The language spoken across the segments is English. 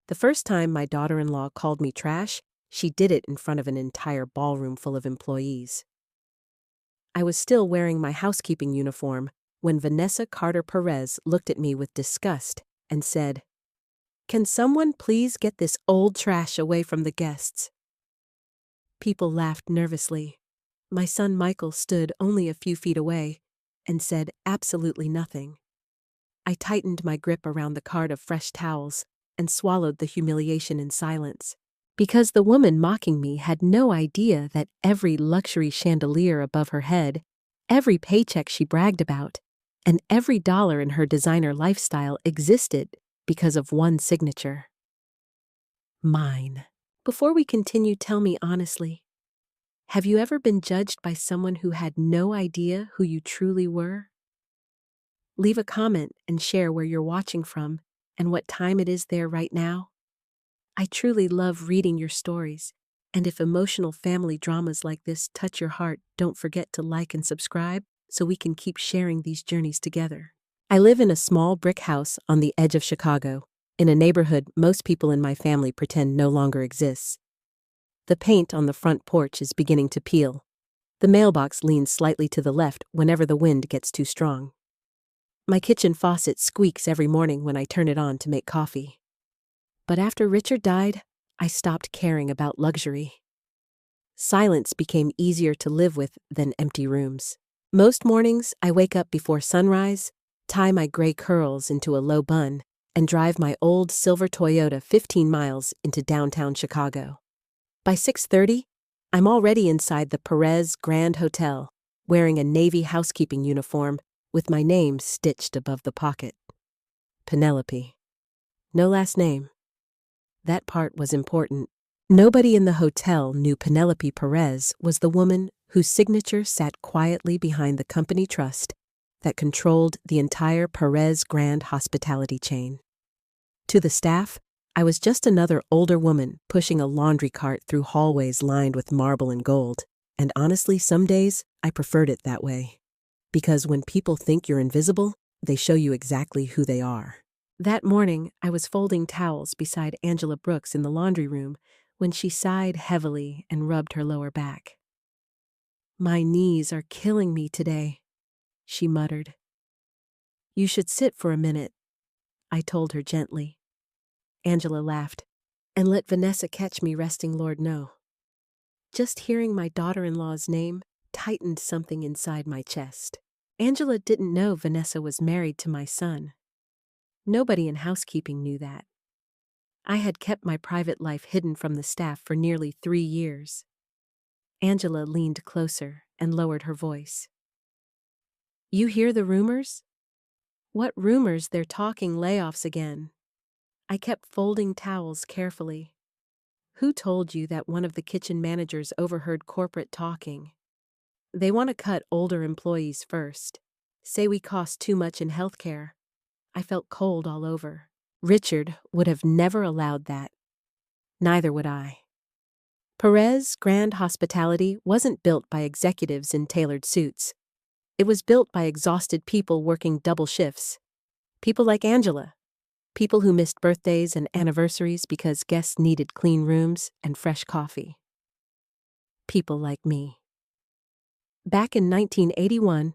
The first time my daughter-in-law called me trash, she did it in front of an entire ballroom full of employees. I was still wearing my housekeeping uniform when Vanessa Perez looked at me with disgust and said, "Can someone please get this old trash away from the guests?" People laughed nervously. My son Michael stood only a few feet away and said absolutely nothing. I tightened my grip around the cart of fresh towels and swallowed the humiliation in silence, because the woman mocking me had no idea that every luxury chandelier above her head, every paycheck she bragged about, and every dollar in her designer lifestyle existed because of one signature. Mine. Before we continue, tell me honestly, have you ever been judged by someone who had no idea who you truly were? Leave a comment and share where you're watching from and what time it is there right now. I truly love reading your stories, and if emotional family dramas like this touch your heart, don't forget to like and subscribe so we can keep sharing these journeys together. I live in a small brick house on the edge of Chicago, in a neighborhood most people in my family pretend no longer exists. The paint on the front porch is beginning to peel. The mailbox leans slightly to the left whenever the wind gets too strong. My kitchen faucet squeaks every morning when I turn it on to make coffee. But after Richard died, I stopped caring about luxury. Silence became easier to live with than empty rooms. Most mornings, I wake up before sunrise, tie my gray curls into a low bun, and drive my old silver Toyota 15 miles into downtown Chicago. By 6:30, I'm already inside the Perez Grand Hotel, wearing a Navy housekeeping uniform with my name stitched above the pocket. Penelope. No last name. That part was important. Nobody in the hotel knew Penelope Perez was the woman whose signature sat quietly behind the company trust that controlled the entire Perez Grand hospitality chain. To the staff, I was just another older woman pushing a laundry cart through hallways lined with marble and gold, and honestly, some days I preferred it that way. Because when people think you're invisible, they show you exactly who they are. That morning, I was folding towels beside Angela Brooks in the laundry room when she sighed heavily and rubbed her lower back. "My knees are killing me today," she muttered. "You should sit for a minute," I told her gently. Angela laughed. "And let Vanessa catch me resting, Lord no." Just hearing my daughter-in-law's name tightened something inside my chest. Angela didn't know Vanessa was married to my son. Nobody in housekeeping knew that. I had kept my private life hidden from the staff for nearly 3 years. Angela leaned closer and lowered her voice. "You hear the rumors?" "What rumors? They're talking layoffs again." I kept folding towels carefully. "Who told you that one of the kitchen managers overheard corporate talking? They want to cut older employees first. Say we cost too much in healthcare." I felt cold all over. Richard would have never allowed that. Neither would I. Perez Grand Hospitality wasn't built by executives in tailored suits. It was built by exhausted people working double shifts. People like Angela. People who missed birthdays and anniversaries because guests needed clean rooms and fresh coffee. People like me. Back in 1981,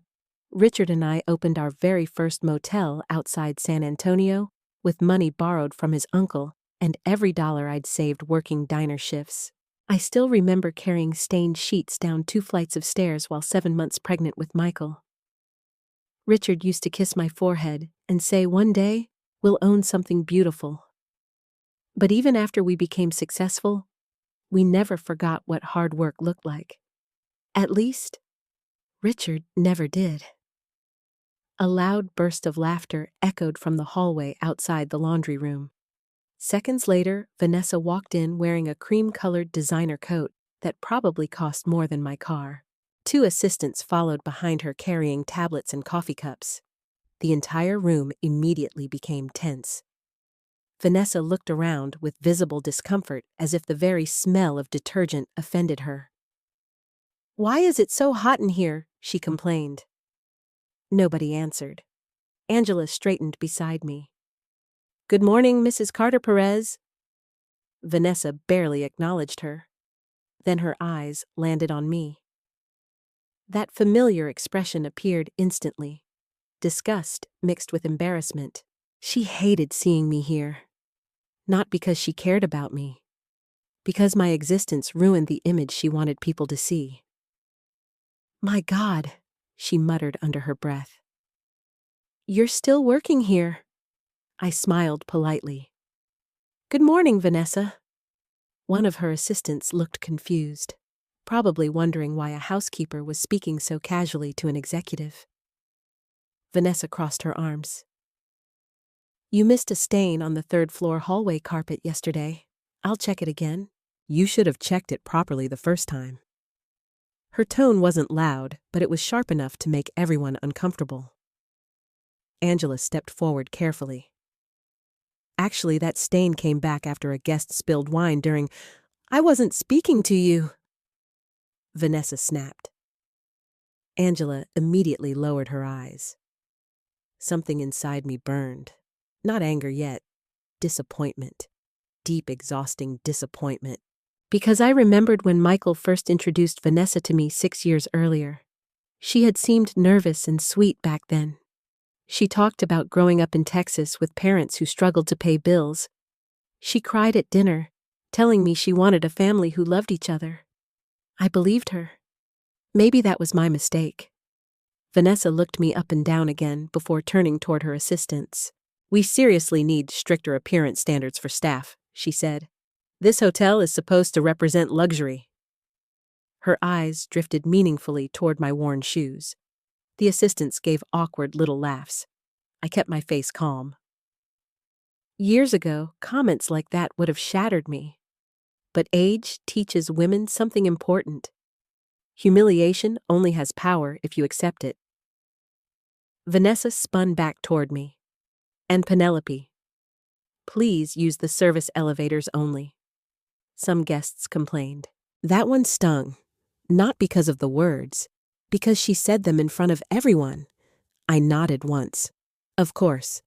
Richard and I opened our very first motel outside San Antonio with money borrowed from his uncle and every dollar I'd saved working diner shifts. I still remember carrying stained sheets down 2 flights of stairs while 7 months pregnant with Michael. Richard used to kiss my forehead and say, "One day, we'll own something beautiful." But even after we became successful, we never forgot what hard work looked like. At least, Richard never did. A loud burst of laughter echoed from the hallway outside the laundry room. Seconds later, Vanessa walked in wearing a cream-colored designer coat that probably cost more than my car. 2 assistants followed behind her carrying tablets and coffee cups. The entire room immediately became tense. Vanessa looked around with visible discomfort as if the very smell of detergent offended her. "Why is it so hot in here?" she complained. Nobody answered. Angela straightened beside me. "Good morning, Mrs. Perez." Vanessa barely acknowledged her. Then her eyes landed on me. That familiar expression appeared instantly. Disgust mixed with embarrassment. She hated seeing me here. Not because she cared about me. Because my existence ruined the image she wanted people to see. "My God," she muttered under her breath. "You're still working here." I smiled politely. "Good morning, Vanessa." One of her assistants looked confused, probably wondering why a housekeeper was speaking so casually to an executive. Vanessa crossed her arms. "You missed a stain on the third-floor hallway carpet yesterday. I'll check it again." "You should have checked it properly the first time." Her tone wasn't loud, but it was sharp enough to make everyone uncomfortable. Angela stepped forward carefully. "Actually, that stain came back after a guest spilled wine during—" "I wasn't speaking to you," Vanessa snapped. Angela immediately lowered her eyes. Something inside me burned. Not anger yet. Disappointment. Deep, exhausting disappointment. Because I remembered when Michael first introduced Vanessa to me 6 years earlier. She had seemed nervous and sweet back then. She talked about growing up in Texas with parents who struggled to pay bills. She cried at dinner, telling me she wanted a family who loved each other. I believed her. Maybe that was my mistake. Vanessa looked me up and down again before turning toward her assistants. "We seriously need stricter appearance standards for staff," she said. "This hotel is supposed to represent luxury." Her eyes drifted meaningfully toward my worn shoes. The assistants gave awkward little laughs. I kept my face calm. Years ago, comments like that would have shattered me. But age teaches women something important. Humiliation only has power if you accept it. Vanessa spun back toward me. "And Penelope, please use the service elevators only." Some guests complained. That one stung, not because of the words, because she said them in front of everyone. I nodded once. "Of course."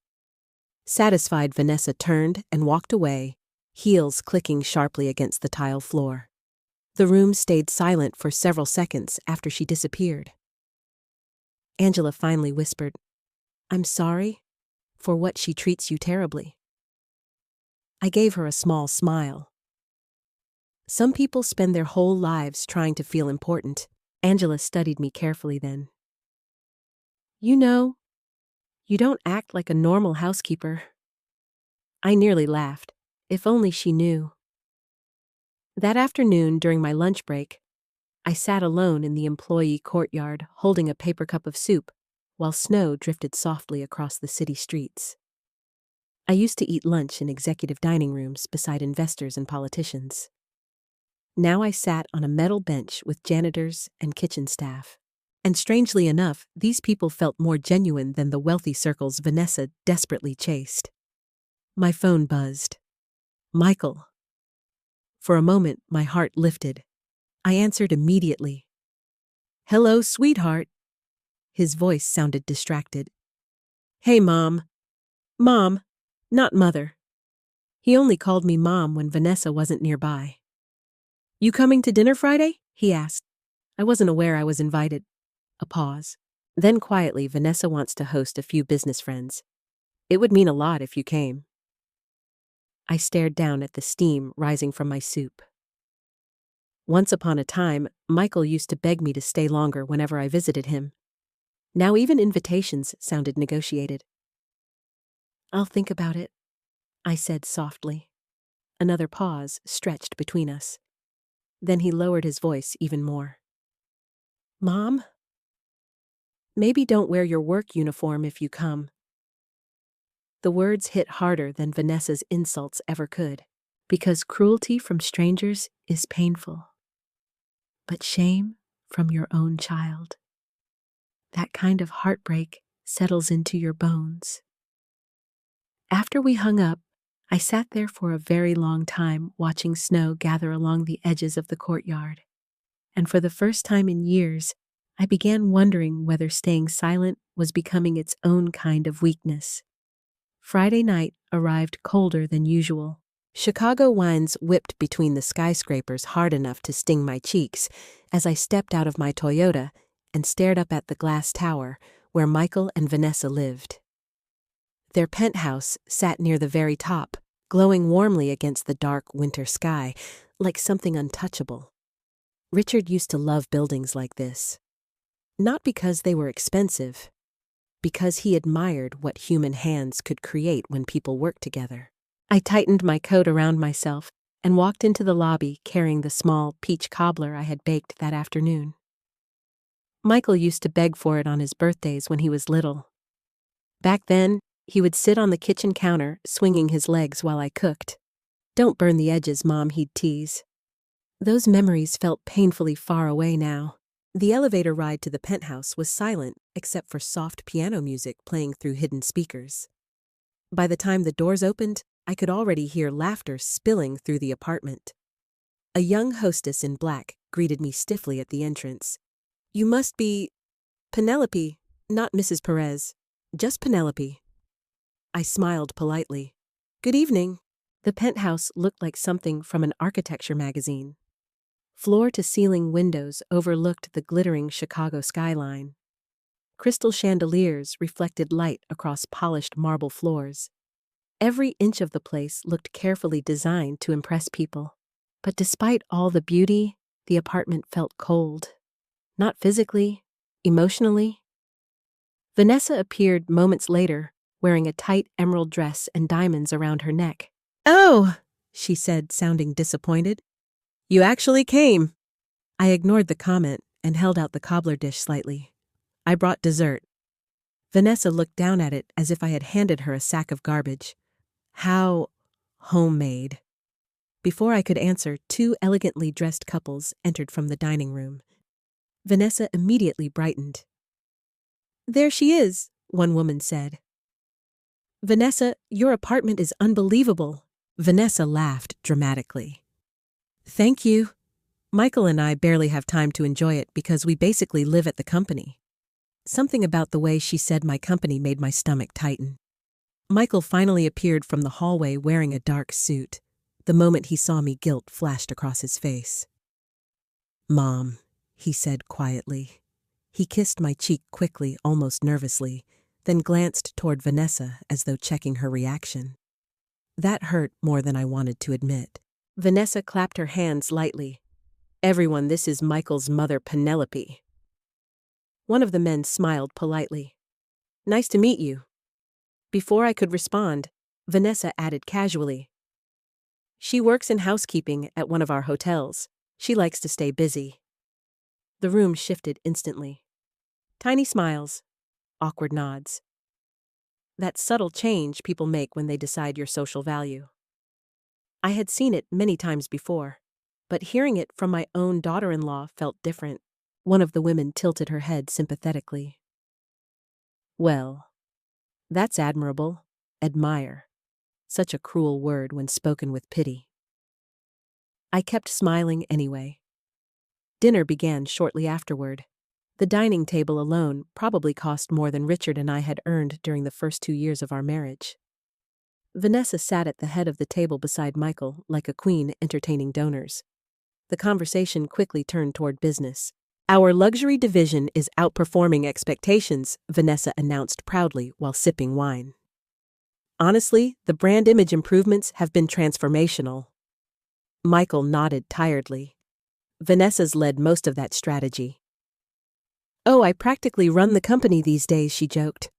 Satisfied, Vanessa turned and walked away, heels clicking sharply against the tile floor. The room stayed silent for several seconds after she disappeared. Angela finally whispered, "I'm sorry for what she treats you terribly." I gave her a small smile. Some people spend their whole lives trying to feel important. Angela studied me carefully then. "You know, you don't act like a normal housekeeper." I nearly laughed. If only she knew. That afternoon, during my lunch break, I sat alone in the employee courtyard holding a paper cup of soup while snow drifted softly across the city streets. I used to eat lunch in executive dining rooms beside investors and politicians. Now I sat on a metal bench with janitors and kitchen staff. And strangely enough, these people felt more genuine than the wealthy circles Vanessa desperately chased. My phone buzzed. "Michael." For a moment, my heart lifted. I answered immediately. "Hello, sweetheart." His voice sounded distracted. "Hey, Mom." "Mom, not Mother." He only called me Mom when Vanessa wasn't nearby. "You coming to dinner Friday?" he asked. I wasn't aware I was invited. A pause. Then quietly, "Vanessa wants to host a few business friends. It would mean a lot if you came." I stared down at the steam rising from my soup. Once upon a time, Michael used to beg me to stay longer whenever I visited him. Now even invitations sounded negotiated. "I'll think about it," I said softly. Another pause stretched between us. Then he lowered his voice even more. "Mom, maybe don't wear your work uniform if you come." The words hit harder than Vanessa's insults ever could, because cruelty from strangers is painful. But shame from your own child, that kind of heartbreak settles into your bones. After we hung up, I sat there for a very long time watching snow gather along the edges of the courtyard. And for the first time in years, I began wondering whether staying silent was becoming its own kind of weakness. Friday night arrived colder than usual. Chicago winds whipped between the skyscrapers hard enough to sting my cheeks as I stepped out of my Toyota and stared up at the glass tower where Michael and Vanessa lived. Their penthouse sat near the very top, glowing warmly against the dark winter sky, like something untouchable. Richard used to love buildings like this. Not because they were expensive, because he admired what human hands could create when people worked together. I tightened my coat around myself and walked into the lobby carrying the small peach cobbler I had baked that afternoon. Michael used to beg for it on his birthdays when he was little. Back then, he would sit on the kitchen counter, swinging his legs while I cooked. "Don't burn the edges, Mom," he'd tease. Those memories felt painfully far away now. The elevator ride to the penthouse was silent except for soft piano music playing through hidden speakers. By the time the doors opened, I could already hear laughter spilling through the apartment. A young hostess in black greeted me stiffly at the entrance. "You must be Penelope, not Mrs. Perez. Just Penelope." I smiled politely. "Good evening." The penthouse looked like something from an architecture magazine. Floor-to-ceiling windows overlooked the glittering Chicago skyline. Crystal chandeliers reflected light across polished marble floors. Every inch of the place looked carefully designed to impress people. But despite all the beauty, the apartment felt cold. Not physically, emotionally. Vanessa appeared moments later, wearing a tight emerald dress and diamonds around her neck. "Oh," she said, sounding disappointed. "You actually came." I ignored the comment and held out the cobbler dish slightly. "I brought dessert." Vanessa looked down at it as if I had handed her a sack of garbage. "How homemade." Before I could answer, two elegantly dressed couples entered from the dining room. Vanessa immediately brightened. "There she is," one woman said. "Vanessa, your apartment is unbelievable." Vanessa laughed dramatically. "Thank you. Michael and I barely have time to enjoy it because we basically live at the company." Something about the way she said my company made my stomach tighten. Michael finally appeared from the hallway wearing a dark suit. The moment he saw me, guilt flashed across his face. "Mom," he said quietly. He kissed my cheek quickly, almost nervously, then glanced toward Vanessa as though checking her reaction. That hurt more than I wanted to admit. Vanessa clapped her hands lightly. "Everyone, this is Michael's mother, Penelope." One of the men smiled politely. "Nice to meet you." Before I could respond, Vanessa added casually, "She works in housekeeping at one of our hotels. She likes to stay busy." The room shifted instantly. Tiny smiles, awkward nods. That subtle change people make when they decide your social value. I had seen it many times before, but hearing it from my own daughter-in-law felt different. One of the women tilted her head sympathetically. "Well, that's admirable. Admire. Such a cruel word when spoken with pity." I kept smiling anyway. Dinner began shortly afterward. The dining table alone probably cost more than Richard and I had earned during the first 2 years of our marriage. Vanessa sat at the head of the table beside Michael, like a queen entertaining donors. The conversation quickly turned toward business. "Our luxury division is outperforming expectations," Vanessa announced proudly while sipping wine. "Honestly, the brand image improvements have been transformational." Michael nodded tiredly. "Vanessa's led most of that strategy." "Oh, I practically run the company these days," she joked.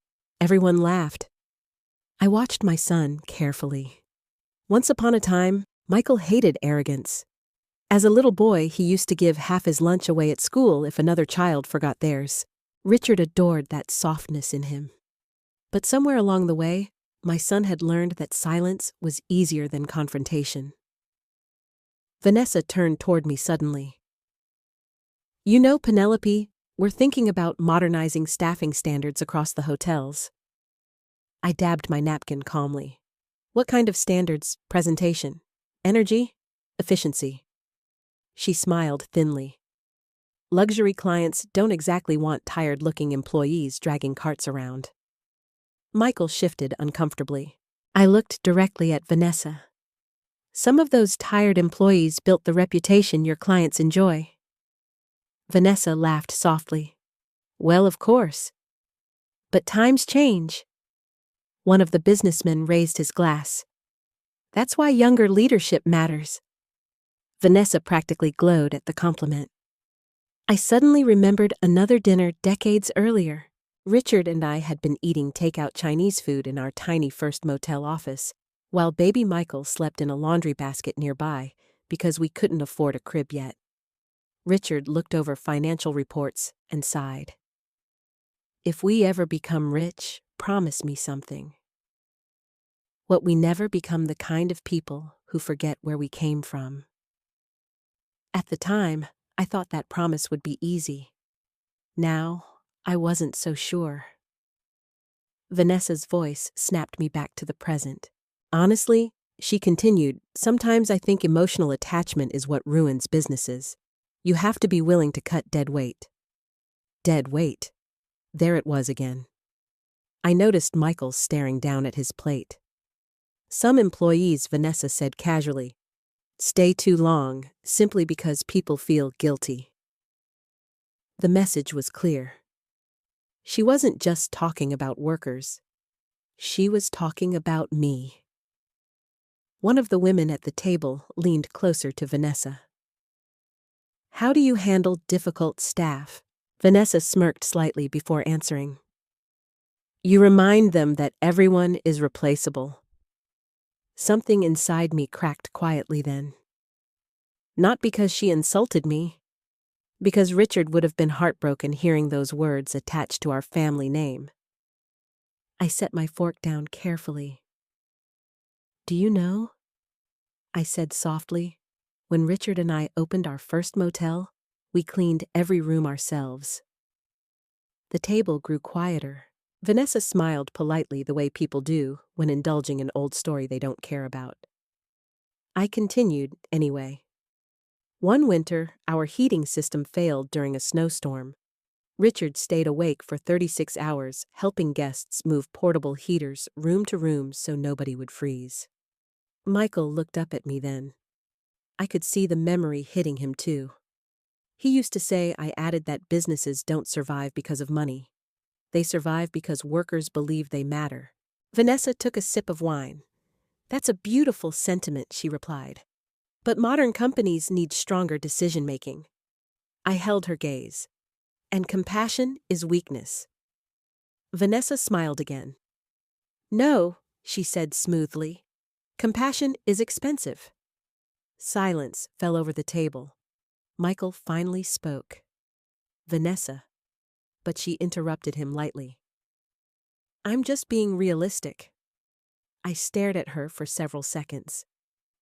Everyone laughed. I watched my son carefully. Once upon a time, Michael hated arrogance. As a little boy, he used to give half his lunch away at school if another child forgot theirs. Richard adored that softness in him. But somewhere along the way, my son had learned that silence was easier than confrontation. Vanessa turned toward me suddenly. "You know, Penelope, we're thinking about modernizing staffing standards across the hotels." I dabbed my napkin calmly. "What kind of standards? Presentation? Energy? Efficiency?" She smiled thinly. "Luxury clients don't exactly want tired-looking employees dragging carts around." Michael shifted uncomfortably. I looked directly at Vanessa. Some of those tired employees built the reputation your clients enjoy. Vanessa laughed softly. Well, of course. But times change. One of the businessmen raised his glass. That's why younger leadership matters. Vanessa practically glowed at the compliment. I suddenly remembered another dinner decades earlier. Richard and I had been eating takeout Chinese food in our tiny first motel office, while baby Michael slept in a laundry basket nearby because we couldn't afford a crib yet. Richard looked over financial reports and sighed. If we ever become rich, promise me something. What we never become the kind of people who forget where we came from. At the time, I thought that promise would be easy. Now, I wasn't so sure. Vanessa's voice snapped me back to the present. Honestly, she continued, sometimes I think emotional attachment is what ruins businesses. You have to be willing to cut dead weight. Dead weight. There it was again. I noticed Michael staring down at his plate. Some employees, Vanessa said casually, stay too long simply because people feel guilty. The message was clear. She wasn't just talking about workers. She was talking about me. One of the women at the table leaned closer to Vanessa. How do you handle difficult staff? Vanessa smirked slightly before answering. You remind them that everyone is replaceable. Something inside me cracked quietly then. Not because she insulted me, because Richard would have been heartbroken hearing those words attached to our family name. I set my fork down carefully. Do you know? I said softly. When Richard and I opened our first motel, we cleaned every room ourselves. The table grew quieter. Vanessa smiled politely the way people do when indulging an old story they don't care about. I continued, anyway. One winter, our heating system failed during a snowstorm. Richard stayed awake for 36 hours, helping guests move portable heaters room to room so nobody would freeze. Michael looked up at me then. I could see the memory hitting him too. He used to say I added that businesses don't survive because of money. They survive because workers believe they matter. Vanessa took a sip of wine. That's a beautiful sentiment, she replied. But modern companies need stronger decision-making. I held her gaze. And compassion is weakness. Vanessa smiled again. No, she said smoothly. Compassion is expensive. Silence fell over the table. Michael finally spoke. Vanessa. But she interrupted him lightly. I'm just being realistic. I stared at her for several seconds.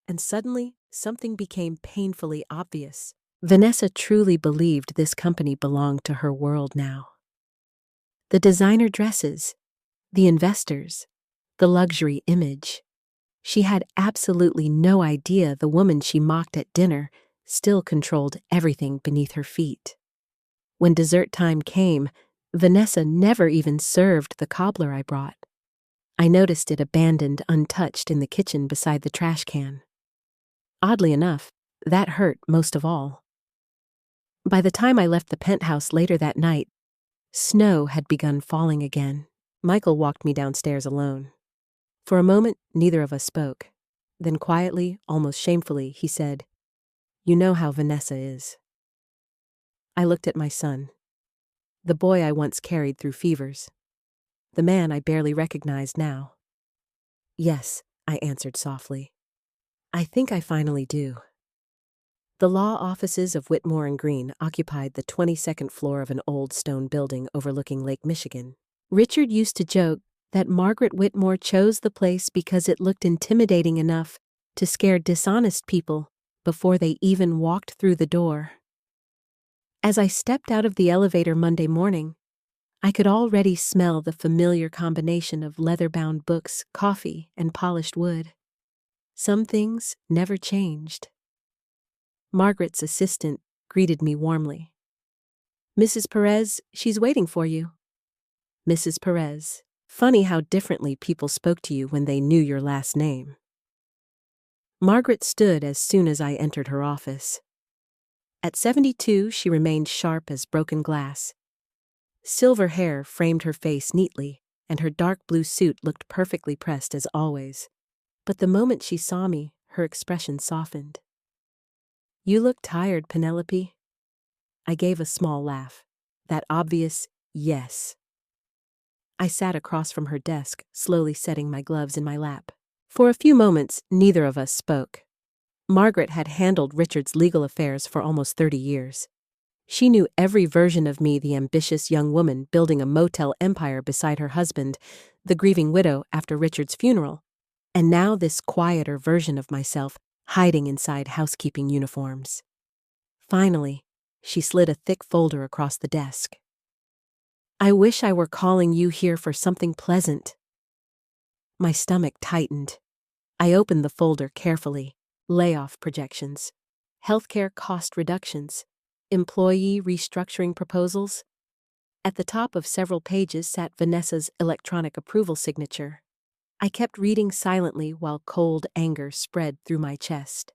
And suddenly, something became painfully obvious. Vanessa truly believed this company belonged to her world now. The designer dresses, the investors, the luxury image. She had absolutely no idea the woman she mocked at dinner still controlled everything beneath her feet. When dessert time came, Vanessa never even served the cobbler I brought. I noticed it abandoned untouched in the kitchen beside the trash can. Oddly enough, that hurt most of all. By the time I left the penthouse later that night, snow had begun falling again. Michael walked me downstairs alone. For a moment, neither of us spoke. Then quietly, almost shamefully, he said, You know how Vanessa is. I looked at my son, the boy I once carried through fevers, the man I barely recognized now. Yes, I answered softly. I think I finally do. The law offices of Whitmore and Green occupied the 22nd floor of an old stone building overlooking Lake Michigan. Richard used to joke that Margaret Whitmore chose the place because it looked intimidating enough to scare dishonest people before they even walked through the door. As I stepped out of the elevator Monday morning, I could already smell the familiar combination of leather-bound books, coffee, and polished wood. Some things never changed. Margaret's assistant greeted me warmly. Mrs. Perez, she's waiting for you. Mrs. Perez. Funny how differently people spoke to you when they knew your last name. Margaret stood as soon as I entered her office. At 72, she remained sharp as broken glass. Silver hair framed her face neatly, and her dark blue suit looked perfectly pressed as always. But the moment she saw me, her expression softened. "You look tired, Penelope." I gave a small laugh. That obvious yes. I sat across from her desk, slowly setting my gloves in my lap. For a few moments, neither of us spoke. Margaret had handled Richard's legal affairs for almost 30 years. She knew every version of me, the ambitious young woman building a motel empire beside her husband, the grieving widow after Richard's funeral, and now this quieter version of myself hiding inside housekeeping uniforms. Finally, she slid a thick folder across the desk. "I wish I were calling you here for something pleasant." My stomach tightened. I opened the folder carefully. Layoff projections, healthcare cost reductions, employee restructuring proposals. At the top of several pages sat Vanessa's electronic approval signature. I kept reading silently while cold anger spread through my chest.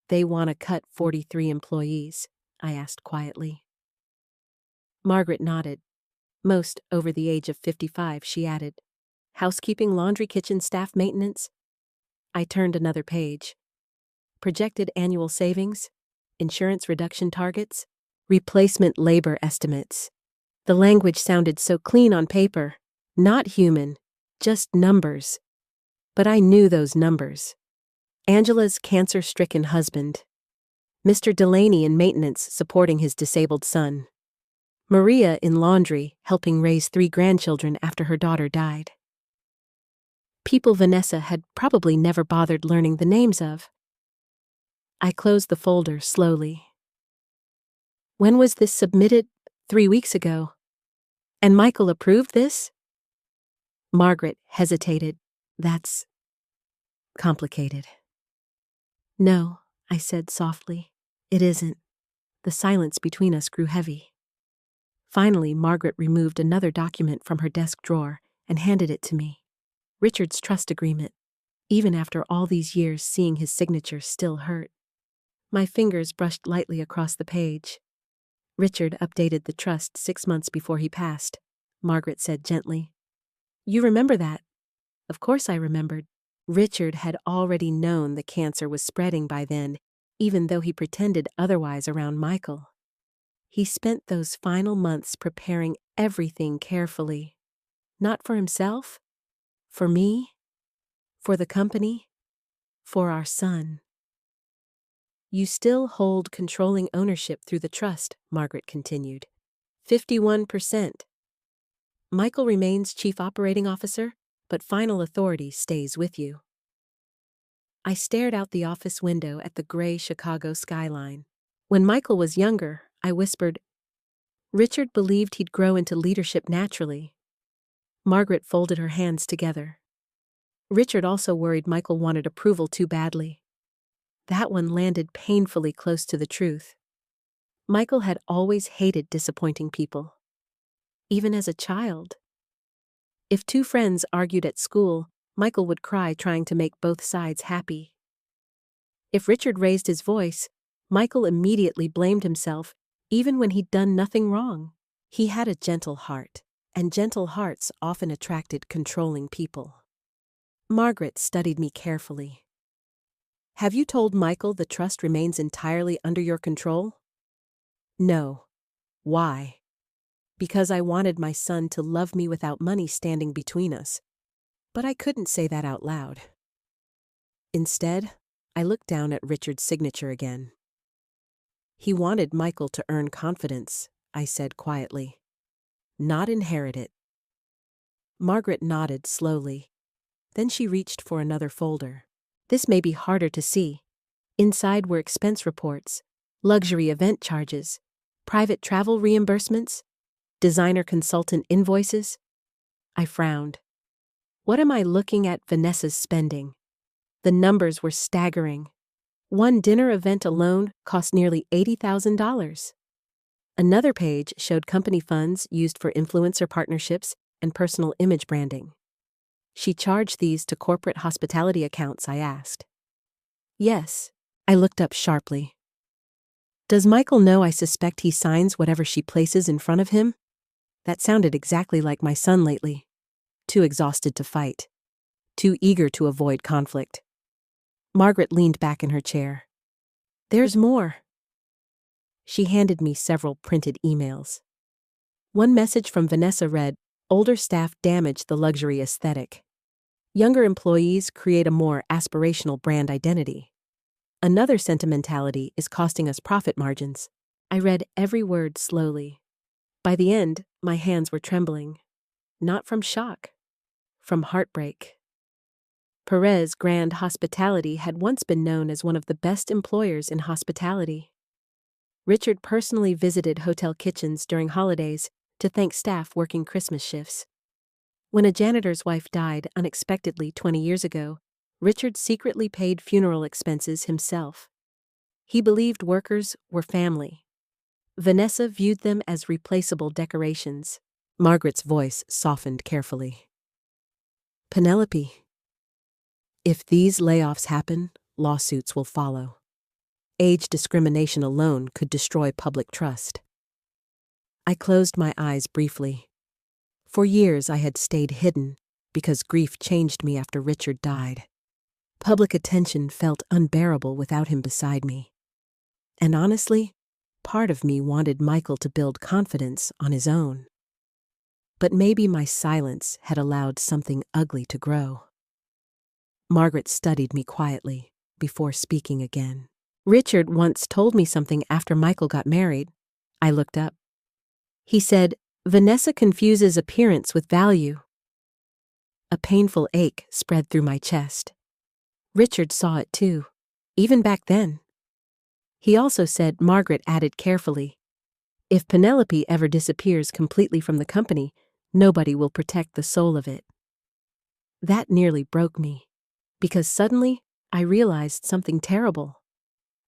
"They want to cut 43 employees," I asked quietly. Margaret nodded. "Most over the age of 55, she added. "Housekeeping, laundry, kitchen, staff, maintenance." I turned another page. Projected annual savings, insurance reduction targets, replacement labor estimates. The language sounded so clean on paper, not human, just numbers. But I knew those numbers. Angela's cancer-stricken husband. Mr. Delaney in maintenance supporting his disabled son. Maria in laundry helping raise 3 grandchildren after her daughter died. People Vanessa had probably never bothered learning the names of. I closed the folder slowly. "When was this submitted?" 3 weeks ago. "And Michael approved this?" Margaret hesitated. "That's complicated." "No," I said softly. "It isn't." The silence between us grew heavy. Finally, Margaret removed another document from her desk drawer and handed it to me. Richard's trust agreement. Even after all these years, seeing his signature still hurt. My fingers brushed lightly across the page. "Richard updated the trust 6 months before he passed," Margaret said gently. "You remember that?" Of course I remembered. Richard had already known the cancer was spreading by then, even though he pretended otherwise around Michael. He spent those final months preparing everything carefully. Not for himself, for me, for the company, for our son. "You still hold controlling ownership through the trust," Margaret continued. 51%. Michael remains chief operating officer, but final authority stays with you. I stared out the office window at the gray Chicago skyline. When Michael was younger, I whispered, "Richard believed he'd grow into leadership naturally." Margaret folded her hands together. "Richard also worried Michael wanted approval too badly." That one landed painfully close to the truth. Michael had always hated disappointing people. Even as a child. If 2 friends argued at school, Michael would cry trying to make both sides happy. If Richard raised his voice, Michael immediately blamed himself, even when he'd done nothing wrong. He had a gentle heart, and gentle hearts often attracted controlling people. Margaret studied me carefully. "Have you told Michael the trust remains entirely under your control?" "No." "Why?" "Because I wanted my son to love me without money standing between us." But I couldn't say that out loud. Instead, I looked down at Richard's signature again. "He wanted Michael to earn confidence," I said quietly. "Not inherit it." Margaret nodded slowly. Then she reached for another folder. This may be harder to see. Inside were expense reports, luxury event charges, private travel reimbursements, designer consultant invoices. I frowned. What am I looking at? Vanessa's spending. The numbers were staggering. One dinner event alone cost nearly $80,000. Another page showed company funds used for influencer partnerships and personal image branding. "She charged these to corporate hospitality accounts?" I asked. Yes. I looked up sharply. Does Michael know I suspect he signs whatever she places in front of him? That sounded exactly like my son lately. Too exhausted to fight. Too eager to avoid conflict. Margaret leaned back in her chair. There's more. She handed me several printed emails. One message from Vanessa read, "Older staff damage the luxury aesthetic. Younger employees create a more aspirational brand identity. Another sentimentality is costing us profit margins." I read every word slowly. By the end, my hands were trembling. Not from shock, from heartbreak. Perez Grand Hospitality had once been known as one of the best employers in hospitality. Richard personally visited hotel kitchens during holidays to thank staff working Christmas shifts. When a janitor's wife died unexpectedly 20 years ago, Richard secretly paid funeral expenses himself. He believed workers were family. Vanessa viewed them as replaceable decorations. Margaret's voice softened carefully. Penelope, if these layoffs happen, lawsuits will follow. Age discrimination alone could destroy public trust. I closed my eyes briefly. For years I had stayed hidden because grief changed me after Richard died. Public attention felt unbearable without him beside me. And honestly, part of me wanted Michael to build confidence on his own. But maybe my silence had allowed something ugly to grow. Margaret studied me quietly before speaking again. Richard once told me something after Michael got married. I looked up. He said, "Vanessa confuses appearance with value." A painful ache spread through my chest. Richard saw it too, even back then. He also said, Margaret added carefully, "If Penelope ever disappears completely from the company, nobody will protect the soul of it." That nearly broke me, because suddenly I realized something terrible.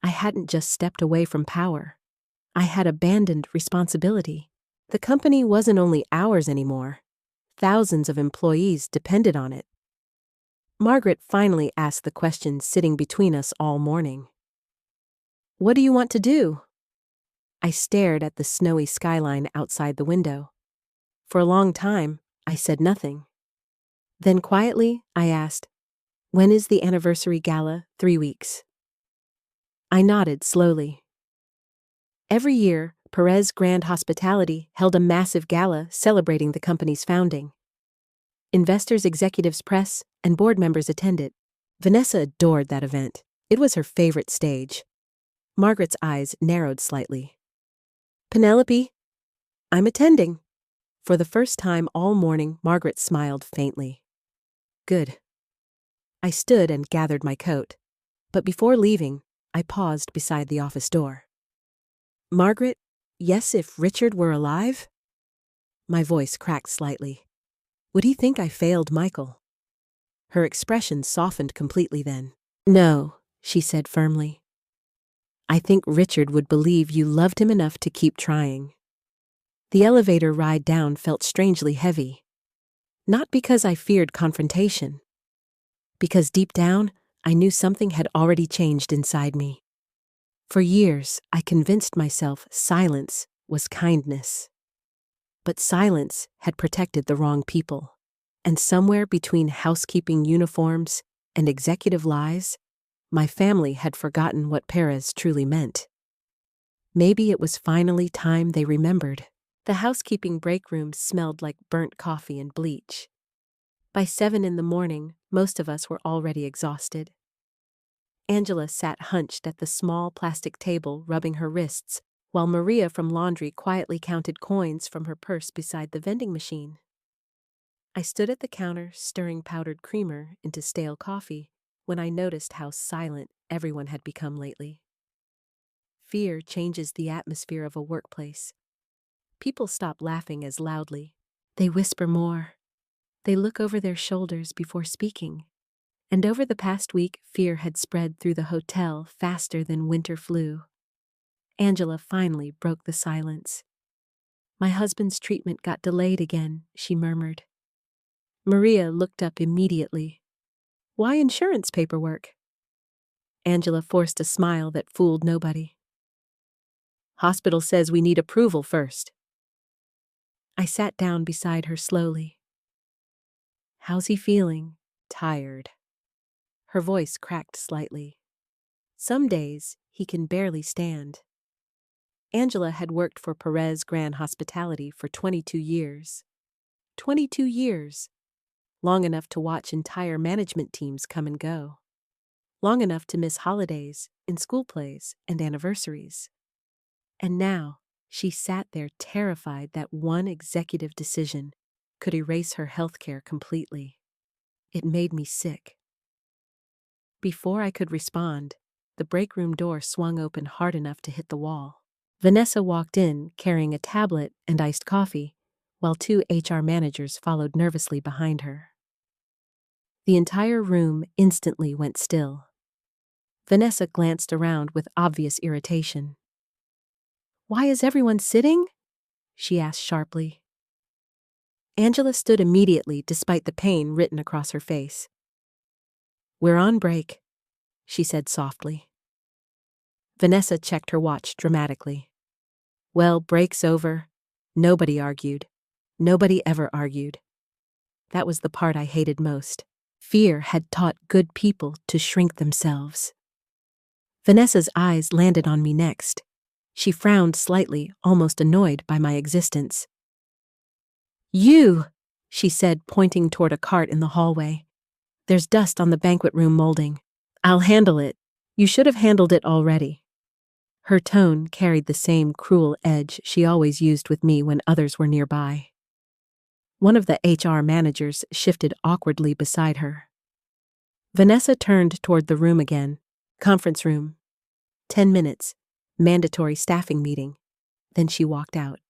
I hadn't just stepped away from power. I had abandoned responsibility. The company wasn't only ours anymore. Thousands of employees depended on it. Margaret finally asked the question sitting between us all morning. "What do you want to do?" I stared at the snowy skyline outside the window. For a long time, I said nothing. Then quietly, I asked, "When is the anniversary gala? 3 weeks." I nodded slowly. Every year, Perez Grand Hospitality held a massive gala celebrating the company's founding. Investors, executives, press, and board members attended. Vanessa adored that event. It was her favorite stage. Margaret's eyes narrowed slightly. "Penelope, I'm attending." For the first time all morning, Margaret smiled faintly. "Good." I stood and gathered my coat. But before leaving, I paused beside the office door. "Margaret, yes, if Richard were alive?" My voice cracked slightly. Would he think I failed Michael? Her expression softened completely then. "No," she said firmly. "I think Richard would believe you loved him enough to keep trying." The elevator ride down felt strangely heavy. Not because I feared confrontation. Because deep down, I knew something had already changed inside me. For years, I convinced myself silence was kindness. But silence had protected the wrong people. And somewhere between housekeeping uniforms and executive lies, my family had forgotten what Perez truly meant. Maybe it was finally time they remembered. The housekeeping break room smelled like burnt coffee and bleach. By 7 in the morning, most of us were already exhausted. Angela sat hunched at the small plastic table, rubbing her wrists, while Maria from laundry quietly counted coins from her purse beside the vending machine. I stood at the counter, stirring powdered creamer into stale coffee, when I noticed how silent everyone had become lately. Fear changes the atmosphere of a workplace. People stop laughing as loudly. They whisper more. They look over their shoulders before speaking. And over the past week, fear had spread through the hotel faster than winter flu. Angela finally broke the silence. "My husband's treatment got delayed again," she murmured. Maria looked up immediately. "Why insurance paperwork?" Angela forced a smile that fooled nobody. Hospital says we need approval first. I sat down beside her slowly. How's he feeling? Tired. Her voice cracked slightly. Some days, he can barely stand. Angela had worked for Perez Grand Hospitality for 22 years. 22 years. Long enough to watch entire management teams come and go. Long enough to miss holidays, in school plays, and anniversaries. And now, she sat there terrified that one executive decision could erase her healthcare completely. It made me sick. Before I could respond, the break room door swung open hard enough to hit the wall. Vanessa walked in, carrying a tablet and iced coffee, while 2 HR managers followed nervously behind her. The entire room instantly went still. Vanessa glanced around with obvious irritation. "Why is everyone sitting?" she asked sharply. Angela stood immediately despite the pain written across her face. "We're on break," she said softly. Vanessa checked her watch dramatically. Well, break's over. Nobody argued. Nobody ever argued. That was the part I hated most. Fear had taught good people to shrink themselves. Vanessa's eyes landed on me next. She frowned slightly, almost annoyed by my existence. "You," she said, pointing toward a cart in the hallway. "There's dust on the banquet room molding. I'll handle it. You should have handled it already." Her tone carried the same cruel edge she always used with me when others were nearby. One of the HR managers shifted awkwardly beside her. Vanessa turned toward the room again. Conference room. 10 minutes. Mandatory staffing meeting. Then she walked out.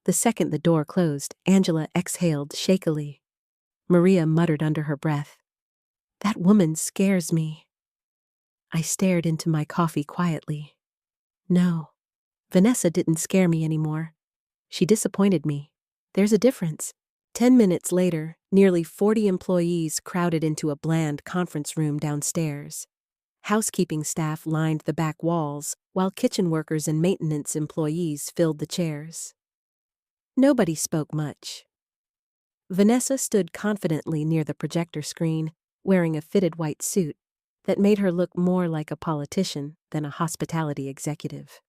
The second the door closed, Angela exhaled shakily. Maria muttered under her breath, "That woman scares me." I stared into my coffee quietly. No, Vanessa didn't scare me anymore. She disappointed me. There's a difference. 10 minutes later, nearly 40 employees crowded into a bland conference room downstairs. Housekeeping staff lined the back walls, while kitchen workers and maintenance employees filled the chairs. Nobody spoke much. Vanessa stood confidently near the projector screen, wearing a fitted white suit that made her look more like a politician than a hospitality executive.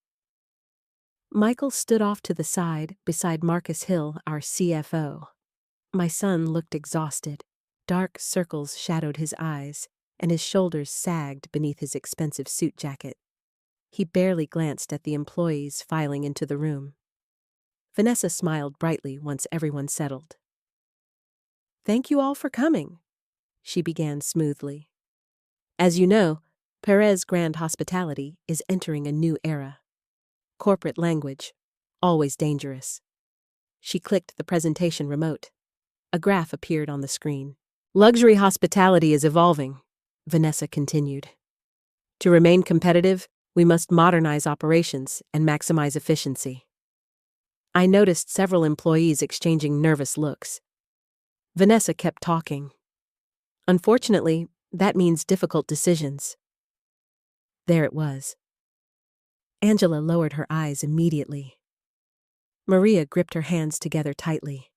Michael stood off to the side beside Marcus Hill, our CFO. My son looked exhausted. Dark circles shadowed his eyes, and his shoulders sagged beneath his expensive suit jacket. He barely glanced at the employees filing into the room. Vanessa smiled brightly once everyone settled. "Thank you all for coming," she began smoothly. "As you know, Perez Grand Hospitality is entering a new era. Corporate language, always dangerous." She clicked the presentation remote. A graph appeared on the screen. "Luxury hospitality is evolving," Vanessa continued. "To remain competitive, we must modernize operations and maximize efficiency." I noticed several employees exchanging nervous looks. Vanessa kept talking. "Unfortunately, that means difficult decisions." There it was. Angela lowered her eyes immediately. Maria gripped her hands together tightly.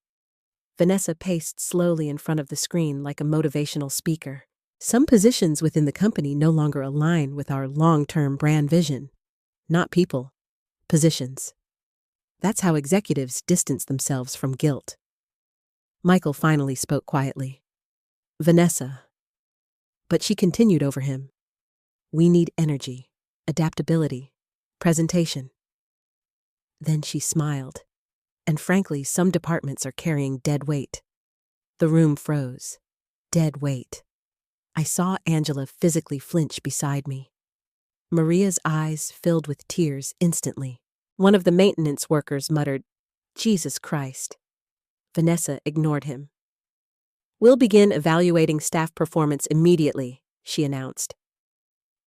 Vanessa paced slowly in front of the screen like a motivational speaker. "Some positions within the company no longer align with our long-term brand vision. Not people, positions. That's how executives distance themselves from guilt." Michael finally spoke quietly. "Vanessa." But she continued over him. "We need energy, adaptability, presentation." Then she smiled. "And frankly, some departments are carrying dead weight." The room froze. Dead weight. I saw Angela physically flinch beside me. Maria's eyes filled with tears instantly. One of the maintenance workers muttered, "Jesus Christ." Vanessa ignored him. "We'll begin evaluating staff performance immediately," she announced.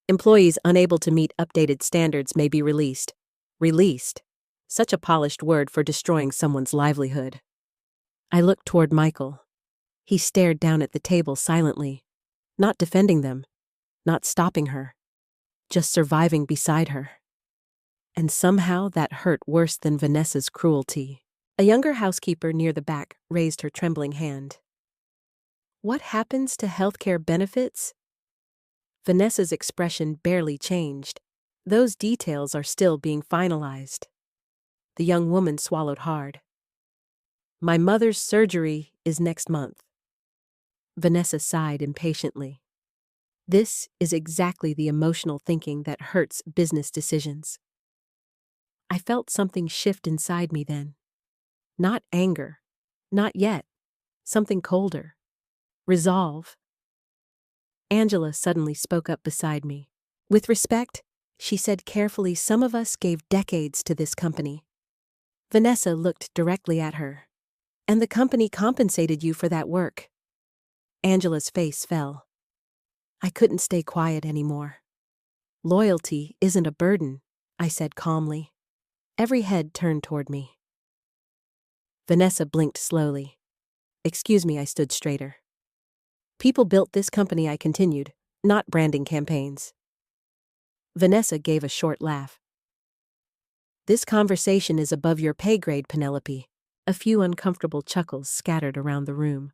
"Employees unable to meet updated standards may be released." Released. Such a polished word for destroying someone's livelihood. I looked toward Michael. He stared down at the table silently, not defending them, not stopping her. just surviving beside her. And somehow that hurt worse than Vanessa's cruelty. A younger housekeeper near the back raised her trembling hand. What happens to healthcare benefits? Vanessa's expression barely changed. Those details are still being finalized. The young woman swallowed hard. My mother's surgery is next month. Vanessa sighed impatiently. This is exactly the emotional thinking that hurts business decisions. I felt something shift inside me then. Not anger. Not yet. Something colder. Resolve. Angela suddenly spoke up beside me. With respect, she said carefully, some of us gave decades to this company. Vanessa looked directly at her. And the company compensated you for that work. Angela's face fell. I couldn't stay quiet anymore. Loyalty isn't a burden, I said calmly. Every head turned toward me. Vanessa blinked slowly. Excuse me, I stood straighter. People built this company, I continued, not branding campaigns. Vanessa gave a short laugh. This conversation is above your pay grade, Penelope. A few uncomfortable chuckles scattered around the room.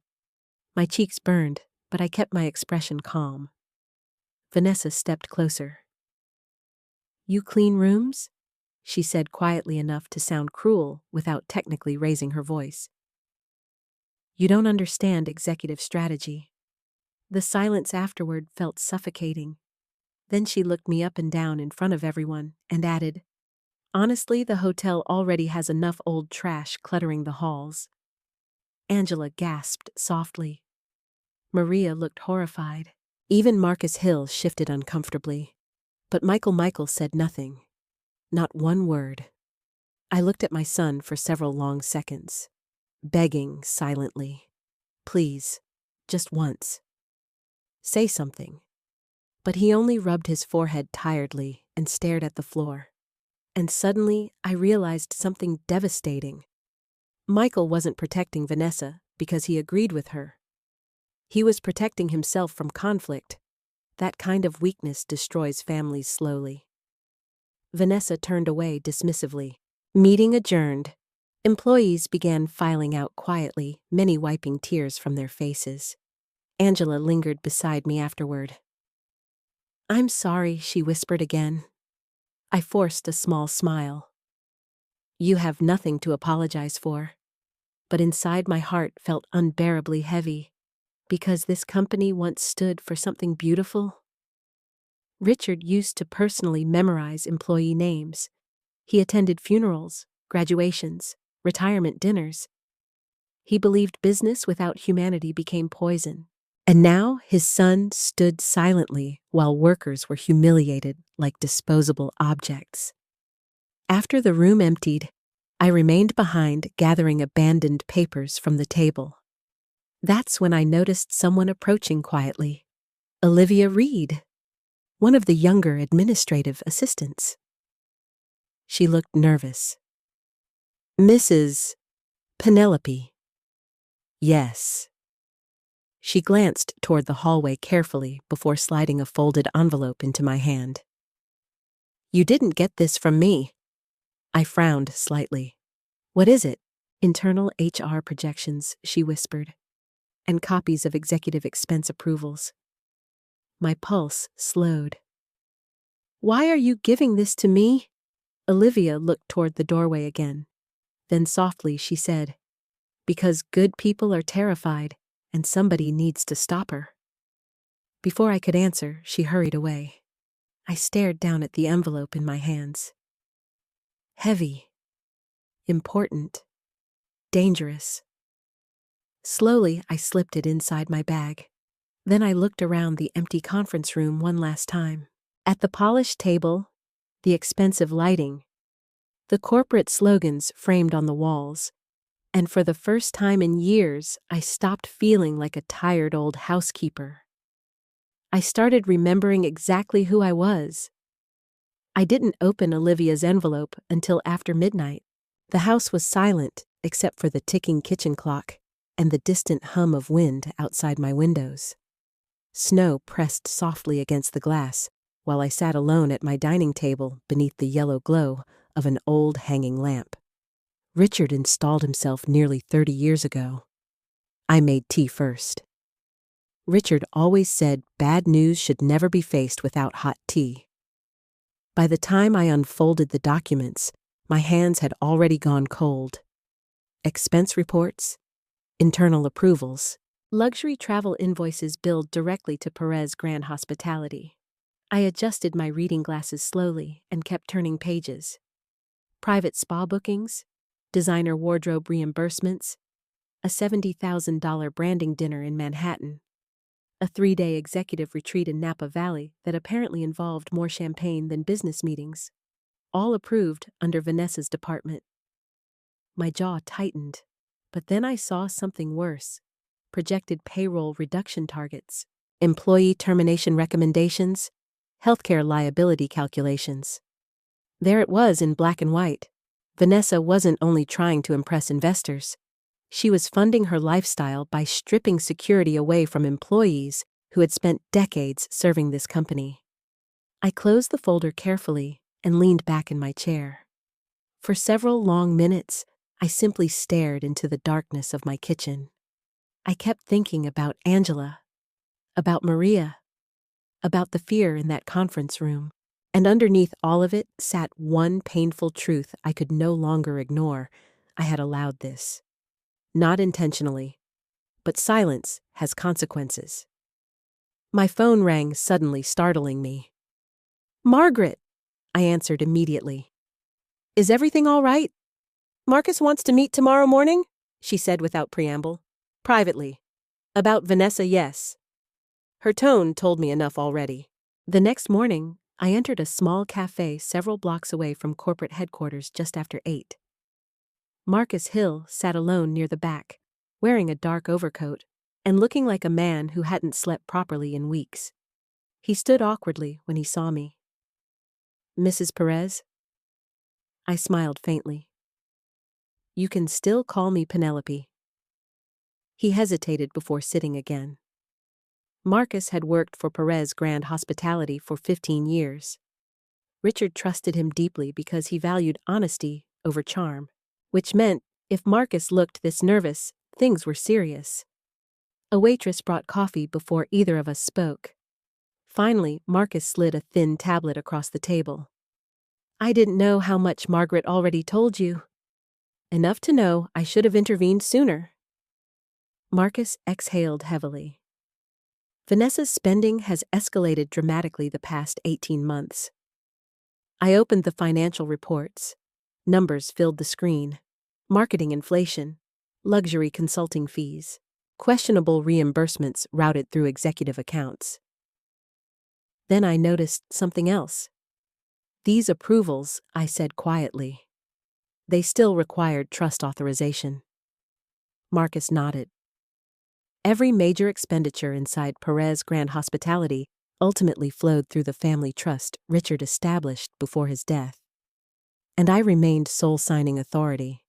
My cheeks burned, but I kept my expression calm. Vanessa stepped closer. You clean rooms? She said quietly enough to sound cruel without technically raising her voice. You don't understand executive strategy. The silence afterward felt suffocating. Then she looked me up and down in front of everyone and added, honestly, the hotel already has enough old trash cluttering the halls. Angela gasped softly. Maria looked horrified. Even Marcus Hill shifted uncomfortably. But Michael said nothing. Not one word. I looked at my son for several long seconds, begging silently. Please, just once. Say something. But he only rubbed his forehead tiredly and stared at the floor. And suddenly, I realized something devastating. Michael wasn't protecting Vanessa because he agreed with her. He was protecting himself from conflict. That kind of weakness destroys families slowly. Vanessa turned away dismissively. Meeting adjourned. Employees began filing out quietly, many wiping tears from their faces. Angela lingered beside me afterward. I'm sorry, she whispered again. I forced a small smile. You have nothing to apologize for. But inside my heart felt unbearably heavy, because this company once stood for something beautiful. Richard used to personally memorize employee names. He attended funerals, graduations, retirement dinners. He believed business without humanity became poison. And now his son stood silently while workers were humiliated like disposable objects. After the room emptied, I remained behind gathering abandoned papers from the table. That's when I noticed someone approaching quietly. Olivia Reed, one of the younger administrative assistants. She looked nervous. Mrs. Penelope. Yes. She glanced toward the hallway carefully before sliding a folded envelope into my hand. You didn't get this from me. I frowned slightly. What is it? Internal HR projections, she whispered, and copies of executive expense approvals. My pulse slowed. Why are you giving this to me? Olivia looked toward the doorway again. Then softly she said, because good people are terrified, and somebody needs to stop her. Before I could answer, she hurried away. I stared down at the envelope in my hands. Heavy. Important. Dangerous. Slowly, I slipped it inside my bag. Then I looked around the empty conference room one last time. At the polished table, the expensive lighting, the corporate slogans framed on the walls, and for the first time in years, I stopped feeling like a tired old housekeeper. I started remembering exactly who I was. I didn't open Olivia's envelope until after midnight. The house was silent except for the ticking kitchen clock and the distant hum of wind outside my windows. Snow pressed softly against the glass, while I sat alone at my dining table beneath the yellow glow of an old hanging lamp. Richard installed himself nearly 30 years ago. I made tea first. Richard always said bad news should never be faced without hot tea. By the time I unfolded the documents, my hands had already gone cold. Expense reports, internal approvals, luxury travel invoices billed directly to Perez Grand Hospitality. I adjusted my reading glasses slowly and kept turning pages. Private spa bookings, designer wardrobe reimbursements, a $70,000 branding dinner in Manhattan, a 3-day executive retreat in Napa Valley that apparently involved more champagne than business meetings, all approved under Vanessa's department. My jaw tightened, but then I saw something worse: projected payroll reduction targets, employee termination recommendations, healthcare liability calculations. There it was in black and white. Vanessa wasn't only trying to impress investors. She was funding her lifestyle by stripping security away from employees who had spent decades serving this company. I closed the folder carefully and leaned back in my chair. For several long minutes, I simply stared into the darkness of my kitchen. I kept thinking about Angela, about Maria, about the fear in that conference room, and underneath all of it sat one painful truth I could no longer ignore. I had allowed this. Not intentionally, but silence has consequences. My phone rang suddenly, startling me. "Margaret," I answered immediately. "Is everything all right? Marcus wants to meet tomorrow morning," she said without preamble. "Privately. About Vanessa, yes." Her tone told me enough already. The next morning, I entered a small cafe several blocks away from corporate headquarters just after 8. Marcus Hill sat alone near the back, wearing a dark overcoat and looking like a man who hadn't slept properly in weeks. He stood awkwardly when he saw me. "Mrs. Perez?" I smiled faintly. "You can still call me Penelope." He hesitated before sitting again. Marcus had worked for Perez Grand Hospitality for 15 years. Richard trusted him deeply because he valued honesty over charm, which meant if Marcus looked this nervous, things were serious. A waitress brought coffee before either of us spoke. Finally, Marcus slid a thin tablet across the table. "I didn't know how much Margaret already told you." "Enough to know I should have intervened sooner." Marcus exhaled heavily. Vanessa's spending has escalated dramatically the past 18 months. I opened the financial reports. Numbers filled the screen. Marketing inflation, luxury consulting fees, questionable reimbursements routed through executive accounts. Then I noticed something else. "These approvals," I said quietly. "They still required trust authorization." Marcus nodded. Every major expenditure inside Perez Grand Hospitality ultimately flowed through the family trust Richard established before his death. And I remained sole signing authority.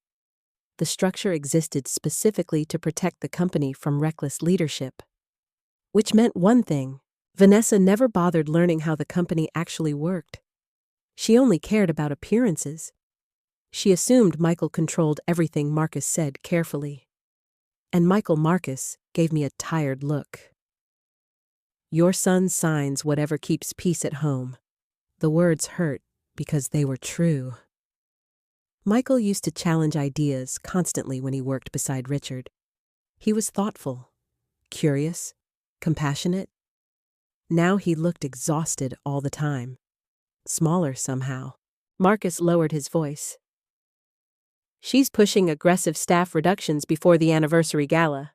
The structure existed specifically to protect the company from reckless leadership. Which meant one thing: Vanessa never bothered learning how the company actually worked. She only cared about appearances. She assumed Michael controlled everything Marcus said carefully. And Michael Marcus gave me a tired look. "Your son signs whatever keeps peace at home." The words hurt because they were true. Michael used to challenge ideas constantly when he worked beside Richard. He was thoughtful, curious, compassionate. Now he looked exhausted all the time. Smaller somehow. Marcus lowered his voice. "She's pushing aggressive staff reductions before the anniversary gala."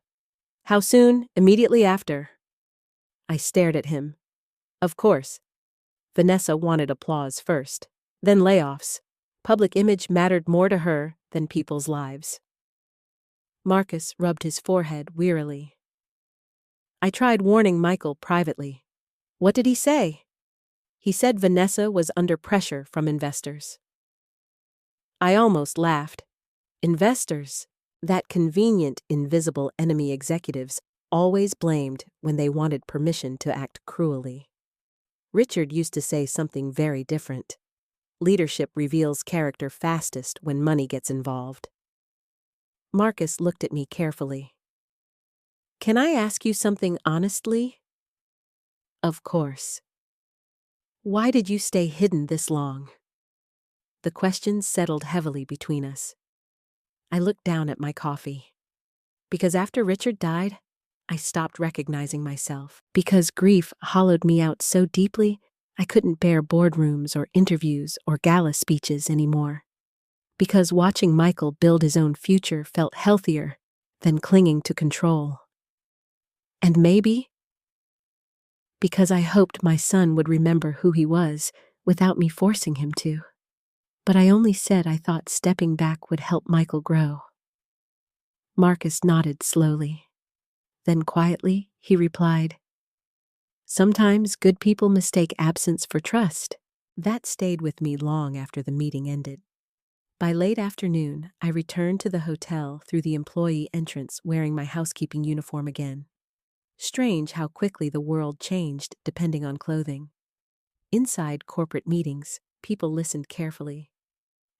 "How soon?" "Immediately after." I stared at him. Of course. Vanessa wanted applause first, then layoffs. Public image mattered more to her than people's lives. Marcus rubbed his forehead wearily. I tried warning Michael privately. "What did he say?" "He said Vanessa was under pressure from investors." I almost laughed. Investors, that convenient, invisible enemy executives always blamed when they wanted permission to act cruelly. Richard used to say something very different. Leadership reveals character fastest when money gets involved. Marcus looked at me carefully. Can I ask you something honestly? Of course. Why did you stay hidden this long? The questions settled heavily between us. I looked down at my coffee. Because after Richard died, I stopped recognizing myself. Because grief hollowed me out so deeply, I couldn't bear boardrooms or interviews or gala speeches anymore. Because watching Michael build his own future felt healthier than clinging to control. And maybe because I hoped my son would remember who he was without me forcing him to. But I only said I thought stepping back would help Michael grow. Marcus nodded slowly. Then quietly, he replied, Sometimes good people mistake absence for trust. That stayed with me long after the meeting ended. By late afternoon, I returned to the hotel through the employee entrance wearing my housekeeping uniform again. Strange how quickly the world changed depending on clothing. Inside corporate meetings, people listened carefully.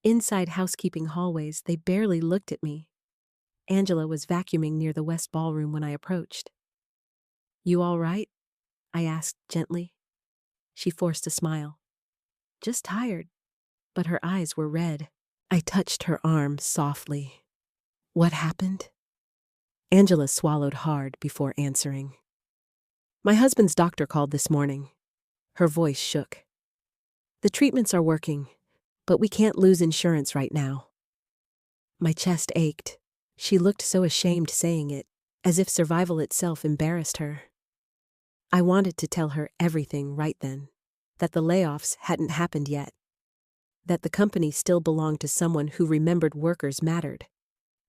Inside housekeeping hallways, they barely looked at me. Angela was vacuuming near the west ballroom when I approached. You all right? I asked gently. She forced a smile. Just tired, but her eyes were red. I touched her arm softly. What happened? Angela swallowed hard before answering. My husband's doctor called this morning. Her voice shook. The treatments are working, but we can't lose insurance right now. My chest ached. She looked so ashamed saying it, as if survival itself embarrassed her. I wanted to tell her everything right then, that the layoffs hadn't happened yet, that the company still belonged to someone who remembered workers mattered,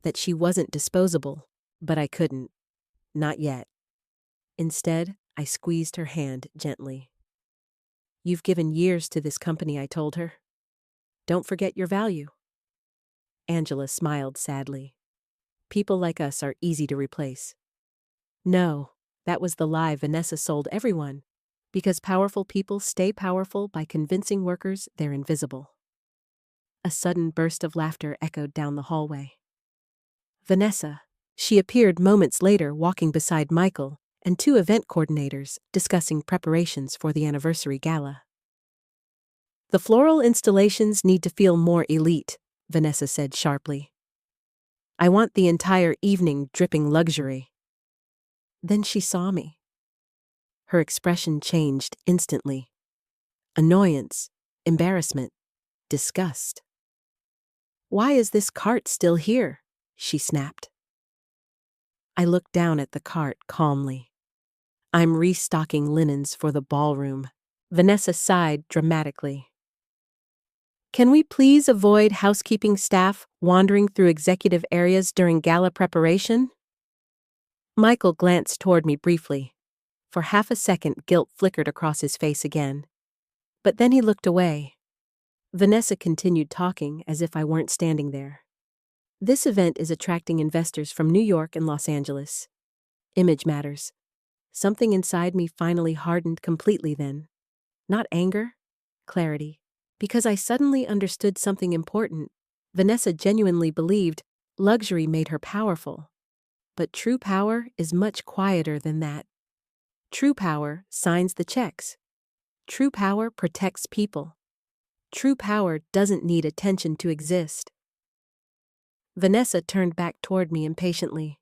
that she wasn't disposable, but I couldn't. Not yet. Instead, I squeezed her hand gently. You've given years to this company, I told her. Don't forget your value. Angela smiled sadly. People like us are easy to replace. No, that was the lie Vanessa sold everyone, because powerful people stay powerful by convincing workers they're invisible. A sudden burst of laughter echoed down the hallway. Vanessa. She appeared moments later walking beside Michael and two event coordinators discussing preparations for the anniversary gala. The floral installations need to feel more elite, Vanessa said sharply. I want the entire evening dripping luxury. Then she saw me. Her expression changed instantly. Annoyance, embarrassment, disgust. Why is this cart still here? She snapped. I looked down at the cart calmly. I'm restocking linens for the ballroom. Vanessa sighed dramatically. Can we please avoid housekeeping staff wandering through executive areas during gala preparation? Michael glanced toward me briefly. For half a second, guilt flickered across his face again. But then he looked away. Vanessa continued talking as if I weren't standing there. This event is attracting investors from New York and Los Angeles. Image matters. Something inside me finally hardened completely then. Not anger, clarity. Because I suddenly understood something important. Vanessa genuinely believed luxury made her powerful. But true power is much quieter than that. True power signs the checks. True power protects people. True power doesn't need attention to exist. Vanessa turned back toward me impatiently.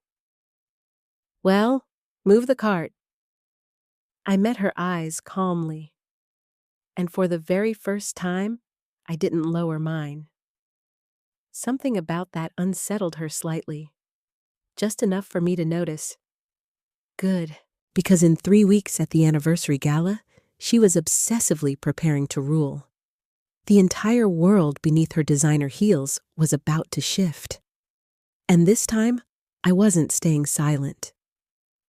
Well, move the cart. I met her eyes calmly. And for the very first time, I didn't lower mine. Something about that unsettled her slightly. Just enough for me to notice. Good, because in 3 weeks at the anniversary gala, she was obsessively preparing to rule. The entire world beneath her designer heels was about to shift. And this time, I wasn't staying silent.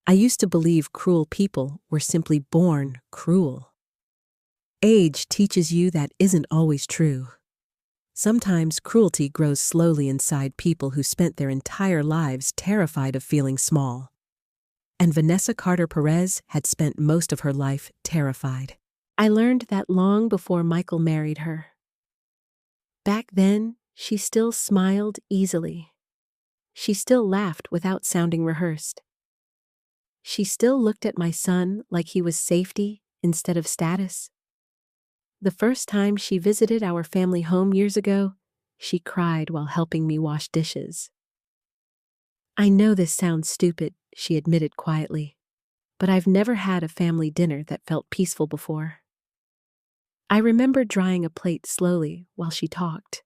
I used to believe cruel people were simply born cruel. Age teaches you that isn't always true. Sometimes cruelty grows slowly inside people who spent their entire lives terrified of feeling small. And Vanessa Carter Perez had spent most of her life terrified. I learned that long before Michael married her. Back then, she still smiled easily. She still laughed without sounding rehearsed. She still looked at my son like he was safety instead of status. The first time she visited our family home years ago, she cried while helping me wash dishes. I know this sounds stupid, she admitted quietly, but I've never had a family dinner that felt peaceful before. I remember drying a plate slowly while she talked.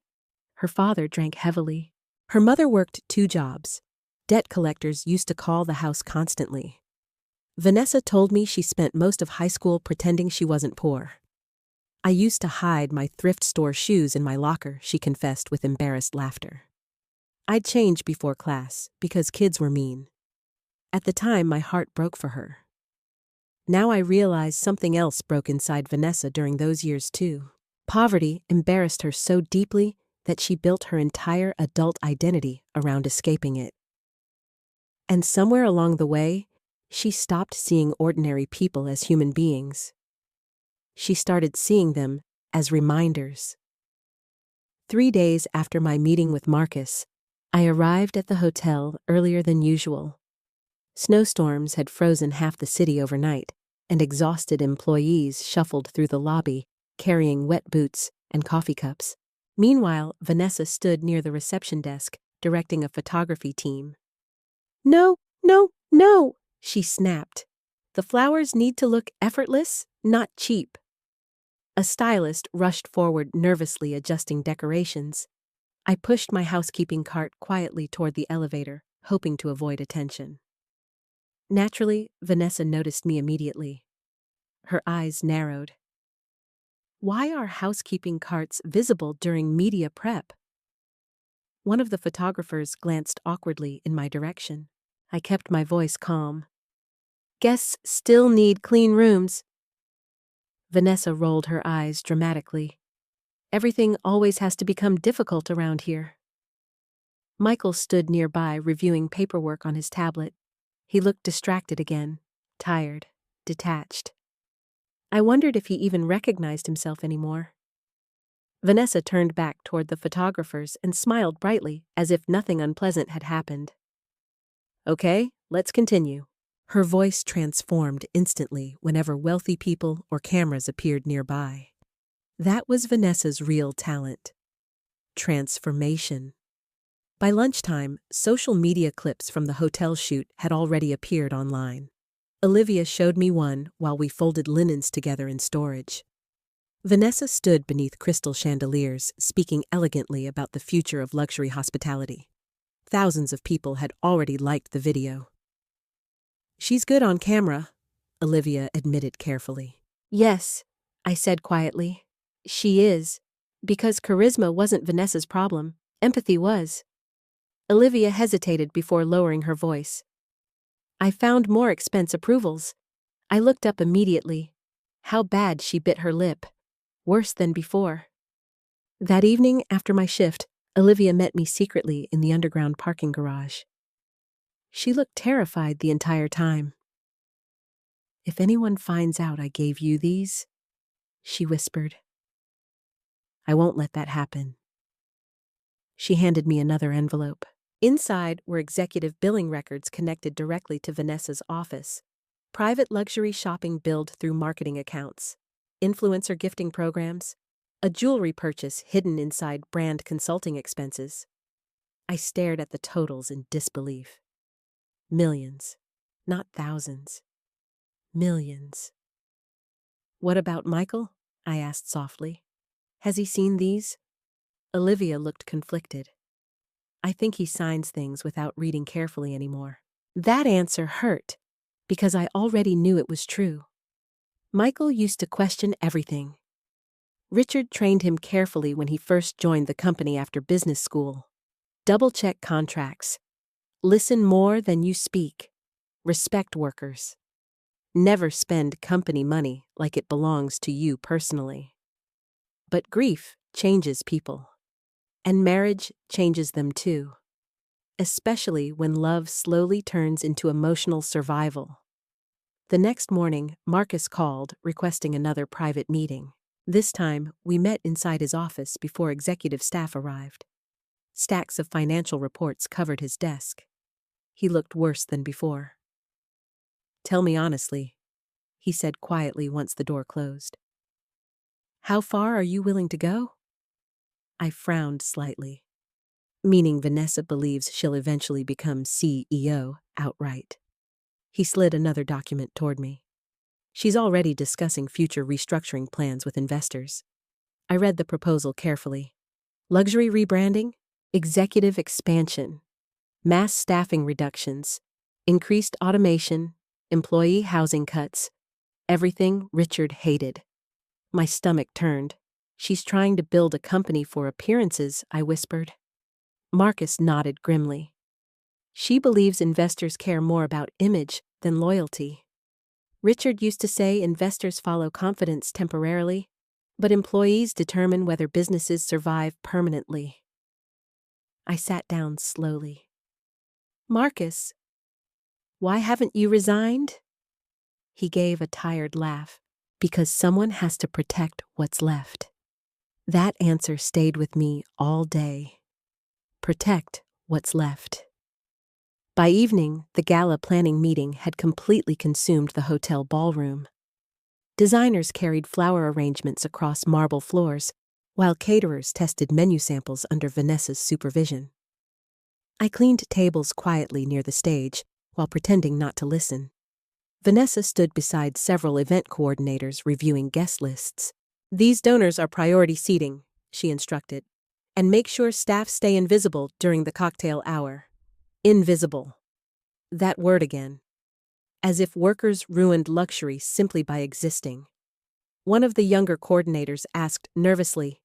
Her father drank heavily. Her mother worked 2 jobs. Debt collectors used to call the house constantly. Vanessa told me she spent most of high school pretending she wasn't poor. I used to hide my thrift store shoes in my locker, she confessed with embarrassed laughter. I'd change before class because kids were mean. At the time, my heart broke for her. Now I realize something else broke inside Vanessa during those years too. Poverty embarrassed her so deeply that she built her entire adult identity around escaping it. And somewhere along the way, she stopped seeing ordinary people as human beings. She started seeing them as reminders. 3 days after my meeting with Marcus, I arrived at the hotel earlier than usual. Snowstorms had frozen half the city overnight, and exhausted employees shuffled through the lobby, carrying wet boots and coffee cups. Meanwhile, Vanessa stood near the reception desk, directing a photography team. "No, no, no," she snapped. "The flowers need to look effortless, not cheap." A stylist rushed forward, nervously adjusting decorations. I pushed my housekeeping cart quietly toward the elevator, hoping to avoid attention. Naturally, Vanessa noticed me immediately. Her eyes narrowed. Why are housekeeping carts visible during media prep? One of the photographers glanced awkwardly in my direction. I kept my voice calm. "Guests still need clean rooms." Vanessa rolled her eyes dramatically. "Everything always has to become difficult around here." Michael stood nearby, reviewing paperwork on his tablet. He looked distracted again, tired, detached. I wondered if he even recognized himself anymore. Vanessa turned back toward the photographers and smiled brightly, as if nothing unpleasant had happened. "Okay, let's continue." Her voice transformed instantly whenever wealthy people or cameras appeared nearby. That was Vanessa's real talent. Transformation. By lunchtime, social media clips from the hotel shoot had already appeared online. Olivia showed me one while we folded linens together in storage. Vanessa stood beneath crystal chandeliers, speaking elegantly about the future of luxury hospitality. Thousands of people had already liked the video. "She's good on camera," Olivia admitted carefully. "Yes," I said quietly. "She is. Because charisma wasn't Vanessa's problem, empathy was." Olivia hesitated before lowering her voice. "I found more expense approvals." I looked up immediately. How bad she bit her lip. Worse than before. That evening, after my shift, Olivia met me secretly in the underground parking garage. She looked terrified the entire time. "If anyone finds out I gave you these," she whispered, "I won't let that happen." She handed me another envelope. Inside were executive billing records connected directly to Vanessa's office, private luxury shopping billed through marketing accounts, influencer gifting programs, a jewelry purchase hidden inside brand consulting expenses. I stared at the totals in disbelief. Millions, not thousands. Millions. "What about Michael?" I asked softly. "Has he seen these?" Olivia looked conflicted. "I think he signs things without reading carefully anymore." That answer hurt, because I already knew it was true. Michael used to question everything. Richard trained him carefully when he first joined the company after business school. Double-check contracts. Listen more than you speak. Respect workers. Never spend company money like it belongs to you personally. But grief changes people. And marriage changes them too. Especially when love slowly turns into emotional survival. The next morning, Marcus called, requesting another private meeting. This time, we met inside his office before executive staff arrived. Stacks of financial reports covered his desk. He looked worse than before. "Tell me honestly," he said quietly once the door closed. "How far are you willing to go?" I frowned slightly. Meaning Vanessa believes she'll eventually become CEO outright. He slid another document toward me. She's already discussing future restructuring plans with investors. I read the proposal carefully. Luxury rebranding, executive expansion, mass staffing reductions, increased automation, employee housing cuts, everything Richard hated. My stomach turned. "She's trying to build a company for appearances," I whispered. Marcus nodded grimly. "She believes investors care more about image than loyalty. Richard used to say investors follow confidence temporarily, but employees determine whether businesses survive permanently." I sat down slowly. "Marcus, why haven't you resigned?" He gave a tired laugh. "Because someone has to protect what's left." That answer stayed with me all day. Protect what's left. By evening, the gala planning meeting had completely consumed the hotel ballroom. Designers carried flower arrangements across marble floors, while caterers tested menu samples under Vanessa's supervision. I cleaned tables quietly near the stage, while pretending not to listen. Vanessa stood beside several event coordinators reviewing guest lists. "These donors are priority seating," she instructed, "and make sure staff stay invisible during the cocktail hour." Invisible. That word again. As if workers ruined luxury simply by existing. One of the younger coordinators asked nervously,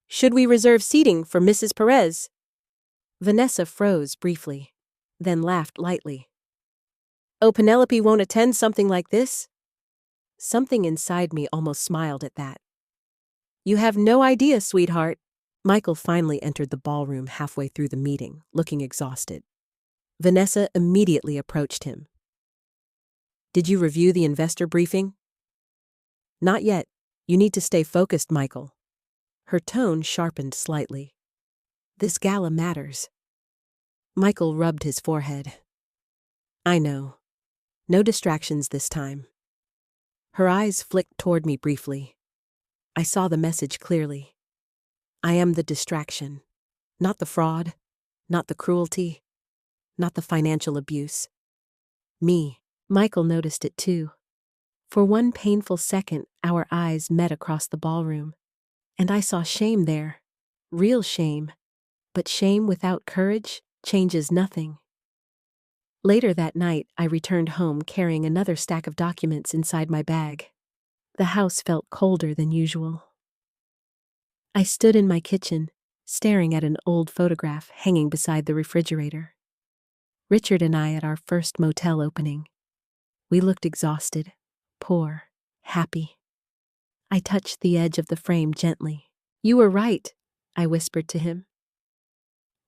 "Should we reserve seating for Mrs. Perez?" Vanessa froze briefly, then laughed lightly. "Oh, Penelope won't attend something like this?" Something inside me almost smiled at that. "You have no idea, sweetheart." Michael finally entered the ballroom halfway through the meeting, looking exhausted. Vanessa immediately approached him. "Did you review the investor briefing?" "Not yet. You need to stay focused, Michael." Her tone sharpened slightly. "This gala matters." Michael rubbed his forehead. "I know. No distractions this time." Her eyes flicked toward me briefly. I saw the message clearly. I am the distraction. Not the fraud, not the cruelty, not the financial abuse. Me. Michael noticed it too. For one painful second, our eyes met across the ballroom, and I saw shame there. Real shame. But shame without courage changes nothing. Later that night, I returned home carrying another stack of documents inside my bag. The house felt colder than usual. I stood in my kitchen, staring at an old photograph hanging beside the refrigerator. Richard and I at our first motel opening. We looked exhausted, poor, happy. I touched the edge of the frame gently. "You were right," I whispered to him.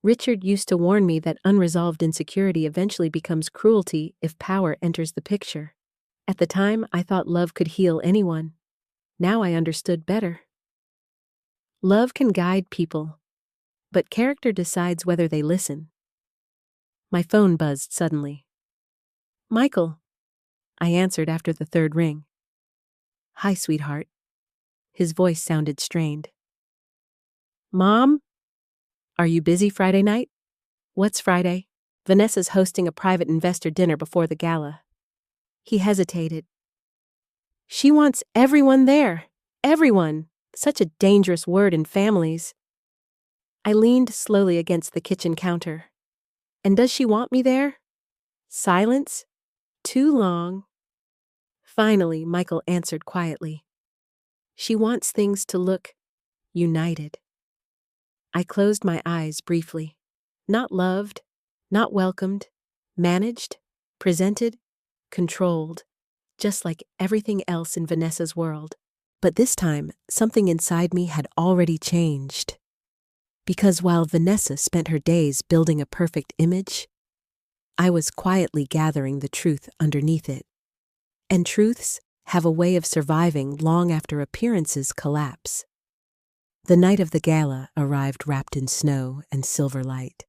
Richard used to warn me that unresolved insecurity eventually becomes cruelty if power enters the picture. At the time, I thought love could heal anyone. Now I understood better. Love can guide people, but character decides whether they listen. My phone buzzed suddenly. "Michael," I answered after the third ring. "Hi, sweetheart." His voice sounded strained. "Mom? Are you busy Friday night?" "What's Friday?" "Vanessa's hosting a private investor dinner before the gala." He hesitated. "She wants everyone there. Everyone. Such a dangerous word in families." I leaned slowly against the kitchen counter. "And does she want me there?" Silence. Too long. Finally, Michael answered quietly. "She wants things to look united." I closed my eyes briefly. Not loved, not welcomed, managed, presented, controlled, just like everything else in Vanessa's world. But this time, something inside me had already changed. Because while Vanessa spent her days building a perfect image, I was quietly gathering the truth underneath it. And truths have a way of surviving long after appearances collapse. The night of the gala arrived wrapped in snow and silver light.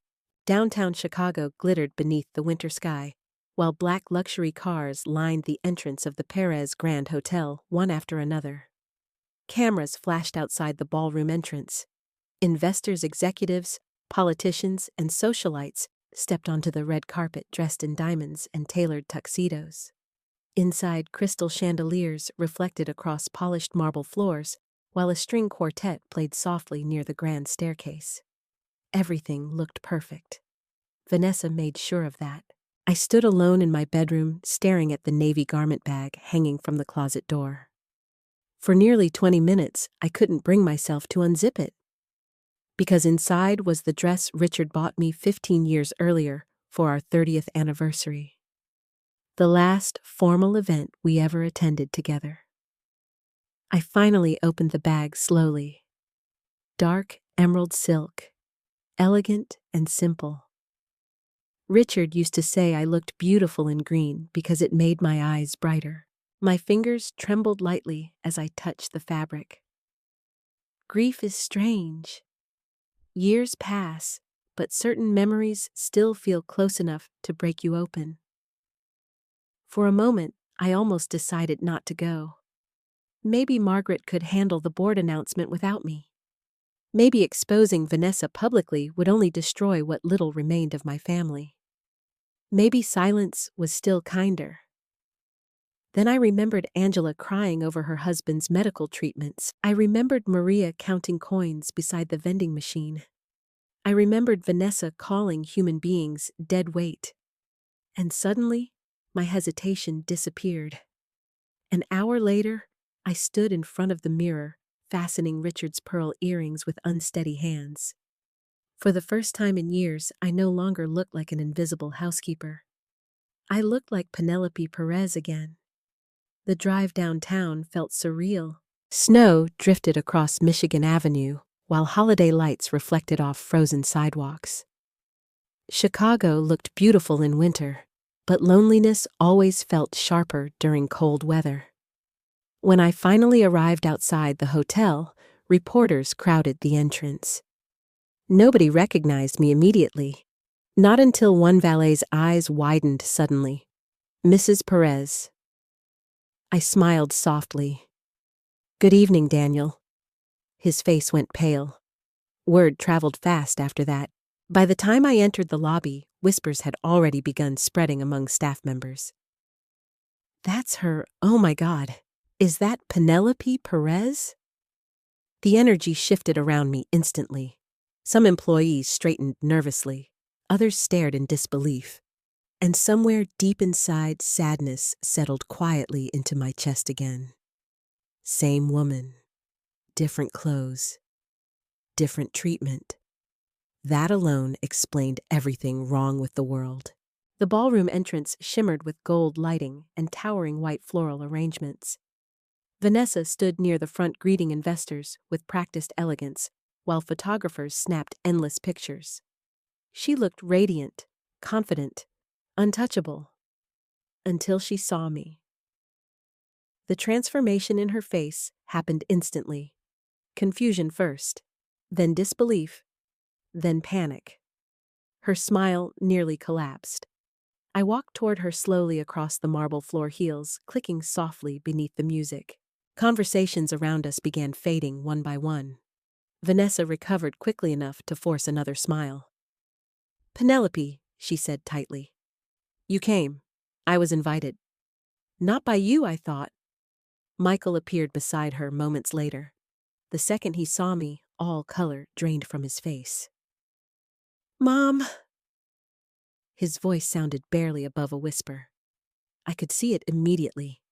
Downtown Chicago glittered beneath the winter sky, while black luxury cars lined the entrance of the Perez Grand Hotel one after another. Cameras flashed outside the ballroom entrance. Investors, executives, politicians, and socialites stepped onto the red carpet dressed in diamonds and tailored tuxedos. Inside, crystal chandeliers reflected across polished marble floors, while a string quartet played softly near the grand staircase. Everything looked perfect. Vanessa made sure of that. I stood alone in my bedroom, staring at the navy garment bag hanging from the closet door. For nearly 20 minutes, I couldn't bring myself to unzip it. Because inside was the dress Richard bought me 15 years earlier for our 30th anniversary. The last formal event we ever attended together. I finally opened the bag slowly. Dark emerald silk, elegant and simple. Richard used to say I looked beautiful in green because it made my eyes brighter. My fingers trembled lightly as I touched the fabric. Grief is strange. Years pass, but certain memories still feel close enough to break you open. For a moment, I almost decided not to go. Maybe Margaret could handle the board announcement without me. Maybe exposing Vanessa publicly would only destroy what little remained of my family. Maybe silence was still kinder. Then I remembered Angela crying over her husband's medical treatments. I remembered Maria counting coins beside the vending machine. I remembered Vanessa calling human beings dead weight. And suddenly, my hesitation disappeared. An hour later, I stood in front of the mirror, fastening Richard's pearl earrings with unsteady hands. For the first time in years, I no longer looked like an invisible housekeeper. I looked like Penelope Perez again. The drive downtown felt surreal. Snow drifted across Michigan Avenue, while holiday lights reflected off frozen sidewalks. Chicago looked beautiful in winter, but loneliness always felt sharper during cold weather. When I finally arrived outside the hotel, reporters crowded the entrance. Nobody recognized me immediately, not until one valet's eyes widened suddenly. "Mrs. Perez." I smiled softly. "Good evening, Daniel." His face went pale. Word traveled fast after that. By the time I entered the lobby, whispers had already begun spreading among staff members. "That's her, oh my God. Is that Penelope Perez?" The energy shifted around me instantly. Some employees straightened nervously, others stared in disbelief, and somewhere deep inside, sadness settled quietly into my chest again. Same woman, different clothes, different treatment. That alone explained everything wrong with the world. The ballroom entrance shimmered with gold lighting and towering white floral arrangements. Vanessa stood near the front greeting investors with practiced elegance, while photographers snapped endless pictures. She looked radiant, confident, untouchable, until she saw me. The transformation in her face happened instantly. Confusion first, then disbelief, then panic. Her smile nearly collapsed. I walked toward her slowly across the marble floor heels, clicking softly beneath the music. Conversations around us began fading one by one. Vanessa recovered quickly enough to force another smile. "Penelope," she said tightly. "You came. I was invited." "Not by you, I thought." Michael appeared beside her moments later. The second he saw me, all color drained from his face. "Mom." His voice sounded barely above a whisper. I could see it immediately.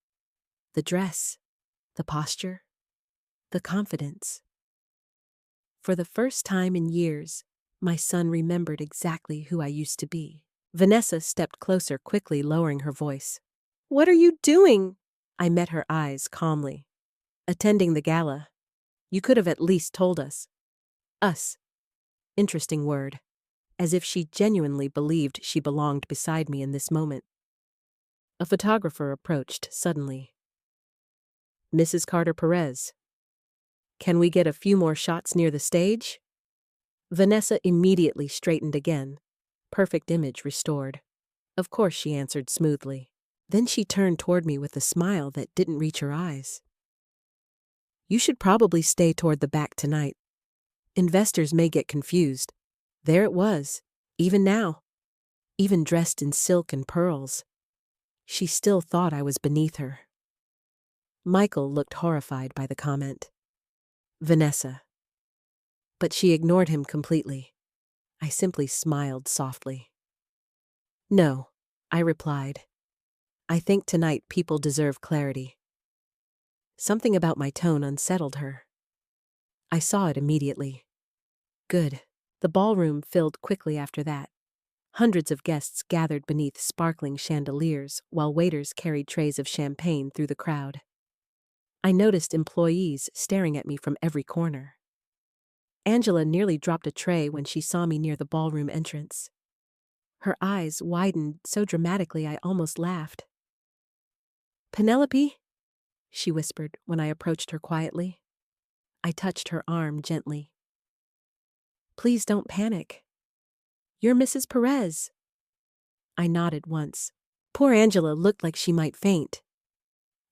The dress, the posture, the confidence. For the first time in years, my son remembered exactly who I used to be. Vanessa stepped closer, quickly lowering her voice. "What are you doing?" I met her eyes calmly. "Attending the gala. You could have at least told us." "Us." Interesting word. As if she genuinely believed she belonged beside me in this moment. A photographer approached suddenly. "Mrs. Carter Perez, can we get a few more shots near the stage?" Vanessa immediately straightened again. Perfect image restored. Of course, she answered smoothly. Then she turned toward me with a smile that didn't reach her eyes. "You should probably stay toward the back tonight. Investors may get confused." There it was, even now. Even dressed in silk and pearls. She still thought I was beneath her. Michael looked horrified by the comment. "Vanessa." But she ignored him completely. I simply smiled softly. "No," I replied. "I think tonight people deserve clarity." Something about my tone unsettled her. I saw it immediately. Good. The ballroom filled quickly after that. Hundreds of guests gathered beneath sparkling chandeliers while waiters carried trays of champagne through the crowd. I noticed employees staring at me from every corner. Angela nearly dropped a tray when she saw me near the ballroom entrance. Her eyes widened so dramatically I almost laughed. "Penelope?" she whispered when I approached her quietly. I touched her arm gently. "Please don't panic. You're Mrs. Perez." I nodded once. Poor Angela looked like she might faint.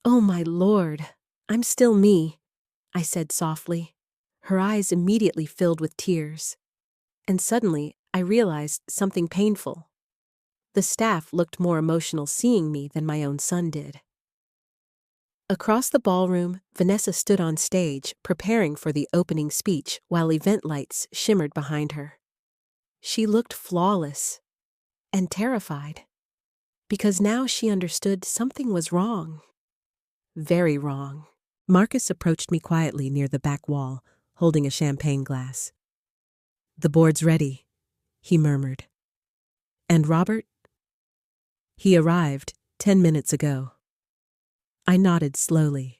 "Oh my Lord, I'm still me," I said softly. Her eyes immediately filled with tears. And suddenly, I realized something painful. The staff looked more emotional seeing me than my own son did. Across the ballroom, Vanessa stood on stage, preparing for the opening speech while event lights shimmered behind her. She looked flawless and terrified, because now she understood something was wrong. Very wrong. Marcus approached me quietly near the back wall, holding a champagne glass. "The board's ready," he murmured. "And Robert?" "He arrived 10 minutes ago." I nodded slowly.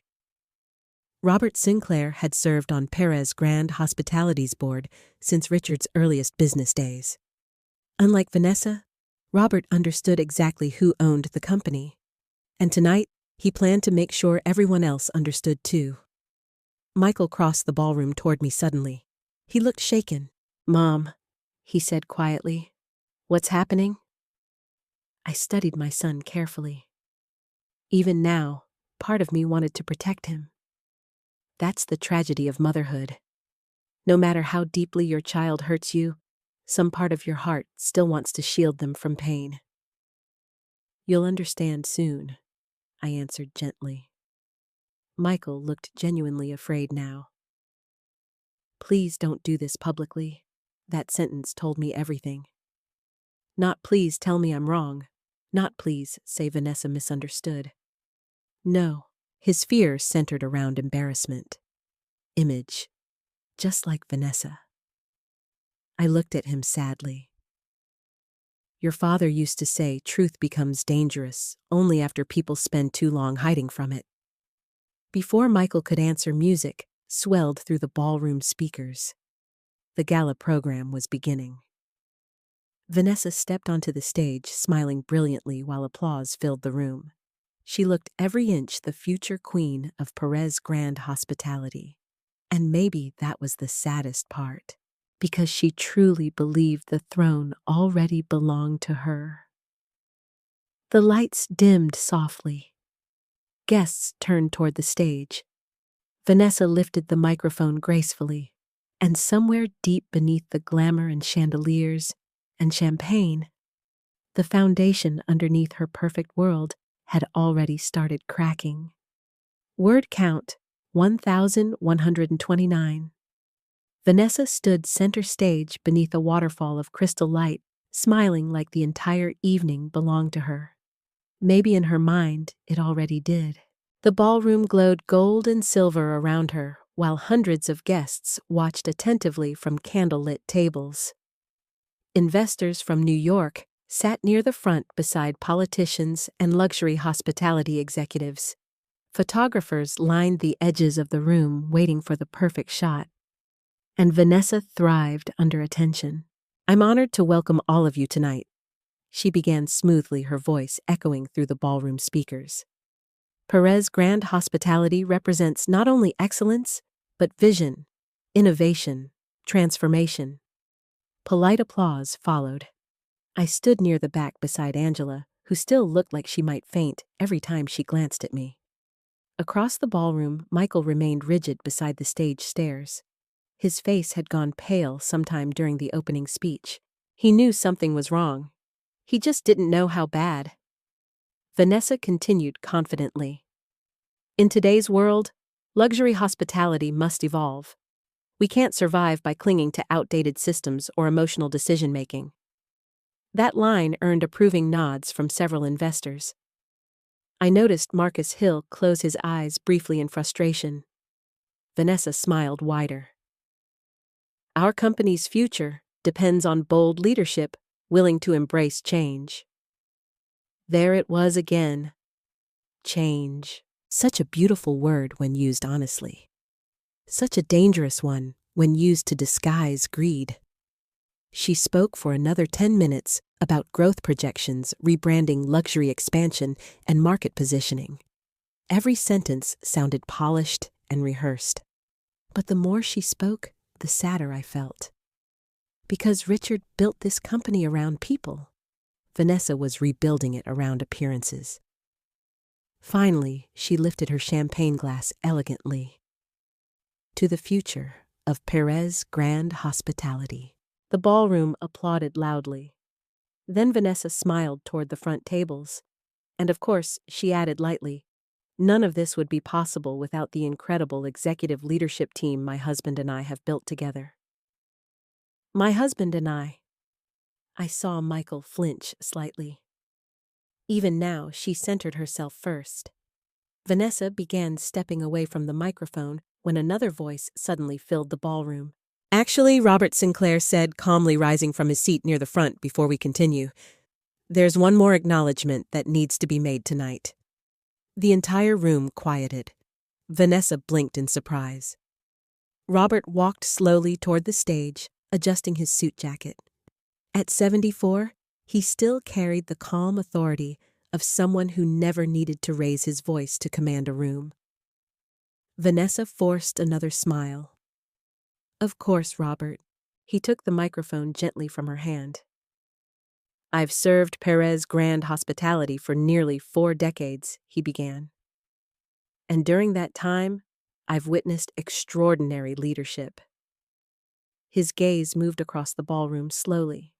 Robert Sinclair had served on Perez Grand Hospitality's board since Richard's earliest business days. Unlike Vanessa, Robert understood exactly who owned the company. And tonight, he planned to make sure everyone else understood too. Michael crossed the ballroom toward me suddenly. He looked shaken. "Mom," he said quietly, "what's happening?" I studied my son carefully. Even now, part of me wanted to protect him. That's the tragedy of motherhood. No matter how deeply your child hurts you, some part of your heart still wants to shield them from pain. "You'll understand soon," I answered gently. Michael looked genuinely afraid now. "Please don't do this publicly." That sentence told me everything. Not "please tell me I'm wrong." Not "please say Vanessa misunderstood." No, his fear centered around embarrassment. Image. Just like Vanessa. I looked at him sadly. "Your father used to say truth becomes dangerous only after people spend too long hiding from it." Before Michael could answer, music swelled through the ballroom speakers. The gala program was beginning. Vanessa stepped onto the stage, smiling brilliantly while applause filled the room. She looked every inch the future queen of Perez Grand Hospitality. And maybe that was the saddest part, because she truly believed the throne already belonged to her. The lights dimmed softly. Guests turned toward the stage. Vanessa lifted the microphone gracefully, and somewhere deep beneath the glamour and chandeliers and champagne, the foundation underneath her perfect world had already started cracking. Word count 1,129. Vanessa stood center stage beneath a waterfall of crystal light, smiling like the entire evening belonged to her. Maybe in her mind, it already did. The ballroom glowed gold and silver around her, while hundreds of guests watched attentively from candlelit tables. Investors from New York sat near the front beside politicians and luxury hospitality executives. Photographers lined the edges of the room waiting for the perfect shot. And Vanessa thrived under attention. "I'm honored to welcome all of you tonight," she began smoothly, her voice echoing through the ballroom speakers. Perez Grand Hospitality represents not only excellence, but vision, innovation, transformation. Polite applause followed. I stood near the back beside Angela, who still looked like she might faint every time she glanced at me. Across the ballroom, Michael remained rigid beside the stage stairs. His face had gone pale sometime during the opening speech. He knew something was wrong. He just didn't know how bad. Vanessa continued confidently. In today's world, luxury hospitality must evolve. We can't survive by clinging to outdated systems or emotional decision-making. That line earned approving nods from several investors. I noticed Marcus Hill close his eyes briefly in frustration. Vanessa smiled wider. Our company's future depends on bold leadership willing to embrace change. There it was again. Change. Such a beautiful word when used honestly. Such a dangerous one when used to disguise greed. She spoke for another 10 minutes about growth projections, rebranding, luxury expansion, and market positioning. Every sentence sounded polished and rehearsed. But the more she spoke, the sadder I felt. Because Richard built this company around people, Vanessa was rebuilding it around appearances. Finally, she lifted her champagne glass elegantly. To the future of Perez Grand Hospitality. The ballroom applauded loudly. Then Vanessa smiled toward the front tables. And of course, she added lightly, none of this would be possible without the incredible executive leadership team my husband and I have built together. My husband and I saw Michael flinch slightly. Even now, she centered herself first. Vanessa began stepping away from the microphone when another voice suddenly filled the ballroom. Actually, Robert Sinclair said, calmly rising from his seat near the front before we continue, there's one more acknowledgement that needs to be made tonight. The entire room quieted. Vanessa blinked in surprise. Robert walked slowly toward the stage, adjusting his suit jacket. At 74, he still carried the calm authority of someone who never needed to raise his voice to command a room. Vanessa forced another smile. Of course, Robert. He took the microphone gently from her hand. I've served Perez Grand Hospitality for nearly 4 decades, he began. And during that time, I've witnessed extraordinary leadership. His gaze moved across the ballroom slowly.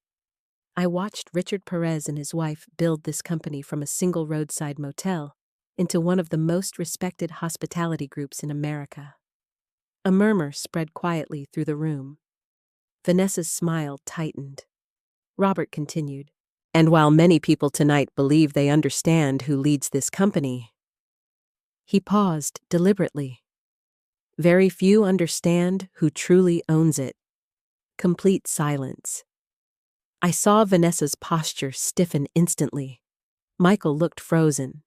I watched Richard Perez and his wife build this company from a single roadside motel into one of the most respected hospitality groups in America. A murmur spread quietly through the room. Vanessa's smile tightened. Robert continued, and while many people tonight believe they understand who leads this company, he paused deliberately. Very few understand who truly owns it. Complete silence. I saw Vanessa's posture stiffen instantly. Michael looked frozen.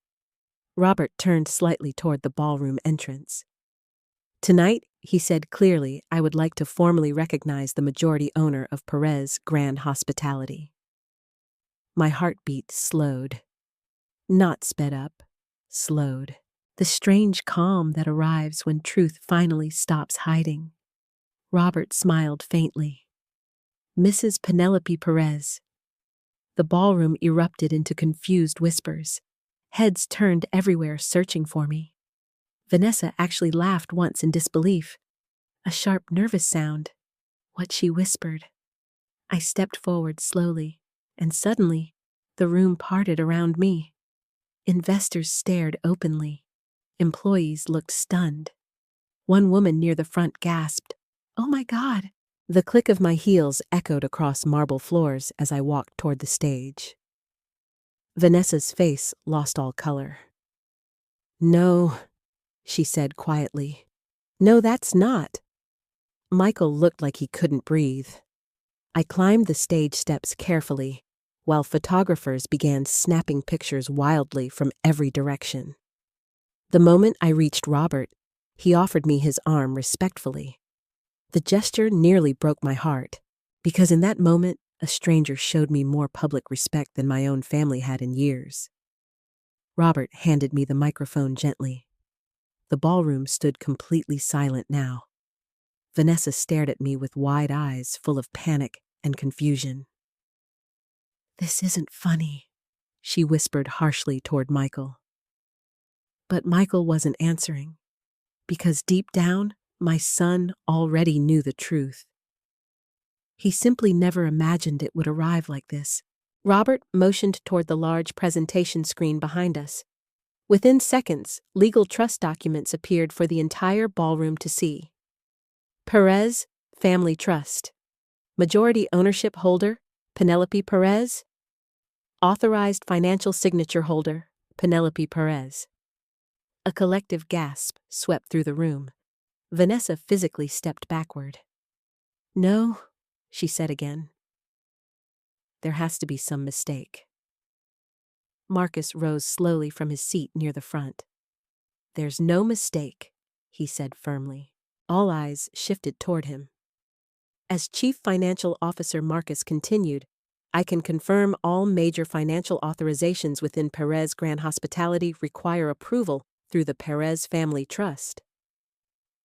Robert turned slightly toward the ballroom entrance. Tonight, he said clearly, I would like to formally recognize the majority owner of Perez Grand Hospitality. My heartbeat slowed. Not sped up, slowed. The strange calm that arrives when truth finally stops hiding. Robert smiled faintly. Mrs. Penelope Perez. The ballroom erupted into confused whispers. Heads turned everywhere, searching for me. Vanessa actually laughed once in disbelief. A sharp, nervous sound. What she whispered. I stepped forward slowly, and suddenly, the room parted around me. Investors stared openly. Employees looked stunned. One woman near the front gasped, "Oh my God!" The click of my heels echoed across marble floors as I walked toward the stage. Vanessa's face lost all color. No, she said quietly. No, that's not. Michael looked like he couldn't breathe. I climbed the stage steps carefully, while photographers began snapping pictures wildly from every direction. The moment I reached Robert, he offered me his arm respectfully. The gesture nearly broke my heart, because in that moment, a stranger showed me more public respect than my own family had in years. Robert handed me the microphone gently. The ballroom stood completely silent now. Vanessa stared at me with wide eyes full of panic and confusion. "This isn't funny," she whispered harshly toward Michael. But Michael wasn't answering, because deep down, my son already knew the truth. He simply never imagined it would arrive like this. Robert motioned toward the large presentation screen behind us. Within seconds, legal trust documents appeared for the entire ballroom to see. Perez Family Trust. Majority ownership holder, Penelope Perez. Authorized financial signature holder, Penelope Perez. A collective gasp swept through the room. Vanessa physically stepped backward. "No," she said again. "There has to be some mistake." Marcus rose slowly from his seat near the front. "There's no mistake," he said firmly. All eyes shifted toward him. As Chief Financial Officer Marcus continued, "I can confirm all major financial authorizations within Perez Grand Hospitality require approval through the Perez Family Trust."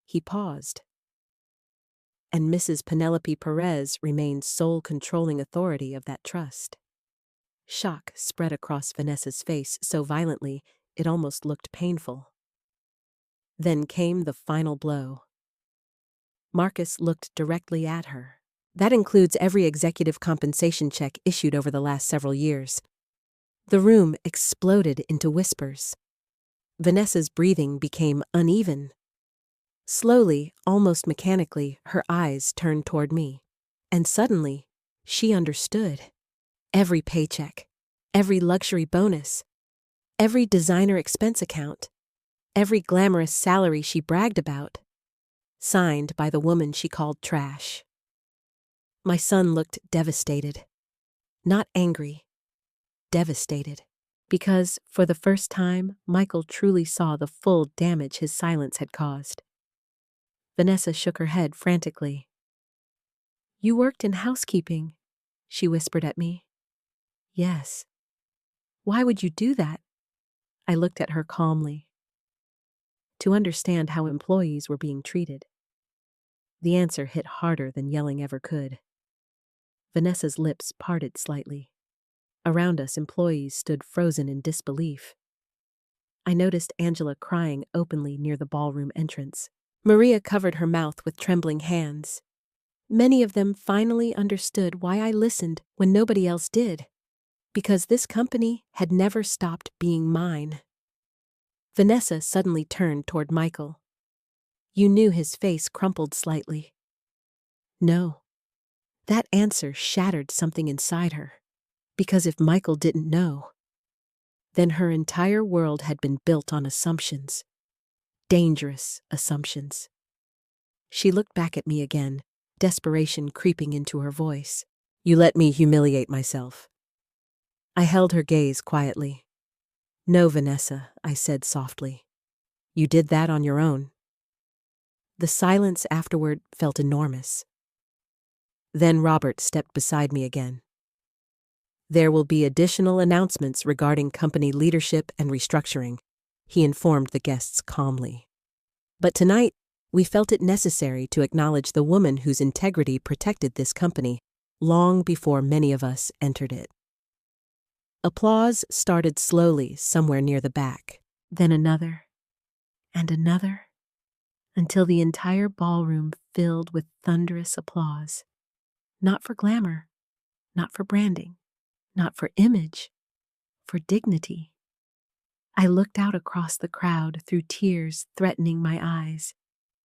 He paused. "And Mrs. Penelope Perez remains sole controlling authority of that trust." Shock spread across Vanessa's face so violently it almost looked painful. Then came the final blow. Marcus looked directly at her. "That includes every executive compensation check issued over the last several years." The room exploded into whispers. Vanessa's breathing became uneven. Slowly, almost mechanically, her eyes turned toward me. And suddenly, she understood. Every paycheck, every luxury bonus, every designer expense account, every glamorous salary she bragged about, signed by the woman she called trash. My son looked devastated. Not angry, devastated. Because, for the first time, Michael truly saw the full damage his silence had caused. Vanessa shook her head frantically. "You worked in housekeeping," she whispered at me. "Yes." "Why would you do that?" I looked at her calmly. "To understand how employees were being treated." The answer hit harder than yelling ever could. Vanessa's lips parted slightly. Around us, employees stood frozen in disbelief. I noticed Angela crying openly near the ballroom entrance. Maria covered her mouth with trembling hands. Many of them finally understood why I listened when nobody else did. Because this company had never stopped being mine. Vanessa suddenly turned toward Michael. You knew his face crumpled slightly. No. That answer shattered something inside her. Because if Michael didn't know, then her entire world had been built on assumptions. Dangerous assumptions. She looked back at me again, desperation creeping into her voice. "You let me humiliate myself." I held her gaze quietly. "No, Vanessa," I said softly. "You did that on your own." The silence afterward felt enormous. Then Robert stepped beside me again. "There will be additional announcements regarding company leadership and restructuring," he informed the guests calmly. "But tonight, we felt it necessary to acknowledge the woman whose integrity protected this company long before many of us entered it." Applause started slowly somewhere near the back, then another, and another, until the entire ballroom filled with thunderous applause. Not for glamour, not for branding, not for image, for dignity. I looked out across the crowd through tears threatening my eyes,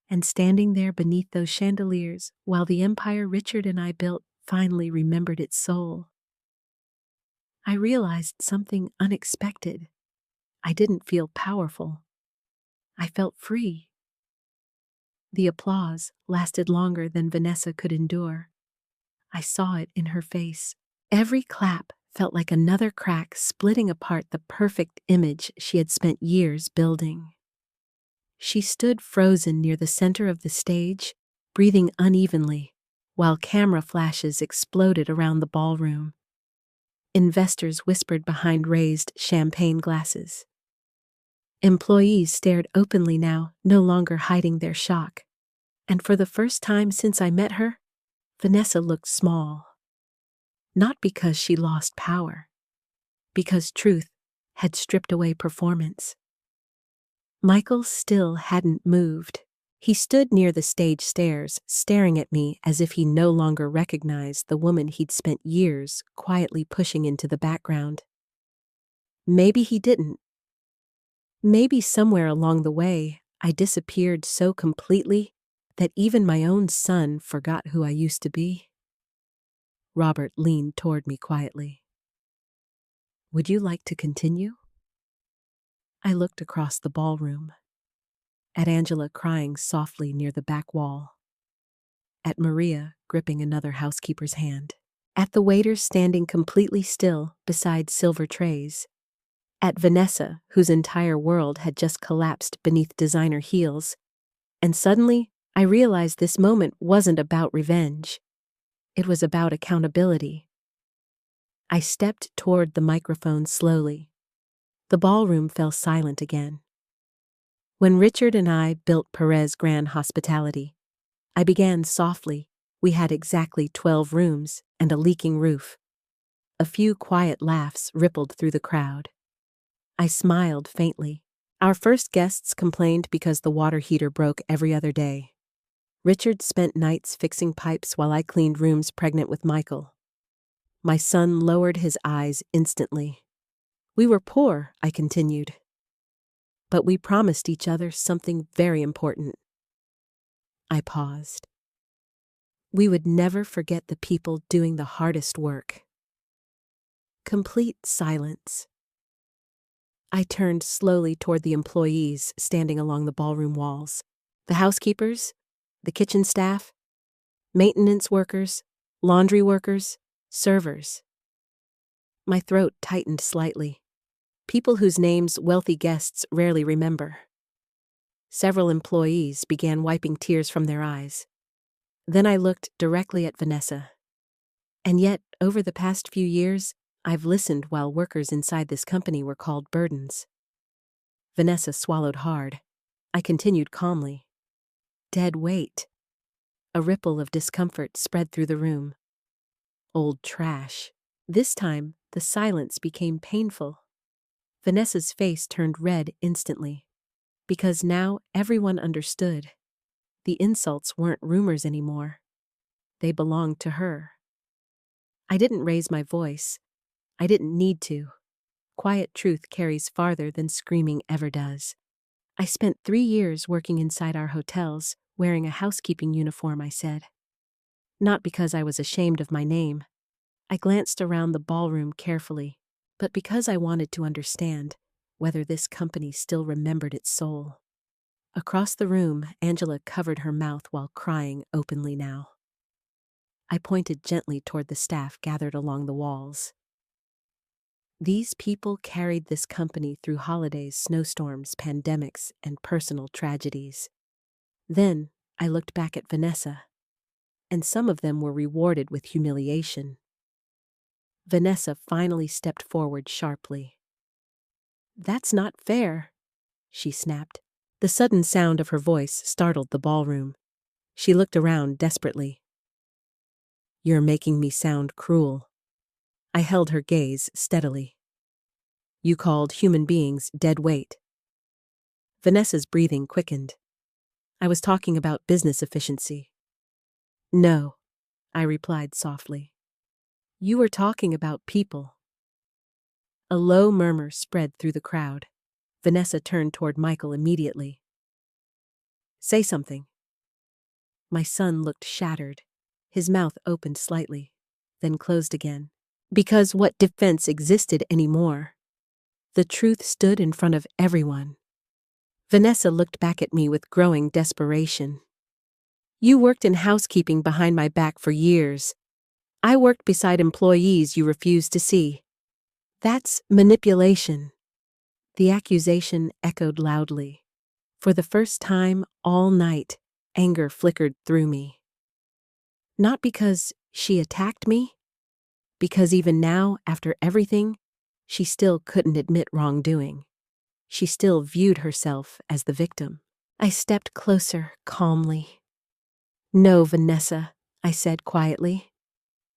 and standing there beneath those chandeliers while the empire Richard and I built finally remembered its soul, I realized something unexpected. I didn't feel powerful. I felt free. The applause lasted longer than Vanessa could endure. I saw it in her face. Every clap felt like another crack splitting apart the perfect image she had spent years building. She stood frozen near the center of the stage, breathing unevenly, while camera flashes exploded around the ballroom. Investors whispered behind raised champagne glasses. Employees stared openly now, no longer hiding their shock. And for the first time since I met her, Vanessa looked small. Not because she lost power, because truth had stripped away performance. Michael still hadn't moved. He stood near the stage stairs, staring at me as if he no longer recognized the woman he'd spent years quietly pushing into the background. Maybe he didn't. Maybe somewhere along the way, I disappeared so completely that even my own son forgot who I used to be. Robert leaned toward me quietly. "Would you like to continue?" I looked across the ballroom. At Angela crying softly near the back wall. At Maria gripping another housekeeper's hand. At the waiters standing completely still beside silver trays. At Vanessa, whose entire world had just collapsed beneath designer heels. And suddenly, I realized this moment wasn't about revenge. It was about accountability. I stepped toward the microphone slowly. The ballroom fell silent again. When Richard and I built Perez Grand Hospitality, I began softly. We had exactly 12 rooms and a leaking roof. A few quiet laughs rippled through the crowd. I smiled faintly. Our first guests complained because the water heater broke every other day. Richard spent nights fixing pipes while I cleaned rooms pregnant with Michael. My son lowered his eyes instantly. We were poor, I continued. But we promised each other something very important. I paused. We would never forget the people doing the hardest work. Complete silence. I turned slowly toward the employees standing along the ballroom walls. The housekeepers, the kitchen staff, maintenance workers, laundry workers, servers. My throat tightened slightly. People whose names wealthy guests rarely remember. Several employees began wiping tears from their eyes. Then I looked directly at Vanessa. And yet, over the past few years, I've listened while workers inside this company were called burdens. Vanessa swallowed hard. I continued calmly. Dead weight. A ripple of discomfort spread through the room. Old trash. This time, the silence became painful. Vanessa's face turned red instantly. Because now everyone understood. The insults weren't rumors anymore. They belonged to her. I didn't raise my voice. I didn't need to. Quiet truth carries farther than screaming ever does. I spent 3 years working inside our hotels, wearing a housekeeping uniform, I said. Not because I was ashamed of my name. I glanced around the ballroom carefully, but because I wanted to understand whether this company still remembered its soul. Across the room, Angela covered her mouth while crying openly now. I pointed gently toward the staff gathered along the walls. These people carried this company through holidays, snowstorms, pandemics, and personal tragedies. Then I looked back at Vanessa, and some of them were rewarded with humiliation. Vanessa finally stepped forward sharply. "That's not fair," she snapped. The sudden sound of her voice startled the ballroom. She looked around desperately. "You're making me sound cruel." I held her gaze steadily. "You called human beings dead weight." Vanessa's breathing quickened. "I was talking about business efficiency." "No," I replied softly. "You were talking about people." A low murmur spread through the crowd. Vanessa turned toward Michael immediately. "Say something." My son looked shattered. His mouth opened slightly, then closed again. Because what defense existed anymore? The truth stood in front of everyone. Vanessa looked back at me with growing desperation. "You worked in housekeeping behind my back for years. I worked beside employees you refused to see. That's manipulation." The accusation echoed loudly. For the first time all night, anger flickered through me. Not because she attacked me, because even now, after everything, she still couldn't admit wrongdoing. She still viewed herself as the victim. I stepped closer, calmly. "No, Vanessa," I said quietly.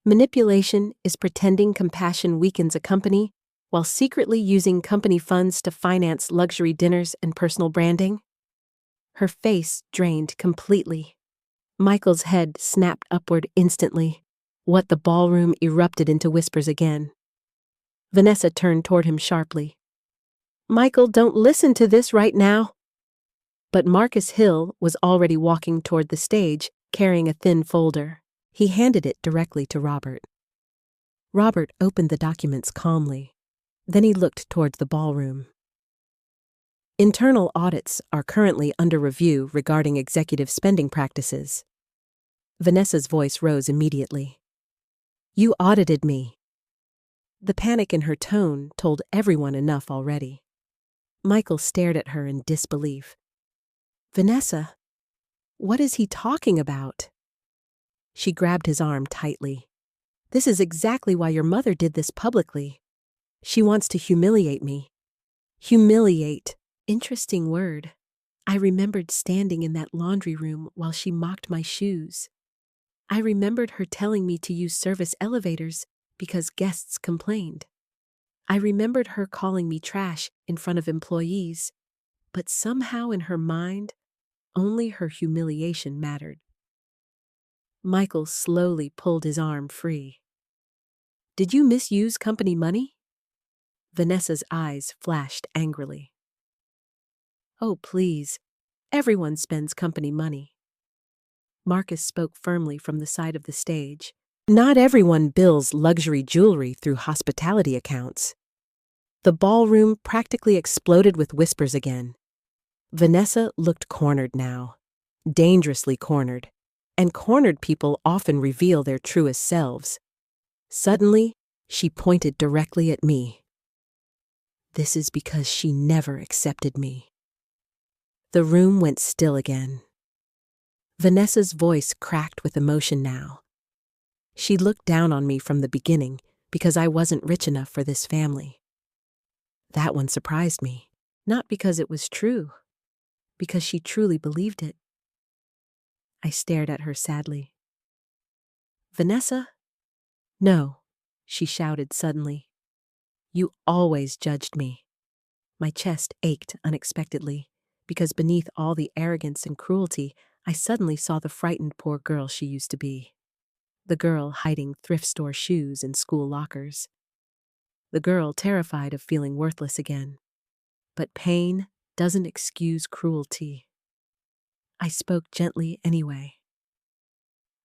"Manipulation is pretending compassion weakens a company while secretly using company funds to finance luxury dinners and personal branding." Her face drained completely. Michael's head snapped upward instantly. What the ballroom erupted into whispers again. Vanessa turned toward him sharply. "Michael, don't listen to this right now." But Marcus Hill was already walking toward the stage, carrying a thin folder. He handed it directly to Robert. Robert opened the documents calmly. Then he looked towards the ballroom. "Internal audits are currently under review regarding executive spending practices." Vanessa's voice rose immediately. "You audited me." The panic in her tone told everyone enough already. Michael stared at her in disbelief. "Vanessa, what is he talking about?" She grabbed his arm tightly. "This is exactly why your mother did this publicly. She wants to humiliate me." Humiliate. Interesting word. I remembered standing in that laundry room while she mocked my shoes. I remembered her telling me to use service elevators because guests complained. I remembered her calling me trash in front of employees, but somehow in her mind, only her humiliation mattered. Michael slowly pulled his arm free. "Did you misuse company money?" Vanessa's eyes flashed angrily. "Oh, please. Everyone spends company money." Marcus spoke firmly from the side of the stage. "Not everyone bills luxury jewelry through hospitality accounts." The ballroom practically exploded with whispers again. Vanessa looked cornered now, dangerously cornered, and cornered people often reveal their truest selves. Suddenly, she pointed directly at me. "This is because she never accepted me." The room went still again. Vanessa's voice cracked with emotion now. She looked down on me from the beginning because I wasn't rich enough for this family. That one surprised me, not because it was true, because she truly believed it. I stared at her sadly. "Vanessa?" "No," she shouted suddenly. "You always judged me." My chest ached unexpectedly, because beneath all the arrogance and cruelty, I suddenly saw the frightened poor girl she used to be. The girl hiding thrift store shoes in school lockers. The girl terrified of feeling worthless again. But pain doesn't excuse cruelty. I spoke gently anyway.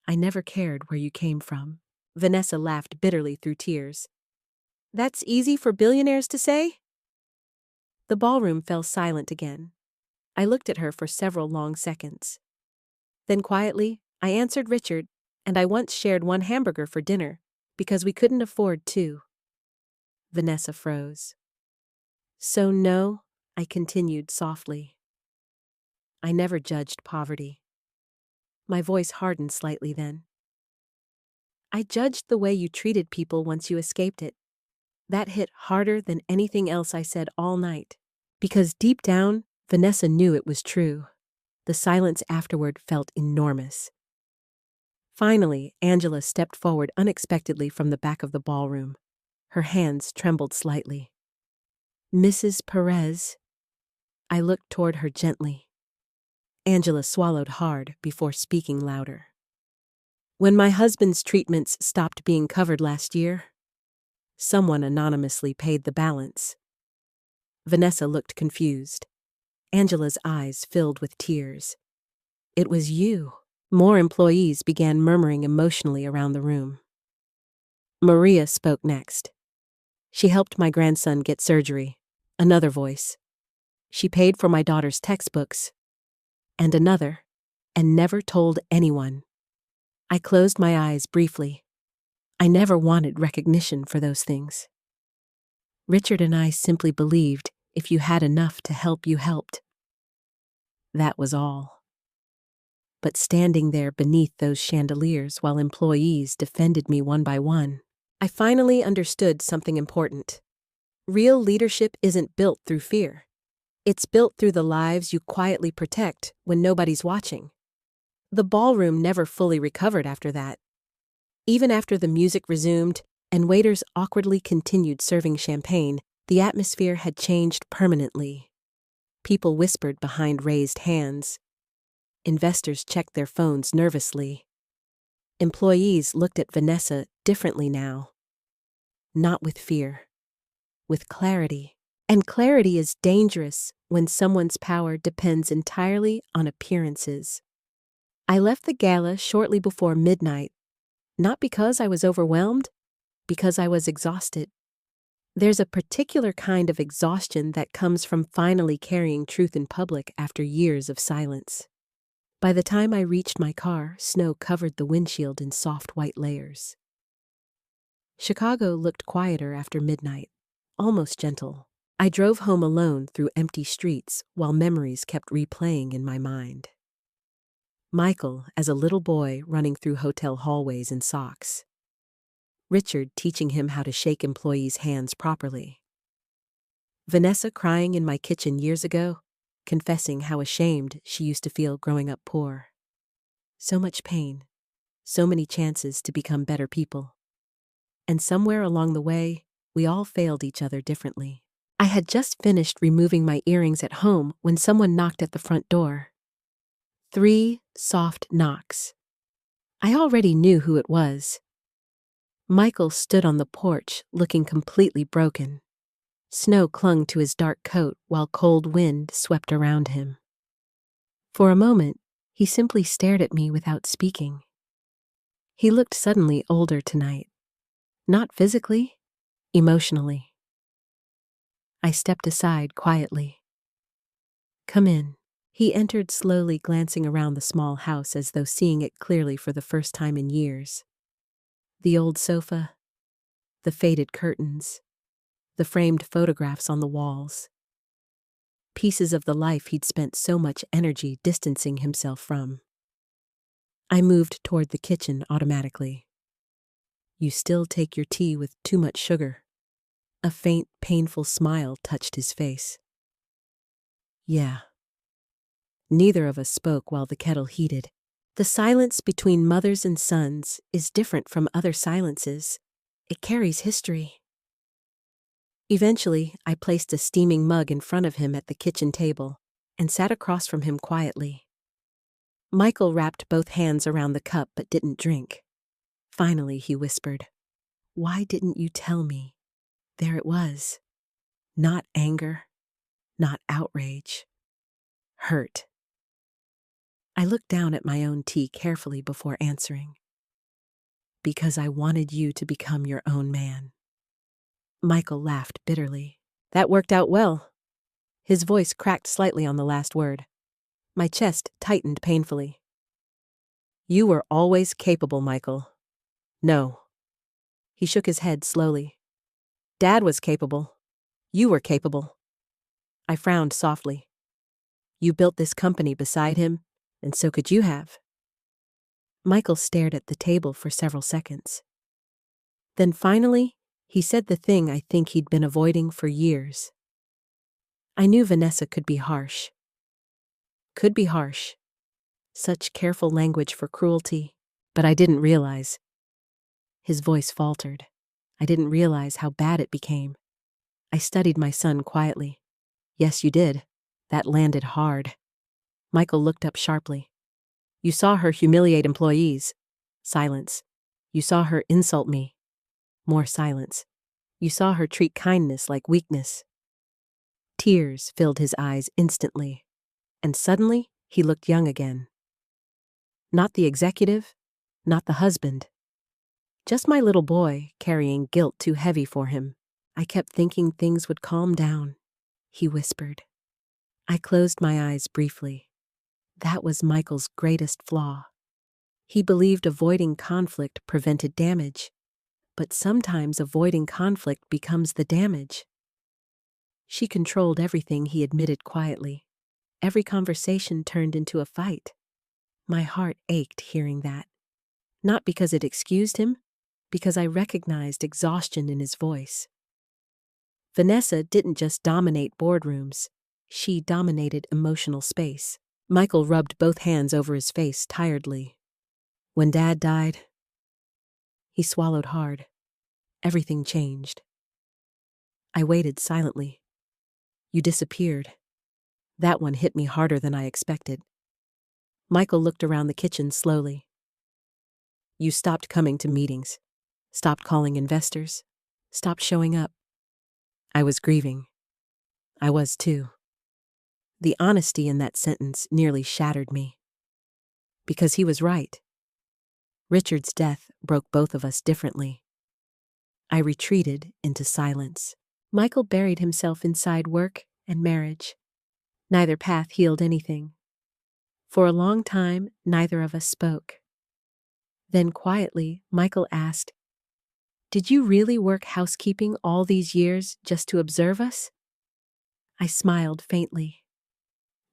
"I never cared where you came from." Vanessa laughed bitterly through tears. "That's easy for billionaires to say?" The ballroom fell silent again. I looked at her for several long seconds. Then quietly, I answered Richard, and I once shared one hamburger for dinner, because we couldn't afford two. Vanessa froze. "So no," I continued softly. "I never judged poverty." My voice hardened slightly then. "I judged the way you treated people once you escaped it. That hit harder than anything else I said all night. Because deep down, Vanessa knew it was true. The silence afterward felt enormous. Finally, Angela stepped forward unexpectedly from the back of the ballroom. Her hands trembled slightly. "Mrs. Perez." I looked toward her gently. Angela swallowed hard before speaking louder. "When my husband's treatments stopped being covered last year, someone anonymously paid the balance." Vanessa looked confused. Angela's eyes filled with tears. "It was you." More employees began murmuring emotionally around the room. Maria spoke next. "She helped my grandson get surgery." Another voice. "She paid for my daughter's textbooks." And another, "And never told anyone." I closed my eyes briefly. I never wanted recognition for those things. Richard and I simply believed if you had enough to help, you helped. That was all. but standing there beneath those chandeliers while employees defended me one by one, I finally understood something important. Real leadership isn't built through fear. It's built through the lives you quietly protect when nobody's watching. The ballroom never fully recovered after that. Even after the music resumed and waiters awkwardly continued serving champagne, the atmosphere had changed permanently. People whispered behind raised hands. Investors checked their phones nervously. Employees looked at Vanessa differently now. Not with fear, with clarity. And clarity is dangerous when someone's power depends entirely on appearances. I left the gala shortly before midnight, not because I was overwhelmed, because I was exhausted. There's a particular kind of exhaustion that comes from finally carrying truth in public after years of silence. By the time I reached my car, snow covered the windshield in soft white layers. Chicago looked quieter after midnight, almost gentle. I drove home alone through empty streets while memories kept replaying in my mind. Michael as a little boy running through hotel hallways in socks. Richard teaching him how to shake employees' hands properly. Vanessa crying in my kitchen years ago, confessing how ashamed she used to feel growing up poor. So much pain, so many chances to become better people. And somewhere along the way, we all failed each other differently. I had just finished removing my earrings at home when someone knocked at the front door. 3 soft knocks. I already knew who it was. Michael stood on the porch, looking completely broken. Snow clung to his dark coat while cold wind swept around him. For a moment, he simply stared at me without speaking. He looked suddenly older tonight. Not physically, emotionally. I stepped aside quietly. "Come in." He entered slowly, glancing around the small house as though seeing it clearly for the first time in years. The old sofa, the faded curtains, the framed photographs on the walls. Pieces of the life he'd spent so much energy distancing himself from. I moved toward the kitchen automatically. "You still take your tea with too much sugar." A faint, painful smile touched his face. "Yeah." Neither of us spoke while the kettle heated. The silence between mothers and sons is different from other silences. It carries history. Eventually, I placed a steaming mug in front of him at the kitchen table and sat across from him quietly. Michael wrapped both hands around the cup but didn't drink. Finally, he whispered, "Why didn't you tell me?" There it was. Not anger, not outrage. Hurt. I looked down at my own tea carefully before answering. "Because I wanted you to become your own man." Michael laughed bitterly. That worked out well. His voice cracked slightly on the last word. My chest tightened painfully. "You were always capable, Michael." "No." He shook his head slowly. "Dad was capable. You were capable." I frowned softly. "You built this company beside him, and so could you have." Michael stared at the table for several seconds. Then finally, he said the thing I think he'd been avoiding for years. "I knew Vanessa could be harsh." Could be harsh. Such careful language for cruelty, but I didn't realize. His voice faltered. I didn't realize how bad it became. I studied my son quietly. "Yes, you did. That landed hard." Michael looked up sharply. "You saw her humiliate employees." Silence. "You saw her insult me." More silence. "You saw her treat kindness like weakness." Tears filled his eyes instantly, and suddenly he looked young again. Not the executive, not the husband. Just my little boy carrying guilt too heavy for him. "I kept thinking things would calm down," he whispered. I closed my eyes briefly. That was Michael's greatest flaw. He believed avoiding conflict prevented damage, but sometimes avoiding conflict becomes the damage. She controlled everything, he admitted quietly. Every conversation turned into a fight. My heart ached hearing that. Not because it excused him, because I recognized exhaustion in his voice. Vanessa didn't just dominate boardrooms, she dominated emotional space. Michael rubbed both hands over his face tiredly. When Dad died, he swallowed hard. Everything changed. I waited silently. You disappeared. That one hit me harder than I expected. Michael looked around the kitchen slowly. You stopped coming to meetings, stopped calling investors, stopped showing up. I was grieving. I was too. The honesty in that sentence nearly shattered me. Because he was right. Richard's death broke both of us differently. I retreated into silence. Michael buried himself inside work and marriage. Neither path healed anything. For a long time, neither of us spoke. Then quietly, Michael asked, "Did you really work housekeeping all these years just to observe us?" I smiled faintly.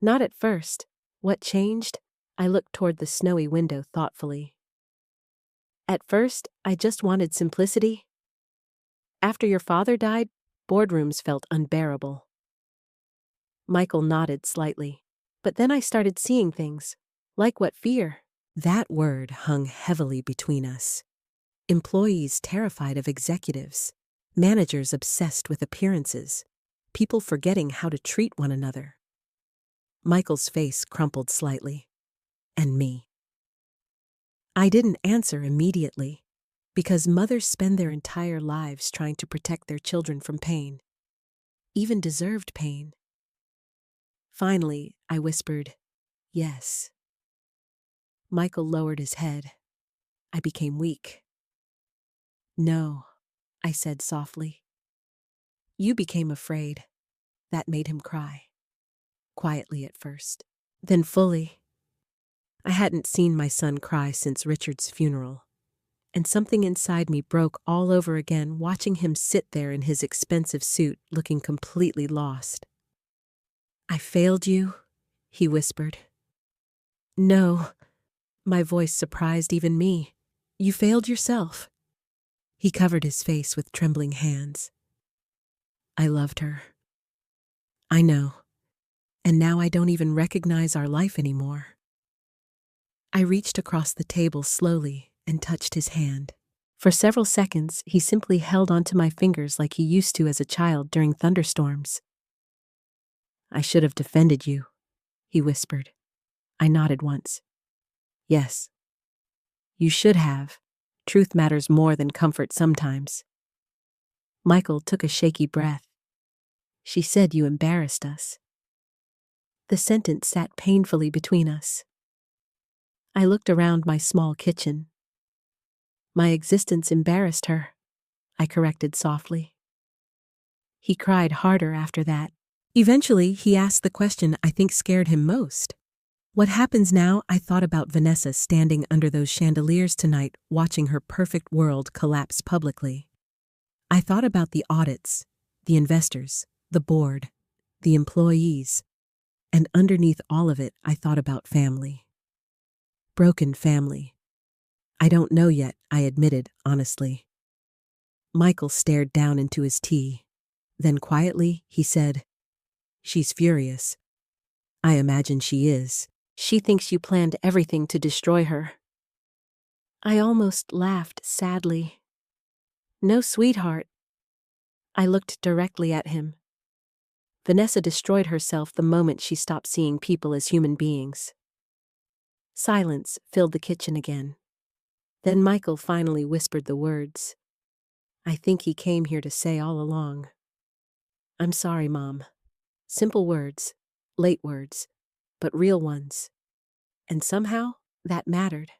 Not at first. What changed? I looked toward the snowy window thoughtfully. At first, I just wanted simplicity. After your father died, boardrooms felt unbearable. Michael nodded slightly. But then I started seeing things. Like what fear? That word hung heavily between us. Employees terrified of executives. Managers obsessed with appearances. People forgetting how to treat one another. Michael's face crumpled slightly. And me. I didn't answer immediately, because mothers spend their entire lives trying to protect their children from pain. Even deserved pain. Finally, I whispered, "Yes." Michael lowered his head. I became weak. "No," I said softly. You became afraid. That made him cry. Quietly at first. Then fully. I hadn't seen my son cry since Richard's funeral. And something inside me broke all over again watching him sit there in his expensive suit looking completely lost. "I failed you," he whispered. "No." My voice surprised even me. "You failed yourself." He covered his face with trembling hands. "I loved her." "I know. And now I don't even recognize our life anymore." I reached across the table slowly and touched his hand. For several seconds, he simply held onto my fingers like he used to as a child during thunderstorms. "I should have defended you," he whispered. I nodded once. "Yes. You should have. Truth matters more than comfort sometimes." Michael took a shaky breath. "She said you embarrassed us." The sentence sat painfully between us. I looked around my small kitchen. "My existence embarrassed her," I corrected softly. He cried harder after that. Eventually, he asked the question I think scared him most. What happens now? I thought about Vanessa standing under those chandeliers tonight, watching her perfect world collapse publicly. I thought about the audits, the investors, the board, the employees, and underneath all of it, I thought about family. Broken family. I don't know yet, I admitted, honestly. Michael stared down into his tea. Then quietly, he said, "She's furious. I imagine she is. She thinks you planned everything to destroy her." I almost laughed sadly. "No, sweetheart." I looked directly at him. Vanessa destroyed herself the moment she stopped seeing people as human beings. Silence filled the kitchen again. Then Michael finally whispered the words I think he came here to say all along. "I'm sorry, Mom." Simple words, late words, but real ones. And somehow, that mattered.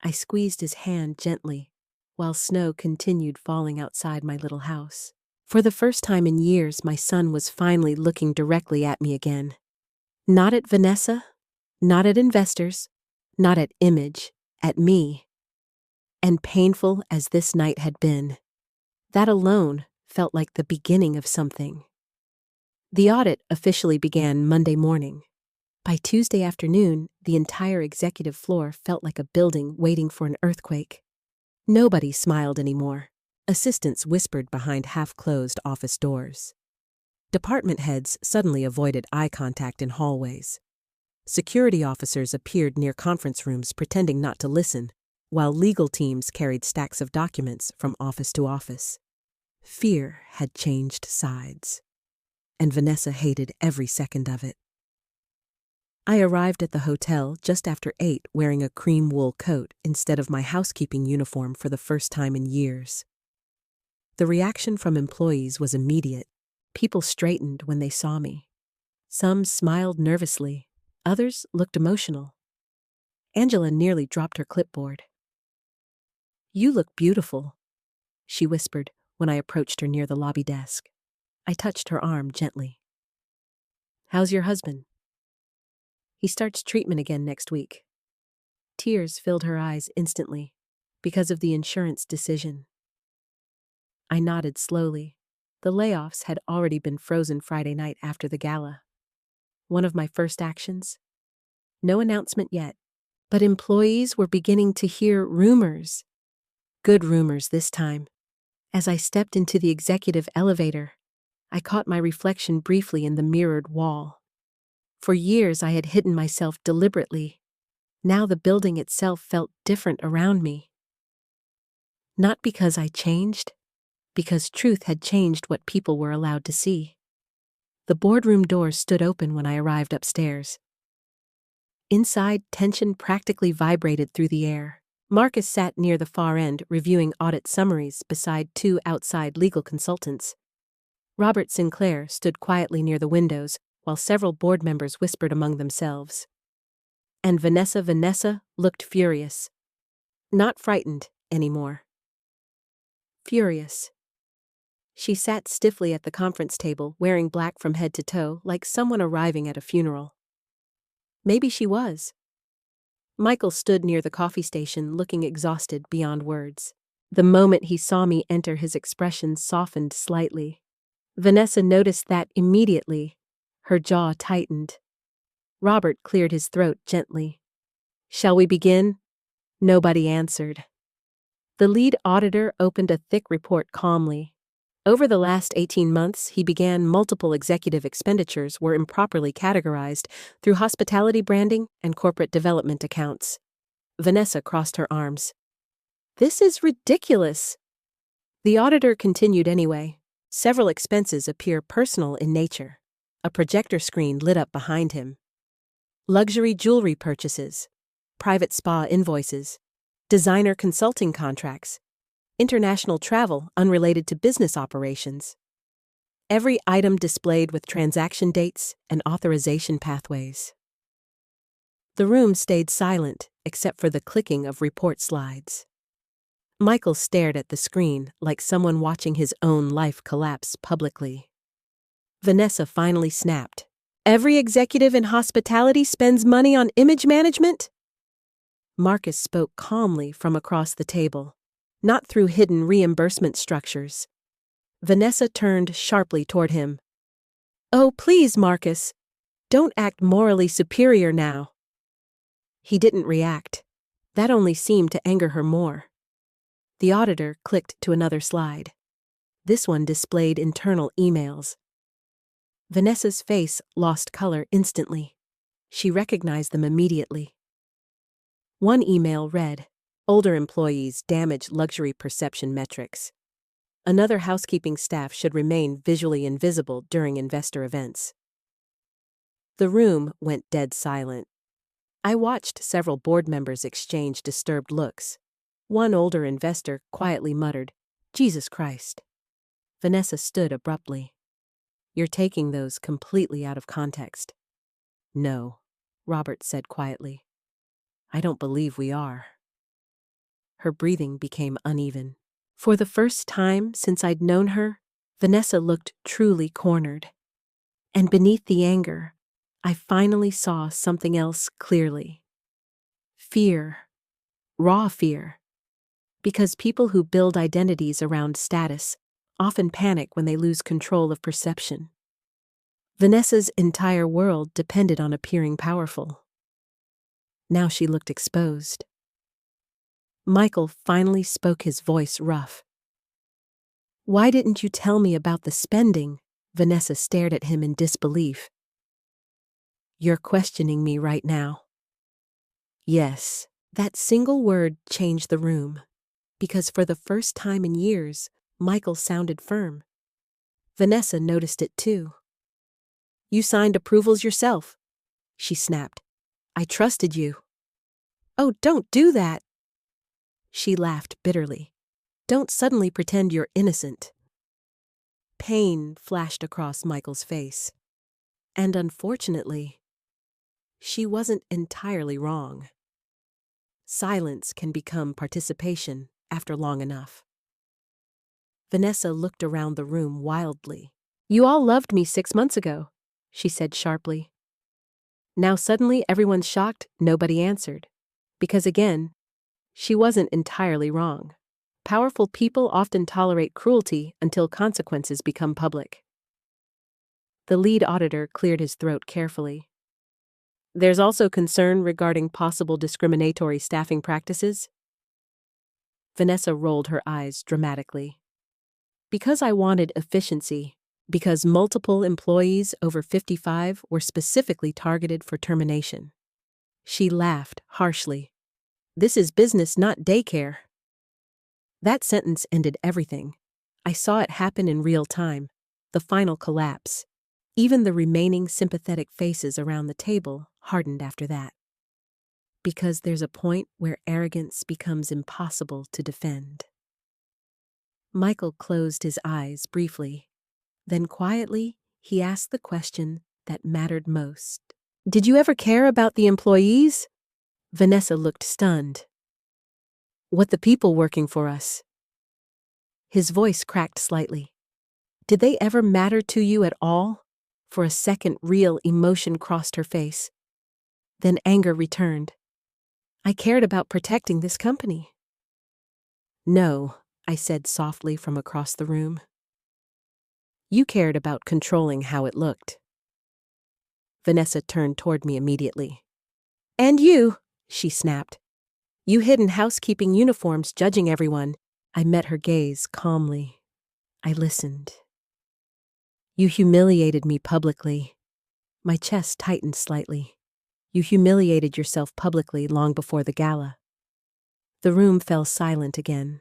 I squeezed his hand gently, while snow continued falling outside my little house. For the first time in years, my son was finally looking directly at me again. Not at Vanessa, not at investors, not at image, at me. And painful as this night had been, that alone felt like the beginning of something. The audit officially began Monday morning. By Tuesday afternoon, the entire executive floor felt like a building waiting for an earthquake. Nobody smiled anymore. Assistants whispered behind half-closed office doors. Department heads suddenly avoided eye contact in hallways. Security officers appeared near conference rooms pretending not to listen, while legal teams carried stacks of documents from office to office. Fear had changed sides, and Vanessa hated every second of it. I arrived at the hotel just after 8 wearing a cream wool coat instead of my housekeeping uniform for the first time in years. The reaction from employees was immediate. People straightened when they saw me. Some smiled nervously, others looked emotional. Angela nearly dropped her clipboard. "You look beautiful," she whispered when I approached her near the lobby desk. I touched her arm gently. "How's your husband?" "He starts treatment again next week." Tears filled her eyes instantly, because of the insurance decision. I nodded slowly. The layoffs had already been frozen Friday night after the gala. One of my first actions? No announcement yet, but employees were beginning to hear rumors. Good rumors this time. As I stepped into the executive elevator, I caught my reflection briefly in the mirrored wall. For years I had hidden myself deliberately. Now the building itself felt different around me. Not because I changed, because truth had changed what people were allowed to see. The boardroom doors stood open when I arrived upstairs. Inside, tension practically vibrated through the air. Marcus sat near the far end, reviewing audit summaries beside 2 outside legal consultants. Robert Sinclair stood quietly near the windows, while several board members whispered among themselves. And Vanessa looked furious. Not frightened anymore. Furious. She sat stiffly at the conference table, wearing black from head to toe, like someone arriving at a funeral. Maybe she was. Michael stood near the coffee station, looking exhausted beyond words. The moment he saw me enter, his expression softened slightly. Vanessa noticed that immediately. Her jaw tightened. Robert cleared his throat gently. "Shall we begin?" Nobody answered. The lead auditor opened a thick report calmly. Over the last 18 months, he began multiple executive expenditures were improperly categorized through hospitality branding and corporate development accounts. Vanessa crossed her arms. "This is ridiculous." The auditor continued anyway. Several expenses appear personal in nature. A projector screen lit up behind him. Luxury jewelry purchases, private spa invoices, designer consulting contracts, international travel unrelated to business operations. Every item displayed with transaction dates and authorization pathways. The room stayed silent except for the clicking of report slides. Michael stared at the screen like someone watching his own life collapse publicly. Vanessa finally snapped. "Every executive in hospitality spends money on image management?" Marcus spoke calmly from across the table, not through hidden reimbursement structures. Vanessa turned sharply toward him. "Oh, please, Marcus. Don't act morally superior now." He didn't react. That only seemed to anger her more. The auditor clicked to another slide. This one displayed internal emails. Vanessa's face lost color instantly. She recognized them immediately. One email read, "Older employees damage luxury perception metrics." Another, "Housekeeping staff should remain visually invisible during investor events." The room went dead silent. I watched several board members exchange disturbed looks. One older investor quietly muttered, "Jesus Christ." Vanessa stood abruptly. "You're taking those completely out of context." "No," Robert said quietly. "I don't believe we are." Her breathing became uneven. For the first time since I'd known her, Vanessa looked truly cornered. And beneath the anger, I finally saw something else clearly. Fear. Raw fear. Because people who build identities around status often panic when they lose control of perception. Vanessa's entire world depended on appearing powerful. Now she looked exposed. Michael finally spoke, his voice rough. "Why didn't you tell me about the spending?" Vanessa stared at him in disbelief. "You're questioning me right now." Yes, that single word changed the room, because for the first time in years, Michael sounded firm. Vanessa noticed it too. "You signed approvals yourself," she snapped. "I trusted you." "Oh, don't do that." She laughed bitterly. "Don't suddenly pretend you're innocent." Pain flashed across Michael's face. And unfortunately, she wasn't entirely wrong. Silence can become participation after long enough. Vanessa looked around the room wildly. "You all loved me 6 months ago," she said sharply. Now suddenly everyone's shocked, nobody answered. Because again, she wasn't entirely wrong. Powerful people often tolerate cruelty until consequences become public. The lead auditor cleared his throat carefully. "There's also concern regarding possible discriminatory staffing practices." Vanessa rolled her eyes dramatically. "Because I wanted efficiency, because multiple employees over 55 were specifically targeted for termination." She laughed harshly. "This is business, not daycare." That sentence ended everything. I saw it happen in real time, the final collapse. Even the remaining sympathetic faces around the table hardened after that. Because there's a point where arrogance becomes impossible to defend. Michael closed his eyes briefly. Then quietly, he asked the question that mattered most. "Did you ever care about the employees?" Vanessa looked stunned. "What the people working for us?" His voice cracked slightly. "Did they ever matter to you at all?" For a second, real emotion crossed her face. Then anger returned. "I cared about protecting this company." "No," I said softly from across the room. "You cared about controlling how it looked." Vanessa turned toward me immediately. "And you," she snapped. "You hid in housekeeping uniforms judging everyone." I met her gaze calmly. I listened. "You humiliated me publicly." My chest tightened slightly. "You humiliated yourself publicly long before the gala." The room fell silent again.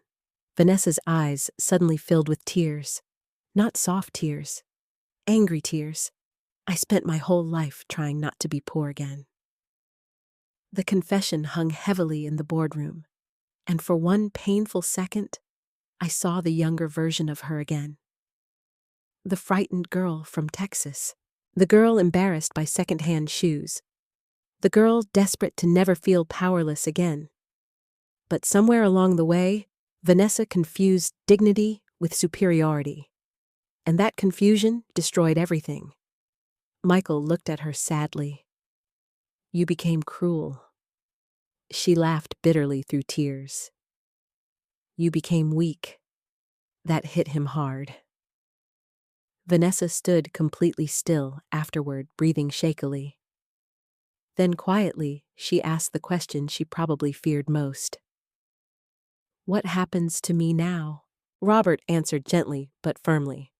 Vanessa's eyes suddenly filled with tears. Not soft tears. Angry tears. I spent my whole life trying not to be poor again. The confession hung heavily in the boardroom, and for one painful second, I saw the younger version of her again. The frightened girl from Texas. The girl embarrassed by secondhand shoes. The girl desperate to never feel powerless again. But somewhere along the way, Vanessa confused dignity with superiority. And that confusion destroyed everything. Michael looked at her sadly. "You became cruel." She laughed bitterly through tears. "You became weak." That hit him hard. Vanessa stood completely still afterward, breathing shakily. Then quietly, she asked the question she probably feared most. "What happens to me now?" Robert answered gently but firmly.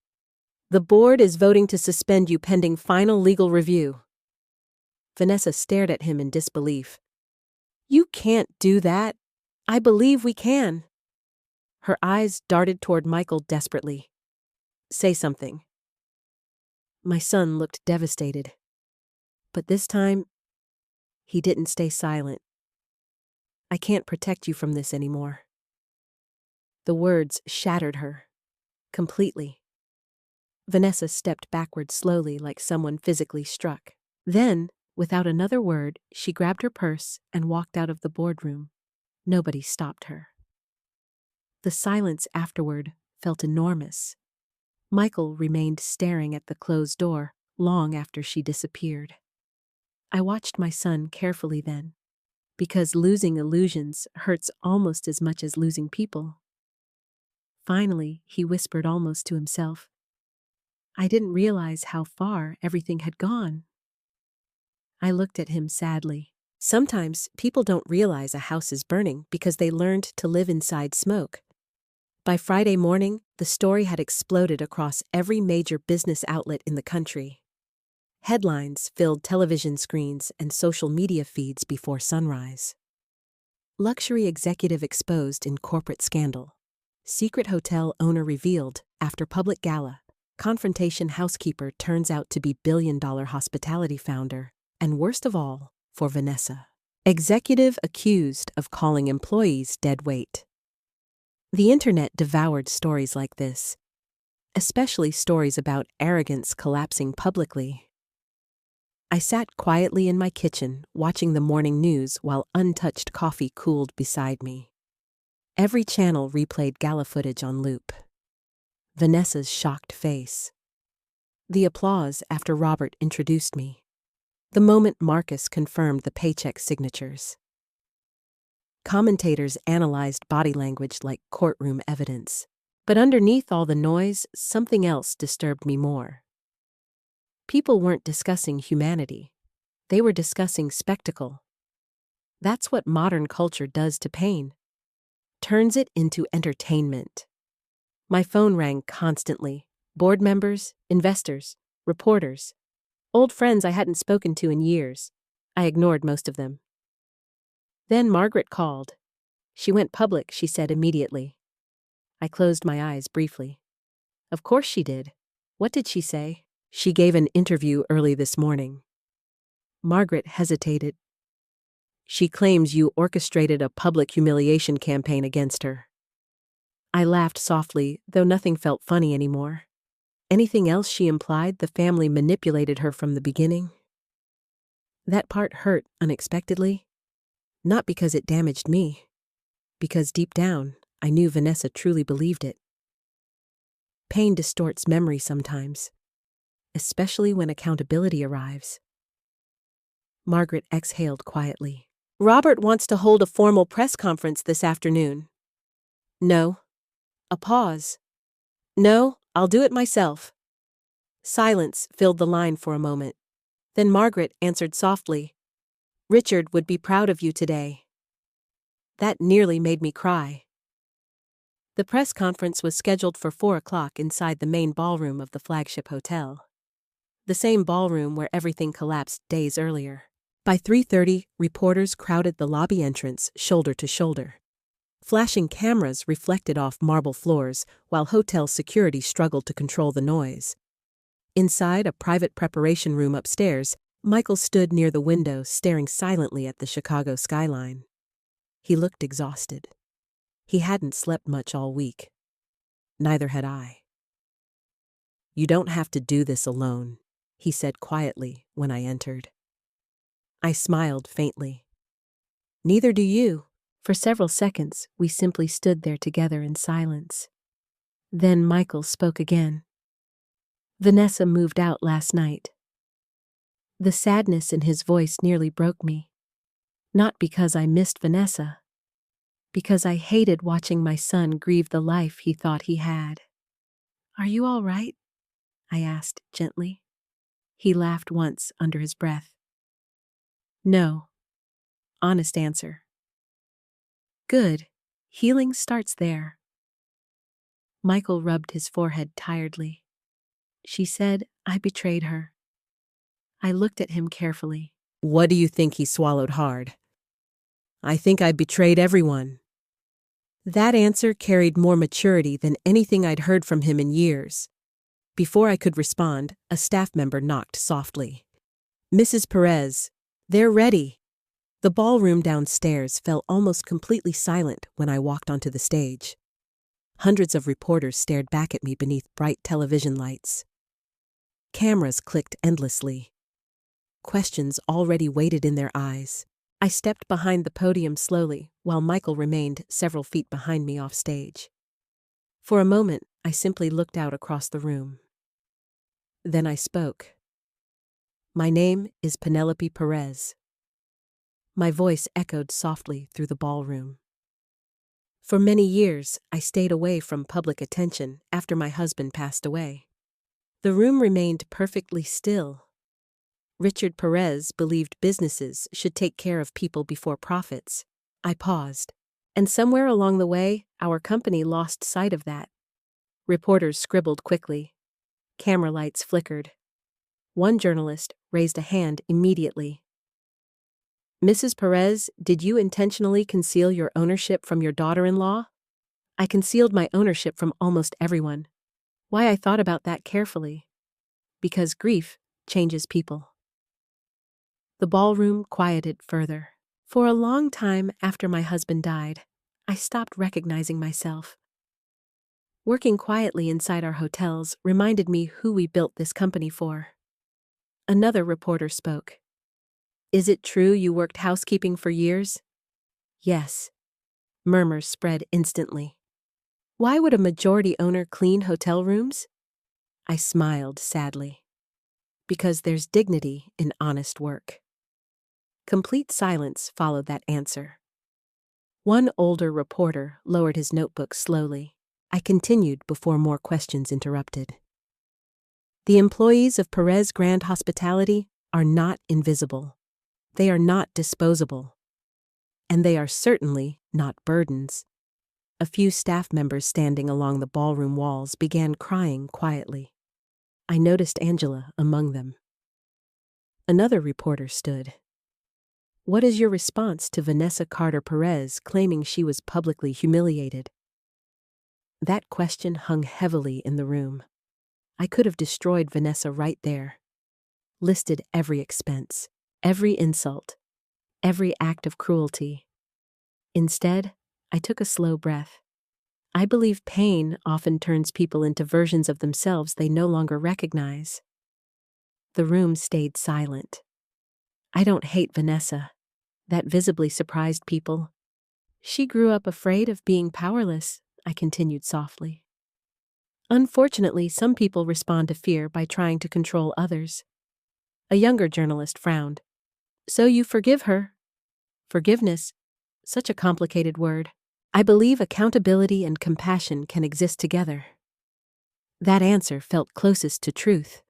"The board is voting to suspend you pending final legal review." Vanessa stared at him in disbelief. "You can't do that." "I believe we can." Her eyes darted toward Michael desperately. "Say something." My son looked devastated. But this time, he didn't stay silent. "I can't protect you from this anymore." The words shattered her. Completely. Vanessa stepped backward slowly like someone physically struck. Then, without another word, she grabbed her purse and walked out of the boardroom. Nobody stopped her. The silence afterward felt enormous. Michael remained staring at the closed door long after she disappeared. I watched my son carefully then, because losing illusions hurts almost as much as losing people. Finally, he whispered almost to himself, I didn't realize how far everything had gone. I looked at him sadly. Sometimes people don't realize a house is burning because they learned to live inside smoke. By Friday morning, the story had exploded across every major business outlet in the country. Headlines filled television screens and social media feeds before sunrise. Luxury executive exposed in corporate scandal. Secret hotel owner revealed after public gala. Confrontation housekeeper turns out to be billion-dollar hospitality founder. And worst of all, for Vanessa. Executive accused of calling employees dead weight. The internet devoured stories like this, especially stories about arrogance collapsing publicly. I sat quietly in my kitchen, watching the morning news while untouched coffee cooled beside me. Every channel replayed gala footage on loop. Vanessa's shocked face. The applause after Robert introduced me. The moment Marcus confirmed the Paychecks signatures. Commentators analyzed body language like courtroom evidence. But underneath all the noise, something else disturbed me more. People weren't discussing humanity. They were discussing spectacle. That's what modern culture does to pain. Turns it into entertainment. My phone rang constantly. Board members, investors, reporters. Old friends I hadn't spoken to in years. I ignored most of them. Then Margaret called. She went public, she said immediately. I closed my eyes briefly. Of course she did. What did she say? She gave an interview early this morning. Margaret hesitated. She claims you orchestrated a public humiliation campaign against her. I laughed softly, though nothing felt funny anymore. Anything else she implied the family manipulated her from the beginning? That part hurt unexpectedly. Not because it damaged me. Because deep down, I knew Vanessa truly believed it. Pain distorts memory sometimes, especially when accountability arrives. Margaret exhaled quietly. Robert wants to hold a formal press conference this afternoon. No. A pause. No, I'll do it myself. Silence filled the line for a moment. Then Margaret answered softly. Richard would be proud of you today. That nearly made me cry. The press conference was scheduled for 4 o'clock inside the main ballroom of the flagship hotel. The same ballroom where everything collapsed days earlier. By 3:30, reporters crowded the lobby entrance shoulder to shoulder. Flashing cameras reflected off marble floors while hotel security struggled to control the noise. Inside a private preparation room upstairs, Michael stood near the window staring silently at the Chicago skyline. He looked exhausted. He hadn't slept much all week. Neither had I. You don't have to do this alone, he said quietly when I entered. I smiled faintly. Neither do you. For several seconds, we simply stood there together in silence. Then Michael spoke again. Vanessa moved out last night. The sadness in his voice nearly broke me. Not because I missed Vanessa. Because I hated watching my son grieve the life he thought he had. Are you all right? I asked gently. He laughed once under his breath. No. Honest answer. Good. Healing starts there. Michael rubbed his forehead tiredly. She said I betrayed her. I looked at him carefully. What do you think he swallowed hard? I think I betrayed everyone. That answer carried more maturity than anything I'd heard from him in years. Before I could respond, a staff member knocked softly. Mrs. Perez, they're ready. The ballroom downstairs fell almost completely silent when I walked onto the stage. Hundreds of reporters stared back at me beneath bright television lights. Cameras clicked endlessly. Questions already waited in their eyes. I stepped behind the podium slowly, while Michael remained several feet behind me off stage. For a moment, I simply looked out across the room. Then I spoke. My name is Penelope Perez. My voice echoed softly through the ballroom. For many years, I stayed away from public attention after my husband passed away. The room remained perfectly still. Richard Perez believed businesses should take care of people before profits. I paused. And somewhere along the way, our company lost sight of that. Reporters scribbled quickly. Camera lights flickered. One journalist raised a hand immediately. "Mrs. Perez, did you intentionally conceal your ownership from your daughter-in-law?" "I concealed my ownership from almost everyone." Why I thought about that carefully. Because grief changes people. The ballroom quieted further. For a long time after my husband died, I stopped recognizing myself. Working quietly inside our hotels reminded me who we built this company for. Another reporter spoke. "Is it true you worked housekeeping for years?" "Yes." Murmurs spread instantly. "Why would a majority owner clean hotel rooms?" I smiled sadly. "Because there's dignity in honest work." Complete silence followed that answer. One older reporter lowered his notebook slowly. I continued before more questions interrupted. "The employees of Perez Grand Hospitality are not invisible. They are not disposable. And they are certainly not burdens." A few staff members standing along the ballroom walls began crying quietly. I noticed Angela among them. Another reporter stood. "What is your response to Vanessa Carter Perez claiming she was publicly humiliated?" That question hung heavily in the room. I could have destroyed Vanessa right there. Listed every expense, every insult, every act of cruelty. Instead, I took a slow breath. I believe pain often turns people into versions of themselves they no longer recognize. The room stayed silent. I don't hate Vanessa. That visibly surprised people. She grew up afraid of being powerless, I continued softly. Unfortunately, some people respond to fear by trying to control others. A younger journalist frowned. "So you forgive her?" Forgiveness, such a complicated word. I believe accountability and compassion can exist together. That answer felt closest to truth.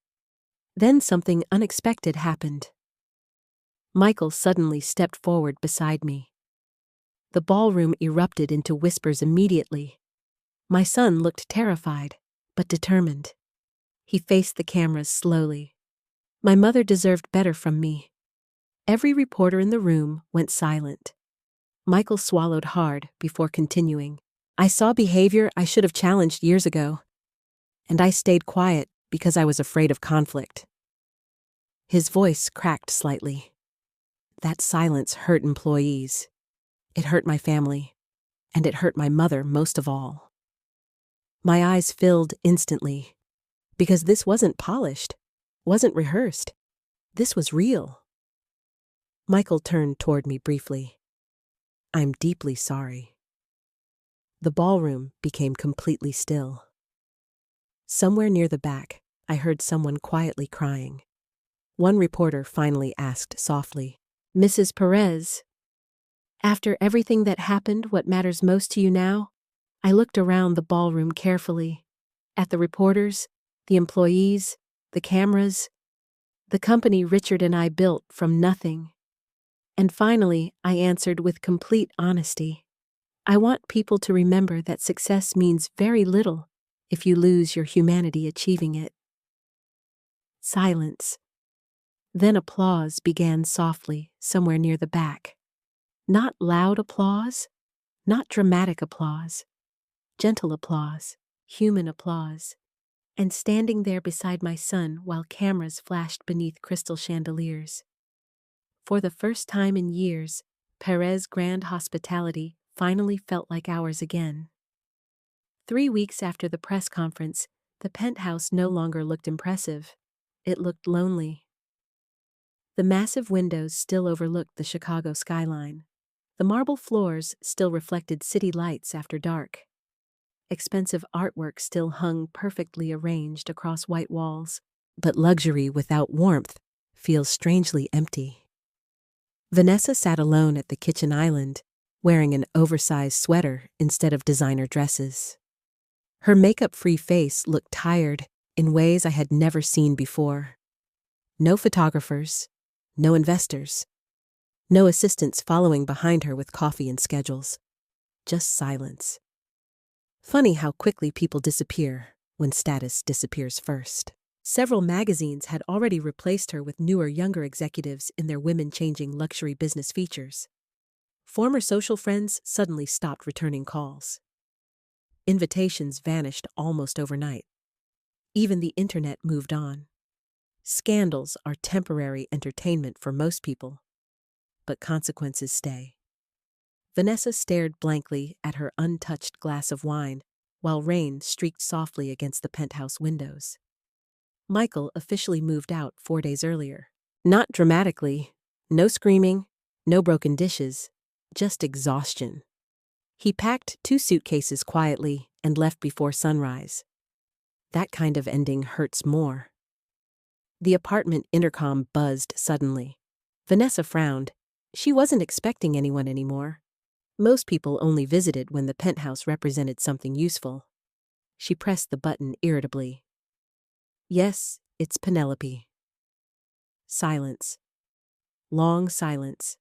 Then something unexpected happened. Michael suddenly stepped forward beside me. The ballroom erupted into whispers immediately. My son looked terrified, but determined. He faced the cameras slowly. My mother deserved better from me. Every reporter in the room went silent. Michael swallowed hard before continuing. "I saw behavior I should have challenged years ago. And I stayed quiet because I was afraid of conflict." His voice cracked slightly. That silence hurt employees. It hurt my family. And it hurt my mother most of all. My eyes filled instantly. Because this wasn't polished, wasn't rehearsed. This was real. Michael turned toward me briefly. "I'm deeply sorry." The ballroom became completely still. Somewhere near the back, I heard someone quietly crying. One reporter finally asked softly, "Mrs. Perez, after everything that happened, what matters most to you now?" I looked around the ballroom carefully. At the reporters, the employees, the cameras, the company Richard and I built from nothing. And finally, I answered with complete honesty. "I want people to remember that success means very little if you lose your humanity achieving it." Silence. Then applause began softly somewhere near the back. Not loud applause, not dramatic applause. Gentle applause, human applause. And standing there beside my son while cameras flashed beneath crystal chandeliers. For the first time in years, Perez Grand Hospitality finally felt like ours again. 3 weeks after the press conference, the penthouse no longer looked impressive. It looked lonely. The massive windows still overlooked the Chicago skyline. The marble floors still reflected city lights after dark. Expensive artwork still hung perfectly arranged across white walls. But luxury without warmth feels strangely empty. Vanessa sat alone at the kitchen island, wearing an oversized sweater instead of designer dresses. Her makeup-free face looked tired in ways I had never seen before. No photographers, no investors, no assistants following behind her with coffee and schedules. Just silence. Funny how quickly people disappear when status disappears first. Several magazines had already replaced her with newer, younger executives in their women-changing luxury business features. Former social friends suddenly stopped returning calls. Invitations vanished almost overnight. Even the internet moved on. Scandals are temporary entertainment for most people, but consequences stay. Vanessa stared blankly at her untouched glass of wine, while rain streaked softly against the penthouse windows. Michael officially moved out 4 days earlier. Not dramatically, no screaming, no broken dishes, just exhaustion. He packed 2 suitcases quietly and left before sunrise. That kind of ending hurts more. The apartment intercom buzzed suddenly. Vanessa frowned. She wasn't expecting anyone anymore. Most people only visited when the penthouse represented something useful. She pressed the button irritably. Yes, it's Penelope. Silence. Long silence.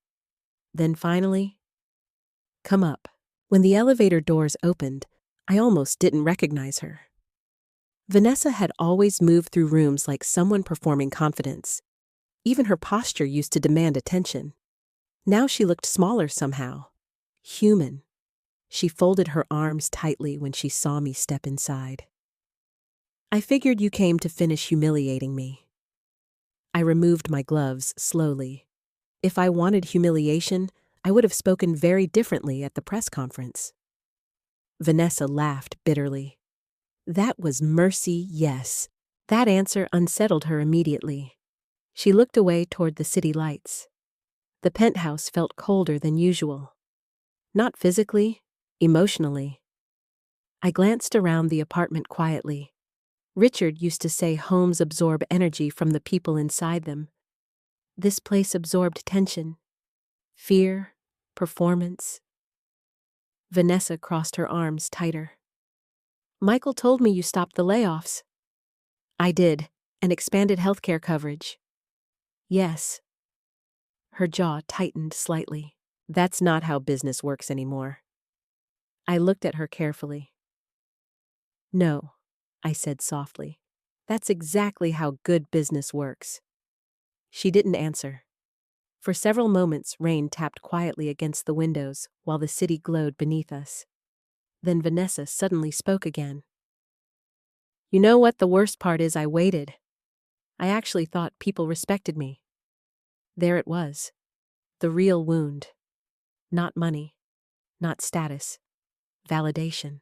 Then finally, come up. When the elevator doors opened, I almost didn't recognize her. Vanessa had always moved through rooms like someone performing confidence. Even her posture used to demand attention. Now she looked smaller somehow. Human. She folded her arms tightly when she saw me step inside. I figured you came to finish humiliating me. I removed my gloves slowly. If I wanted humiliation, I would have spoken very differently at the press conference. Vanessa laughed bitterly. That was mercy, yes. That answer unsettled her immediately. She looked away toward the city lights. The penthouse felt colder than usual. Not physically, emotionally. I glanced around the apartment quietly. Richard used to say homes absorb energy from the people inside them. This place absorbed tension, fear, performance. Vanessa crossed her arms tighter. Michael told me you stopped the layoffs. I did, and expanded healthcare coverage. Yes. Her jaw tightened slightly. That's not how business works anymore. I looked at her carefully. No, I said softly. That's exactly how good business works. She didn't answer. For several moments, rain tapped quietly against the windows while the city glowed beneath us. Then Vanessa suddenly spoke again. You know what the worst part is? I waited. I actually thought people respected me. There it was. The real wound. Not money. Not status. Validation.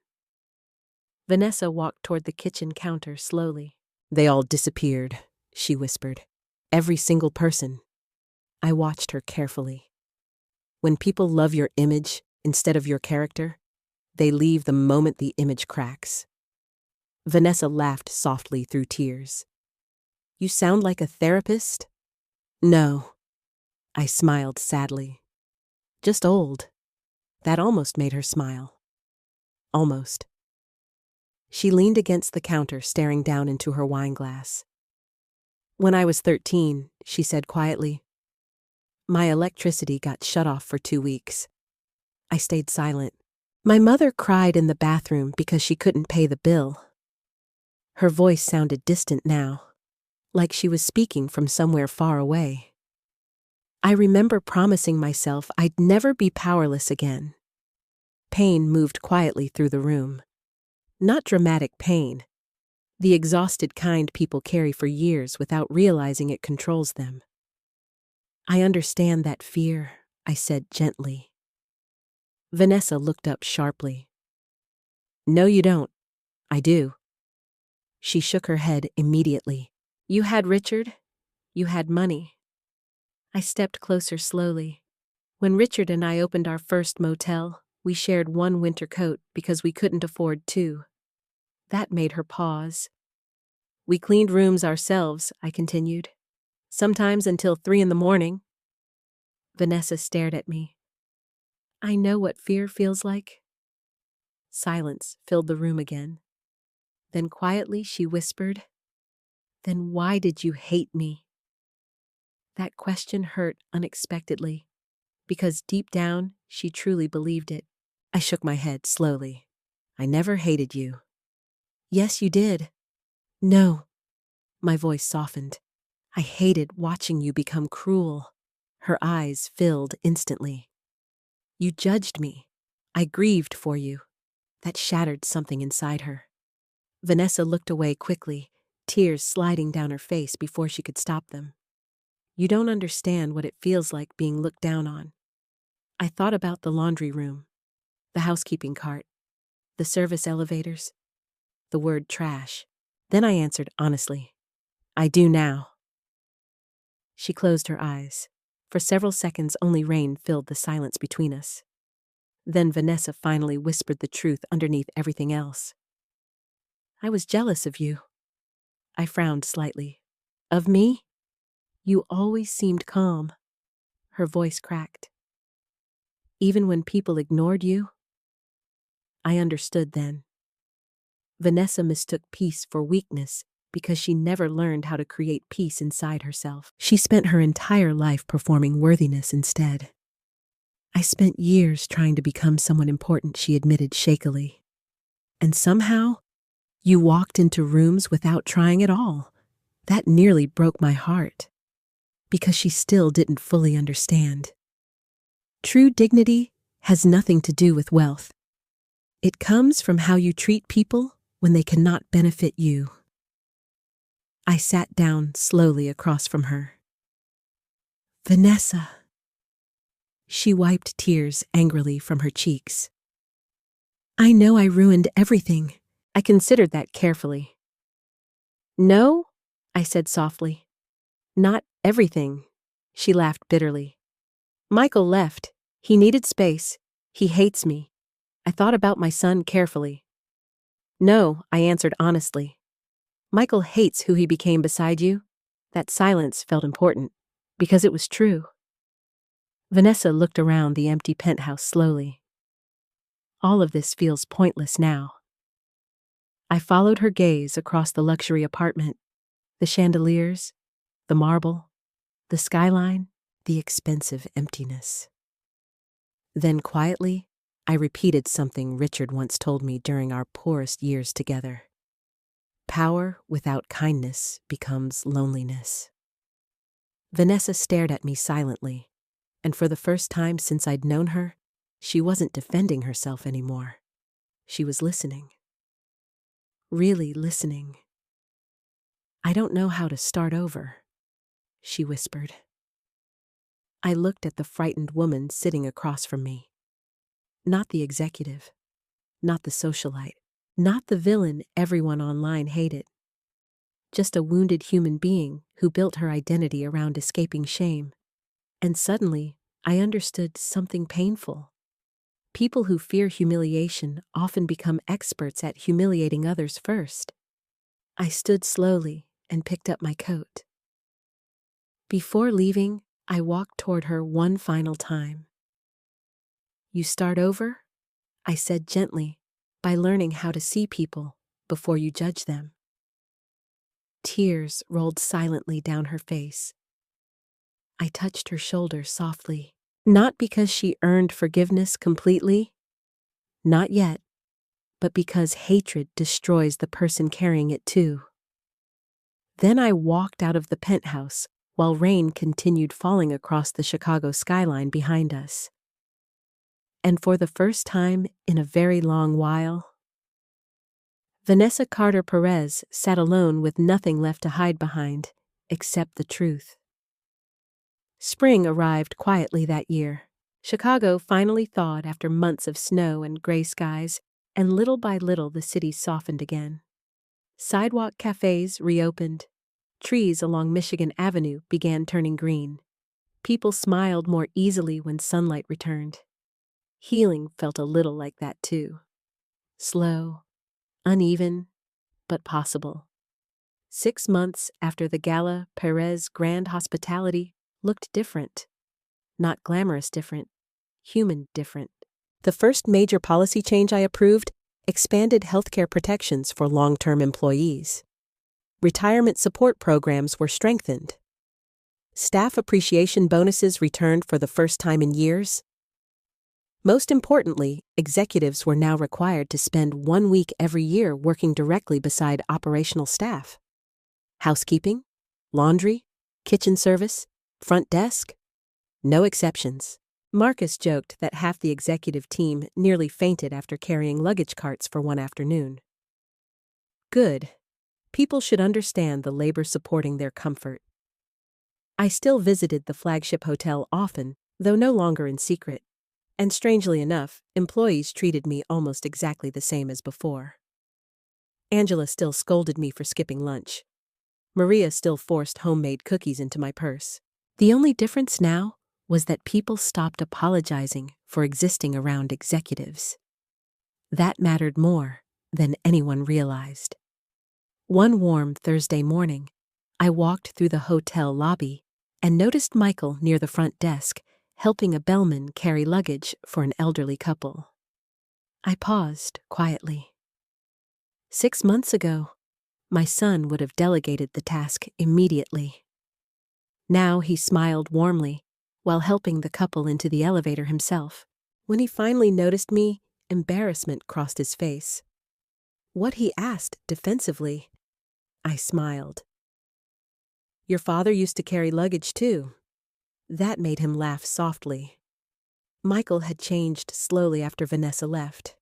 Vanessa walked toward the kitchen counter slowly. They all disappeared, she whispered. Every single person. I watched her carefully. When people love your image instead of your character, they leave the moment the image cracks. Vanessa laughed softly through tears. You sound like a therapist? No. I smiled sadly. Just old. That almost made her smile. Almost. She leaned against the counter, staring down into her wine glass. When I was 13, she said quietly, my electricity got shut off for 2 weeks. I stayed silent. My mother cried in the bathroom because she couldn't pay the bill. Her voice sounded distant now, like she was speaking from somewhere far away. I remember promising myself I'd never be powerless again. Pain moved quietly through the room. Not dramatic pain, the exhausted kind people carry for years without realizing it controls them. I understand that fear, I said gently. Vanessa looked up sharply. No, you don't. I do. She shook her head immediately. You had Richard. You had money. I stepped closer slowly. When Richard and I opened our first motel, we shared one winter coat because we couldn't afford 2. That made her pause. We cleaned rooms ourselves, I continued. Sometimes until 3 a.m. Vanessa stared at me. I know what fear feels like. Silence filled the room again. Then quietly she whispered, Then why did you hate me? That question hurt unexpectedly, because deep down, she truly believed it. I shook my head slowly. I never hated you. Yes, you did. No. My voice softened. I hated watching you become cruel. Her eyes filled instantly. You judged me. I grieved for you. That shattered something inside her. Vanessa looked away quickly, tears sliding down her face before she could stop them. You don't understand what it feels like being looked down on. I thought about the laundry room, the housekeeping cart, the service elevators, the word trash. Then I answered honestly, I do now. She closed her eyes. For several seconds, only rain filled the silence between us. Then Vanessa finally whispered the truth underneath everything else. I was jealous of you. I frowned slightly. Of me? You always seemed calm. Her voice cracked. Even when people ignored you? I understood then. Vanessa mistook peace for weakness because she never learned how to create peace inside herself. She spent her entire life performing worthiness instead. I spent years trying to become someone important, she admitted shakily. And somehow, you walked into rooms without trying at all. That nearly broke my heart. Because she still didn't fully understand. True dignity has nothing to do with wealth. It comes from how you treat people when they cannot benefit you. I sat down slowly across from her. Vanessa. She wiped tears angrily from her cheeks. I know I ruined everything. I considered that carefully. No, I said softly. Not everything. She laughed bitterly. Michael left. He needed space. He hates me. I thought about my son carefully. No, I answered honestly. Michael hates who he became beside you. That silence felt important, because it was true. Vanessa looked around the empty penthouse slowly. All of this feels pointless now. I followed her gaze across the luxury apartment, the chandeliers, the marble, the skyline, the expensive emptiness. Then quietly, I repeated something Richard once told me during our poorest years together. Power without kindness becomes loneliness. Vanessa stared at me silently, and for the first time since I'd known her, she wasn't defending herself anymore. She was listening. Really listening. I don't know how to start over, she whispered. I looked at the frightened woman sitting across from me. Not the executive, not the socialite, not the villain everyone online hated. Just a wounded human being who built her identity around escaping shame. And suddenly, I understood something painful. People who fear humiliation often become experts at humiliating others first. I stood slowly and picked up my coat. Before leaving, I walked toward her one final time. You start over? I said gently, by learning how to see people before you judge them. Tears rolled silently down her face. I touched her shoulder softly, not because she earned forgiveness completely, not yet, but because hatred destroys the person carrying it too. Then I walked out of the penthouse while rain continued falling across the Chicago skyline behind us. And for the first time in a very long while, Vanessa Carter Perez sat alone with nothing left to hide behind except the truth. Spring arrived quietly that year. Chicago finally thawed after months of snow and gray skies, and little by little the city softened again. Sidewalk cafes reopened. Trees along Michigan Avenue began turning green. People smiled more easily when sunlight returned. Healing felt a little like that too. Slow, uneven, but possible. 6 months after the gala, Perez grand hospitality looked different. Not glamorous different, human different. The first major policy change I approved expanded healthcare protections for long-term employees. Retirement support programs were strengthened. Staff appreciation bonuses returned for the first time in years. Most importantly, executives were now required to spend 1 week every year working directly beside operational staff. Housekeeping, laundry, kitchen service, front desk, no exceptions. Marcus joked that half the executive team nearly fainted after carrying luggage carts for one afternoon. Good. People should understand the labor supporting their comfort. I still visited the flagship hotel often, though no longer in secret. And strangely enough, employees treated me almost exactly the same as before. Angela still scolded me for skipping lunch. Maria still forced homemade cookies into my purse. The only difference now was that people stopped apologizing for existing around executives. That mattered more than anyone realized. One warm Thursday morning, I walked through the hotel lobby and noticed Michael near the front desk, helping a bellman carry luggage for an elderly couple. I paused quietly. 6 months ago, my son would have delegated the task immediately. Now he smiled warmly while helping the couple into the elevator himself. When he finally noticed me, embarrassment crossed his face. What he asked defensively, I smiled. Your father used to carry luggage too. That made him laugh softly. Michael had changed slowly after Vanessa left.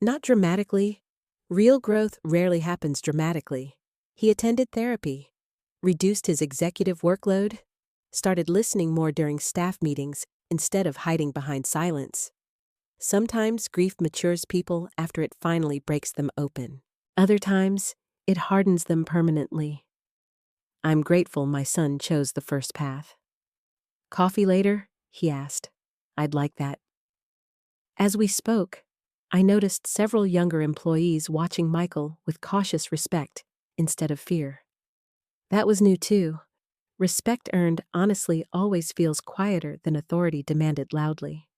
Not dramatically. Real growth rarely happens dramatically. He attended therapy, reduced his executive workload, started listening more during staff meetings instead of hiding behind silence. Sometimes grief matures people after it finally breaks them open. Other times, it hardens them permanently. I'm grateful my son chose the first path. Coffee later? He asked. I'd like that. As we spoke, I noticed several younger employees watching Michael with cautious respect instead of fear. That was new too. Respect earned honestly always feels quieter than authority demanded loudly.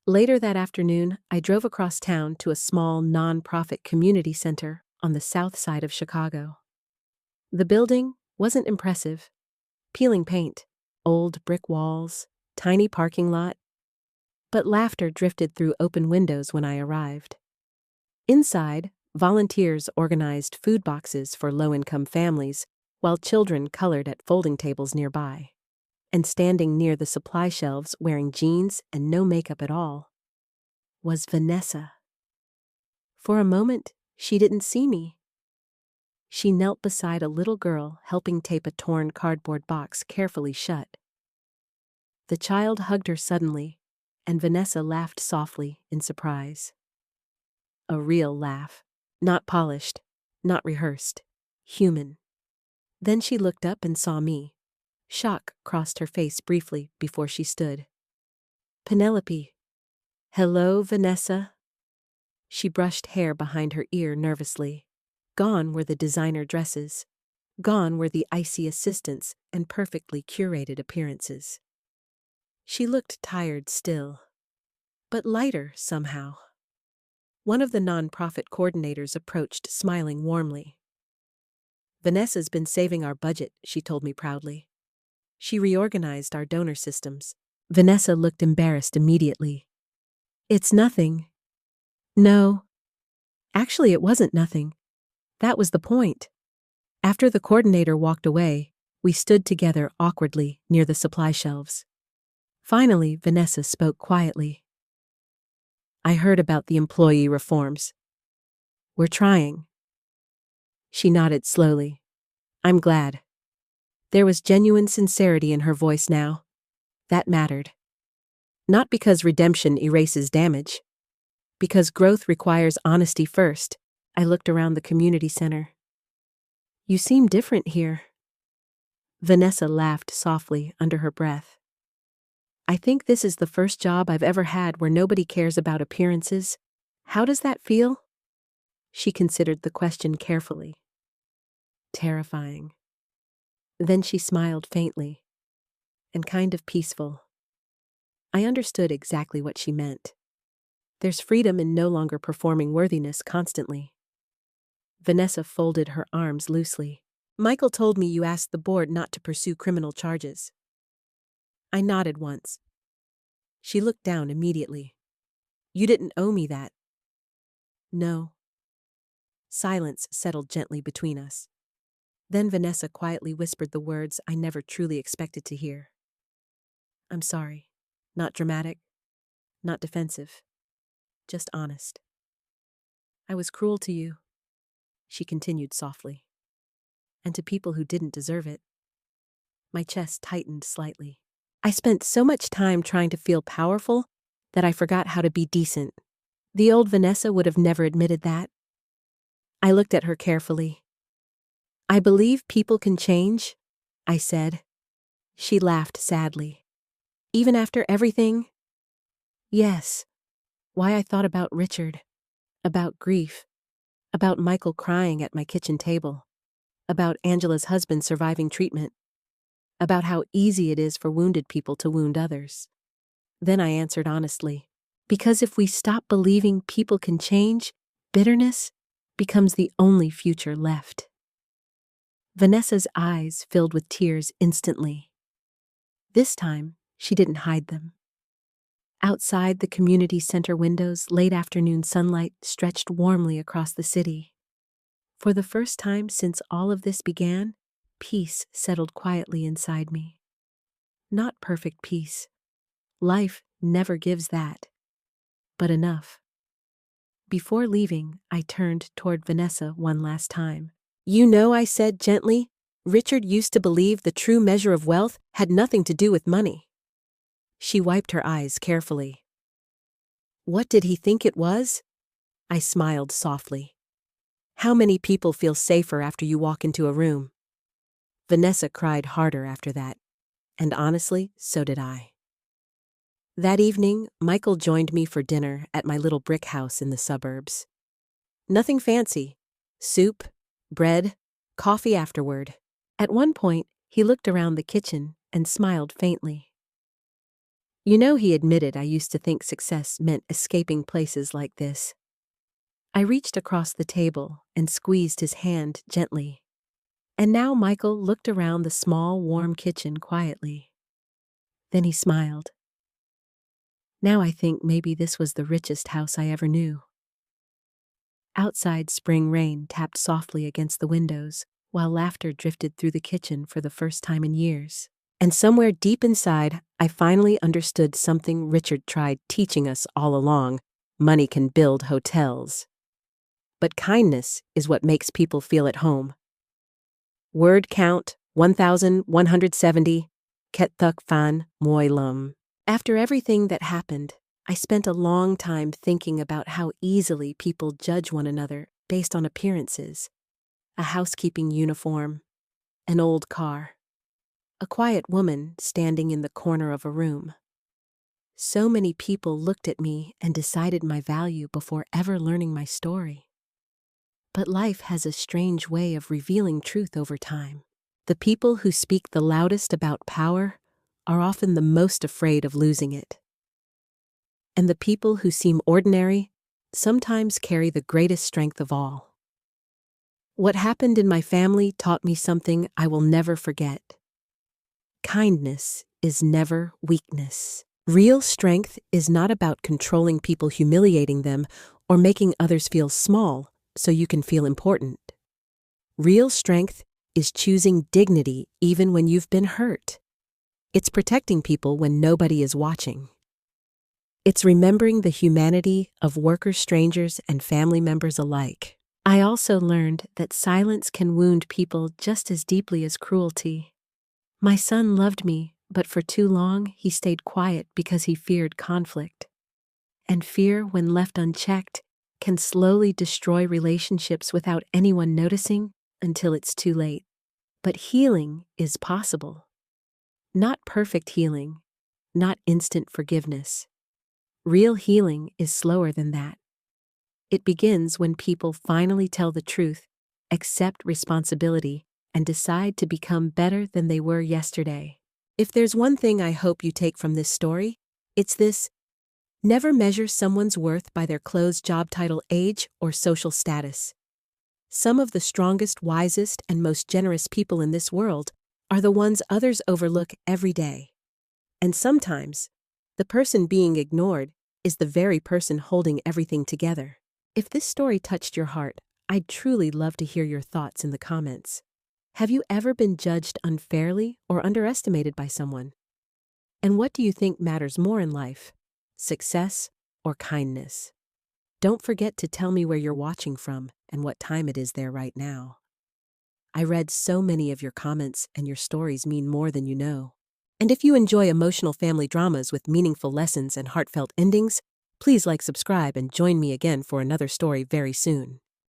Later that afternoon, I drove across town to a small non-profit community center on the south side of Chicago. The building wasn't impressive. Peeling paint, old brick walls, tiny parking lot, but laughter drifted through open windows when I arrived. Inside, volunteers organized food boxes for low-income families, while children colored at folding tables nearby. And standing near the supply shelves wearing jeans and no makeup at all was Vanessa. For a moment, she didn't see me. She knelt beside a little girl helping tape a torn cardboard box carefully shut. The child hugged her suddenly, and Vanessa laughed softly in surprise. A real laugh, not polished, not rehearsed, human. Then she looked up and saw me. Shock crossed her face briefly before she stood. Penelope. Hello, Vanessa. She brushed hair behind her ear nervously. Gone were the designer dresses. Gone were the icy assistants and perfectly curated appearances. She looked tired still, but lighter somehow. One of the nonprofit coordinators approached, smiling warmly. Vanessa's been saving our budget, she told me proudly. She reorganized our donor systems. Vanessa looked embarrassed immediately. It's nothing. No. Actually, it wasn't nothing. That was the point. After the coordinator walked away, we stood together awkwardly near the supply shelves. Finally, Vanessa spoke quietly. I heard about the employee reforms. We're trying. She nodded slowly. I'm glad. There was genuine sincerity in her voice now. That mattered. Not because redemption erases damage. Because growth requires honesty first. I looked around the community center. You seem different here. Vanessa laughed softly under her breath. I think this is the first job I've ever had where nobody cares about appearances. How does that feel? She considered the question carefully. Terrifying. Then she smiled faintly, and kind of peaceful. I understood exactly what she meant. There's freedom in no longer performing worthiness constantly. Vanessa folded her arms loosely. Michael told me you asked the board not to pursue criminal charges. I nodded once. She looked down immediately. You didn't owe me that. No. Silence settled gently between us. Then Vanessa quietly whispered the words I never truly expected to hear. I'm sorry. Not dramatic, not defensive, just honest. I was cruel to you, she continued softly, and to people who didn't deserve it. My chest tightened slightly. I spent so much time trying to feel powerful that I forgot how to be decent. The old Vanessa would have never admitted that. I looked at her carefully. I believe people can change, I said. She laughed sadly. Even after everything? Yes. Why I thought about Richard, about grief, about Michael crying at my kitchen table, about Angela's husband surviving treatment, about how easy it is for wounded people to wound others. Then I answered honestly, because if we stop believing people can change, bitterness becomes the only future left. Vanessa's eyes filled with tears instantly. This time, she didn't hide them. Outside the community center windows, late afternoon sunlight stretched warmly across the city. For the first time since all of this began, peace settled quietly inside me. Not perfect peace. Life never gives that. But enough. Before leaving, I turned toward Vanessa one last time. You know, I said gently, Richard used to believe the true measure of wealth had nothing to do with money. She wiped her eyes carefully. What did he think it was? I smiled softly. How many people feel safer after you walk into a room? Vanessa cried harder after that, and honestly, so did I. That evening, Michael joined me for dinner at my little brick house in the suburbs. Nothing fancy. Soup, bread, coffee afterward. At one point, he looked around the kitchen and smiled faintly. You know, he admitted I used to think success meant escaping places like this. I reached across the table and squeezed his hand gently. And now Michael looked around the small, warm kitchen quietly. Then he smiled. Now I think maybe this was the richest house I ever knew. Outside, spring rain tapped softly against the windows, while laughter drifted through the kitchen for the first time in years. And somewhere deep inside, I finally understood something Richard tried teaching us all along. Money can build hotels. But kindness is what makes people feel at home. Word count 1,170. Ket thuk fan moi lum. After everything that happened, I spent a long time thinking about how easily people judge one another based on appearances. A housekeeping uniform, an old car, a quiet woman standing in the corner of a room. So many people looked at me and decided my value before ever learning my story. But life has a strange way of revealing truth over time. The people who speak the loudest about power are often the most afraid of losing it. And the people who seem ordinary sometimes carry the greatest strength of all. What happened in my family taught me something I will never forget. Kindness is never weakness. Real strength is not about controlling people, humiliating them, or making others feel small so you can feel important. Real strength is choosing dignity even when you've been hurt. It's protecting people when nobody is watching. It's remembering the humanity of workers, strangers, and family members alike. I also learned that silence can wound people just as deeply as cruelty. My son loved me, but for too long he stayed quiet because he feared conflict. And fear, when left unchecked, can slowly destroy relationships without anyone noticing until it's too late. But healing is possible. Not perfect healing, not instant forgiveness. Real healing is slower than that. It begins when people finally tell the truth, accept responsibility, and decide to become better than they were yesterday. If there's one thing I hope you take from this story, it's this: never measure someone's worth by their clothes, job title, age, or social status. Some of the strongest, wisest, and most generous people in this world are the ones others overlook every day. And sometimes, the person being ignored is the very person holding everything together. If this story touched your heart, I'd truly love to hear your thoughts in the comments. Have you ever been judged unfairly or underestimated by someone? And what do you think matters more in life, success or kindness? Don't forget to tell me where you're watching from and what time it is there right now. I read so many of your comments, and your stories mean more than you know. And if you enjoy emotional family dramas with meaningful lessons and heartfelt endings, please like, subscribe, and join me again for another story very soon.